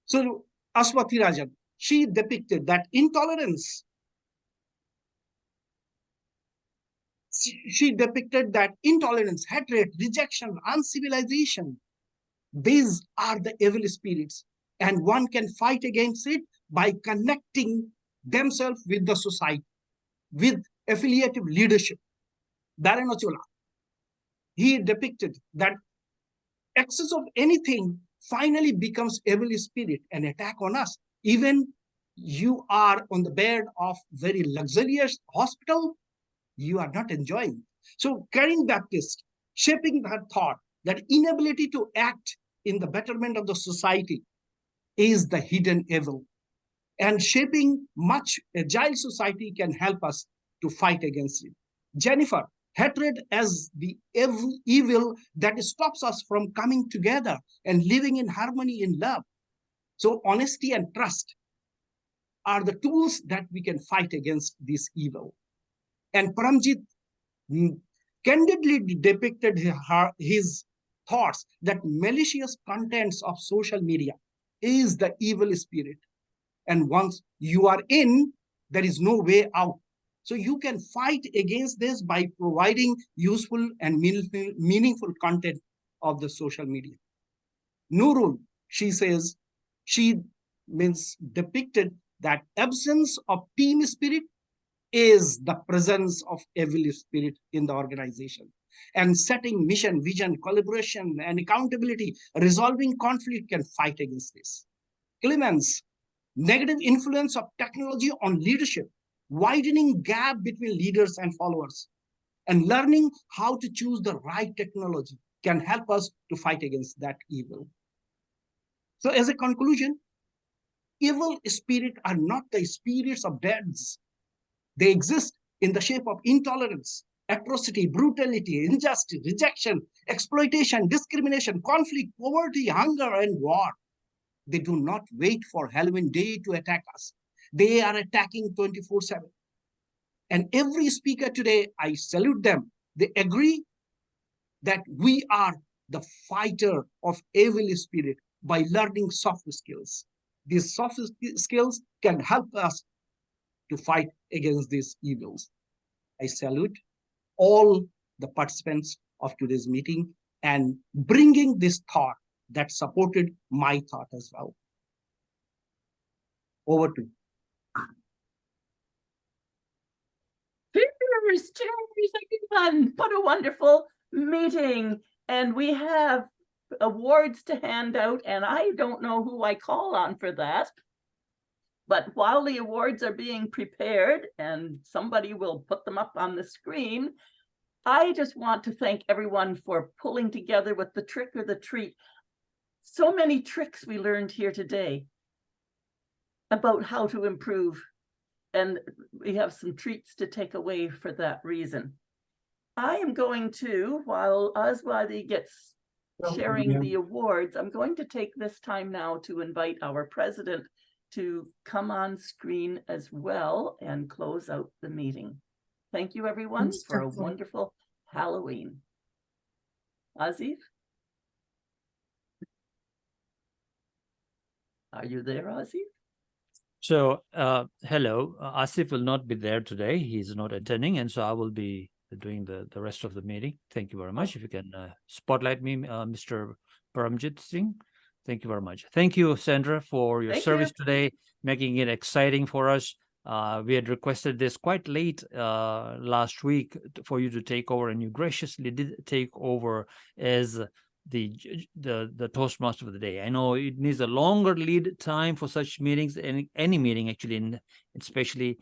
So Aswathy Rajan, she depicted that intolerance. She depicted that intolerance, hatred, rejection, uncivilization, these are the evil spirits. And one can fight against it by connecting themselves with the society, with affiliative leadership. Darenochola, he depicted that excess of anything finally becomes evil spirit, an attack on us. Even you are on the bed of very luxurious hospital, you are not enjoying. So Carine Baptiste, shaping that thought, that inability to act in the betterment of the society is the hidden evil. And shaping much agile society can help us to fight against it. Jennifer, hatred as the evil that stops us from coming together and living in harmony in love. So honesty and trust are the tools that we can fight against this evil. And Paramjit candidly depicted his thoughts that malicious contents of social media is the evil spirit. And once you are in, there is no way out. So you can fight against this by providing useful and meaningful content of the social media. Noorul, she says, she depicted that absence of team spirit is the presence of evil spirit in the organization. And setting mission, vision, collaboration, and accountability, resolving conflict can fight against this. Clemence, negative influence of technology on leadership, widening gap between leaders and followers, and learning how to choose the right technology can help us to fight against that evil. So as a conclusion, evil spirits are not the spirits of deaths. They exist in the shape of intolerance, atrocity, brutality, injustice, rejection, exploitation, discrimination, conflict, poverty, hunger, and war. They do not wait for Halloween day to attack us. They are attacking 24/7. And every speaker today, I salute them. They agree that we are the fighter of evil spirit by learning soft skills. These soft skills can help us to fight against these evils. I salute all the participants of today's meeting and bringing this thought that supported my thought as well. Over to you. Cheers, everyone. What a wonderful meeting. And we have awards to hand out, and I don't know who I call on for that. But while the awards are being prepared, and somebody will put them up on the screen, I just want to thank everyone for pulling together with the trick or the treat. So many tricks we learned here today about how to improve. And we have some treats to take away for that reason. I am going to, while Aswathy gets sharing the awards, I'm going to take this time now to invite our president to come on screen as well and close out the meeting. Thank you, everyone, for a wonderful Halloween. Azif? Are you there, Azif? So, hello, Asif will not be there today. He's not attending, and so I will be doing the rest of the meeting. Thank you very much. If you can spotlight me, Mr. Paramjit Singh. Thank you very much. Thank you, Sandra, for your service today, making it exciting for us. We had requested this quite late last week for you to take over, and you graciously did take over as the Toastmaster of the day. I know it needs a longer lead time for such meetings, any meeting actually, especially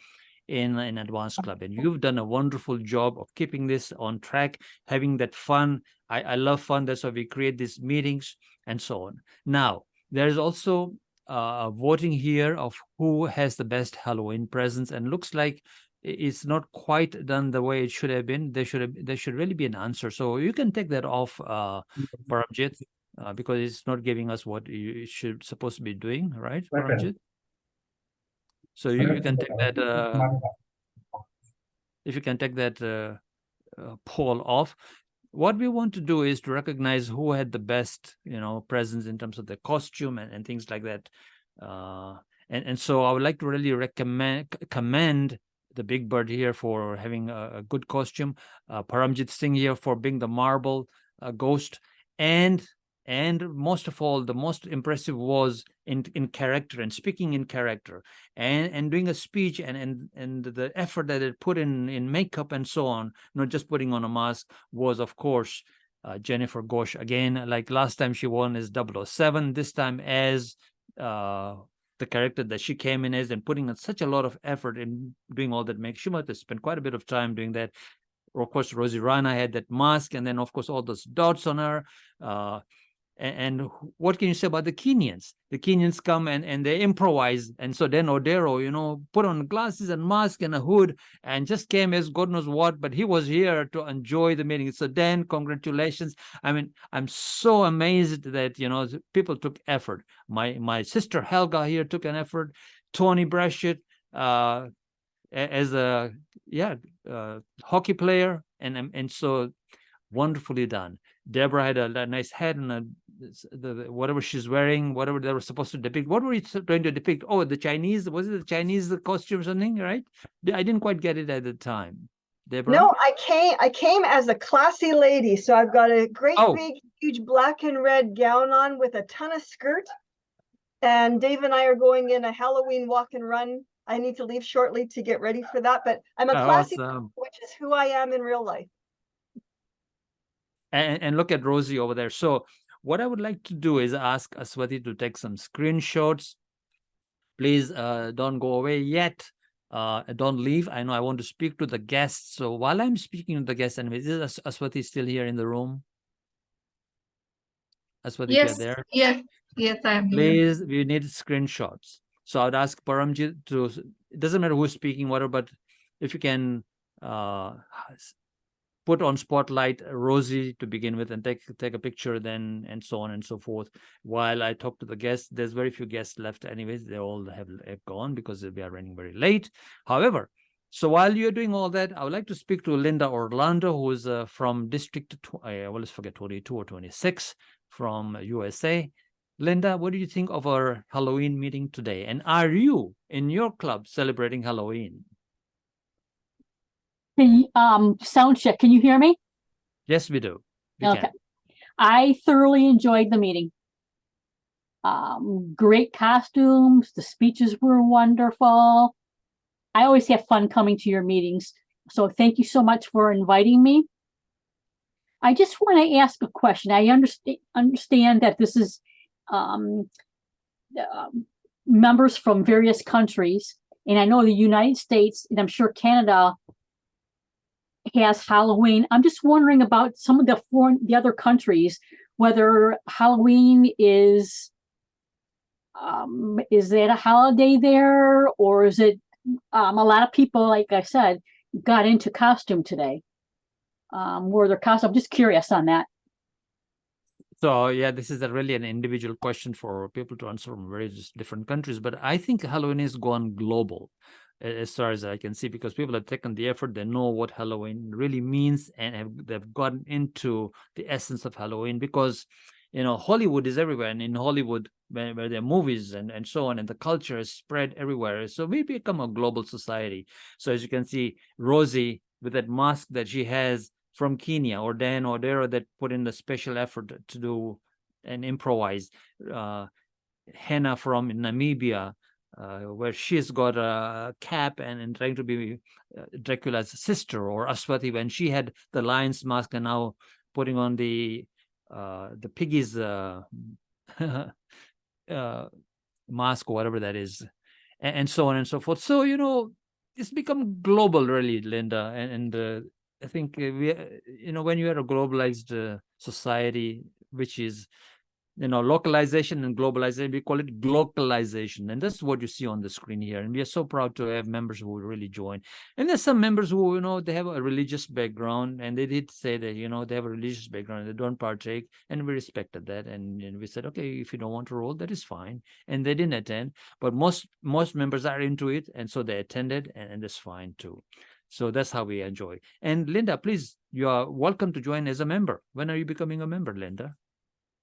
in an advanced club, and you've done a wonderful job of keeping this on track, having that fun. I love fun. That's why we create these meetings and so on. Now there's also voting here of who has the best Halloween presents, and looks like it's not quite done the way it should have been. There should really be an answer. So you can take that off, Paramjit, because it's not giving us what you should supposed to be doing, right, Paramjit? So you can take that. If you can take that poll off. What we want to do is to recognize who had the best, presence in terms of the costume and things like that. And so I would like to really commend the big bird here for having a good costume, Paramjit Singh here for being the marble ghost, and most of all, the most impressive was in character and speaking in character and doing a speech and the effort that it put in makeup and so on, not just putting on a mask, was of course Jennifer Ghosh. Again, like last time she won as 007, this time as the character that she came in as, and putting in such a lot of effort in doing all that makeup. She must have spent quite a bit of time doing that. Of course, Rozy Rana had that mask, and then of course all those dots on her. And what can you say about the Kenyans? The Kenyans come and they improvise. And so then Odero, put on glasses and mask and a hood and just came as God knows what, but he was here to enjoy the meeting. So then congratulations. I mean, I'm so amazed that, people took effort. My sister Helga here took an effort. Tony Brashett, as a hockey player, and so wonderfully done. Deborah had a nice hat and whatever she's wearing, whatever they were supposed to depict. What were you trying to depict? Oh, the Chinese, was it the Chinese costume or something, right? I didn't quite get it at the time. Deborah? No, I came as a classy lady. So I've got a great big huge black and red gown on with a ton of skirt. And Dave and I are going in a Halloween walk and run. I need to leave shortly to get ready for that, but I'm a classy, which is who I am in real life. And look at Rozy over there. So what I would like to do is ask Aswathy to take some screenshots. Please don't go away yet. Don't leave. I know I want to speak to the guests. So while I'm speaking to the guests, and is Aswathy still here in the room? Aswathy, yes, you're there? Yes, I'm here. Please, we need screenshots. So I'd ask Paramjit to, it doesn't matter who's speaking, whatever, but if you can put on spotlight Rozy to begin with and take a picture then, and so on and so forth. While I talk to the guests, there's very few guests left anyways. They all have gone because we are running very late. However, so while you're doing all that, I would like to speak to Linda Orlando, who is from District, I always forget, 22 or 26 from USA. Linda, what do you think of our Halloween meeting today? And are you in your club celebrating Halloween? Sound check. Can you hear me? Yes, we do. Okay. I thoroughly enjoyed the meeting. Great costumes. The speeches were wonderful. I always have fun coming to your meetings. So thank you so much for inviting me. I just want to ask a question. I understand that this is members from various countries, and I know the United States, and I'm sure Canada has Halloween. I'm just wondering about some of the other countries, whether Halloween is that a holiday there, or is it a lot of people, like I said, got into costume today? Were their costume? I'm just curious on that. So yeah, this is really an individual question for people to answer from various different countries. But I think Halloween has gone global, as far as I can see, because people have taken the effort. They know what Halloween really means, and they've gotten into the essence of Halloween. Because Hollywood is everywhere, and in Hollywood, where there are movies and so on, and the culture is spread everywhere. So we become a global society. So as you can see, Rozy with that mask that she has from Kenya, or Dan Odero that put in the special effort to do and improvise. Hannah from Namibia, where she's got a cap and trying to be Dracula's sister, or Aswathy when she had the lion's mask and now putting on the piggy's mask, or whatever that is, and so on and so forth. So it's become global, really, Linda, and I think we, when you are a globalized society, which is, localization and globalization, we call it globalization, and that's what you see on the screen here. And we are so proud to have members who really join. And there's some members who, they have a religious background, and they did say that, they have a religious background, they don't partake, and we respected that. And we said, okay, if you don't want to roll, that is fine. And they didn't attend, but most members are into it, and so they attended, and that's fine too. So that's how we enjoy. And Linda, please, you are welcome to join as a member. When are you becoming a member, Linda?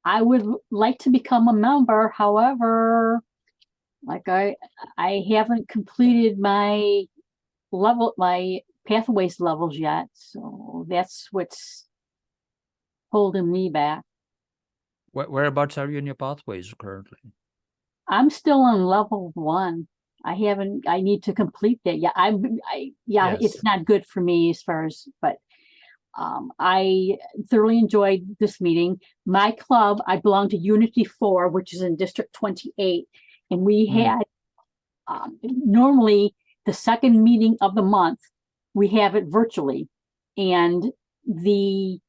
I would like to become a member. However, like I haven't completed my pathways levels yet. So that's what's holding me back. Whereabouts are you in your pathways currently? I'm still on level 1. I need to complete that. Yeah, It's not good for me as far as, but I thoroughly enjoyed this meeting. My club, I belong to Unity 4, which is in District 28. And we had, normally the second meeting of the month, we have it virtually. And the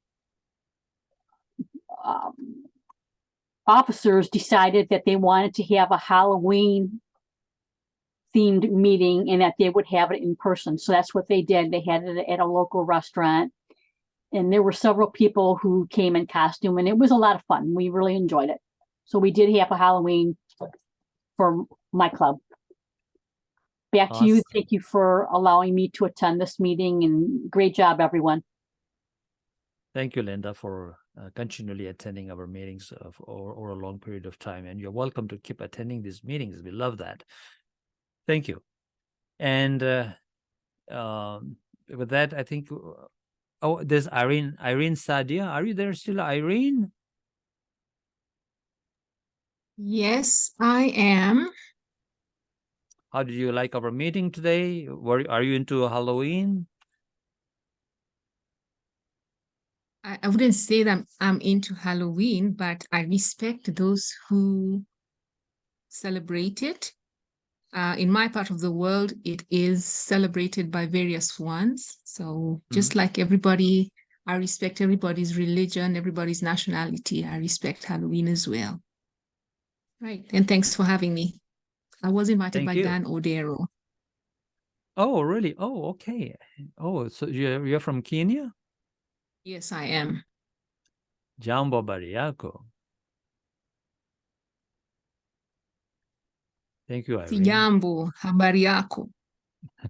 officers decided that they wanted to have a Halloween themed meeting and that they would have it in person. So that's what they did. They had it at a local restaurant, and there were several people who came in costume, and it was a lot of fun. We really enjoyed it. So we did have a Halloween for my club. Back to you. Thank you for allowing me to attend this meeting, and great job, everyone. Thank you, Linda, for continually attending our meetings over a long period of time. And you're welcome to keep attending these meetings. We love that. Thank you. And with that, I think, there's Irene Sadia. Are you there still, Irene? Yes, I am. How did you like our meeting today? Are you into Halloween? I wouldn't say that I'm into Halloween, but I respect those who celebrate it. In my part of the world, it is celebrated by various ones. So just like everybody, I respect everybody's religion, everybody's nationality. I respect Halloween as well. Right. And thanks for having me. I was invited by Dan Odero. Oh, really? Oh, okay. Oh, so you're from Kenya? Yes, I am. Jambo Bariako. Thank you, Irene. Sijambo, habari yako.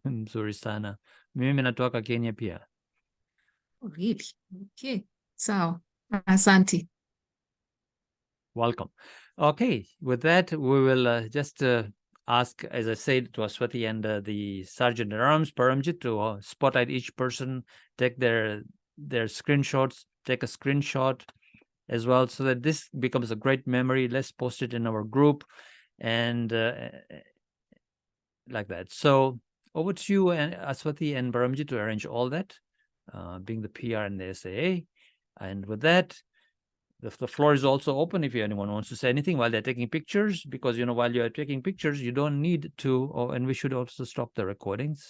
Mzuri sana. Mimi natoka Kenya pia. Oh, really? Okay. So, asante. Welcome. Okay, with that, we will just ask, as I said, to Aswathy and the Sergeant at Arms, Paramjit, to spotlight each person, take their screenshots, take a screenshot, as well, so that this becomes a great memory. Let's post it in our group and like that. So over to you and Aswathy and Paramjit to arrange all that, being the PR and the SAA. And with that, the floor is also open if anyone wants to say anything while they're taking pictures, because, you know, while you're taking pictures, you don't need to, and we should also stop the recordings.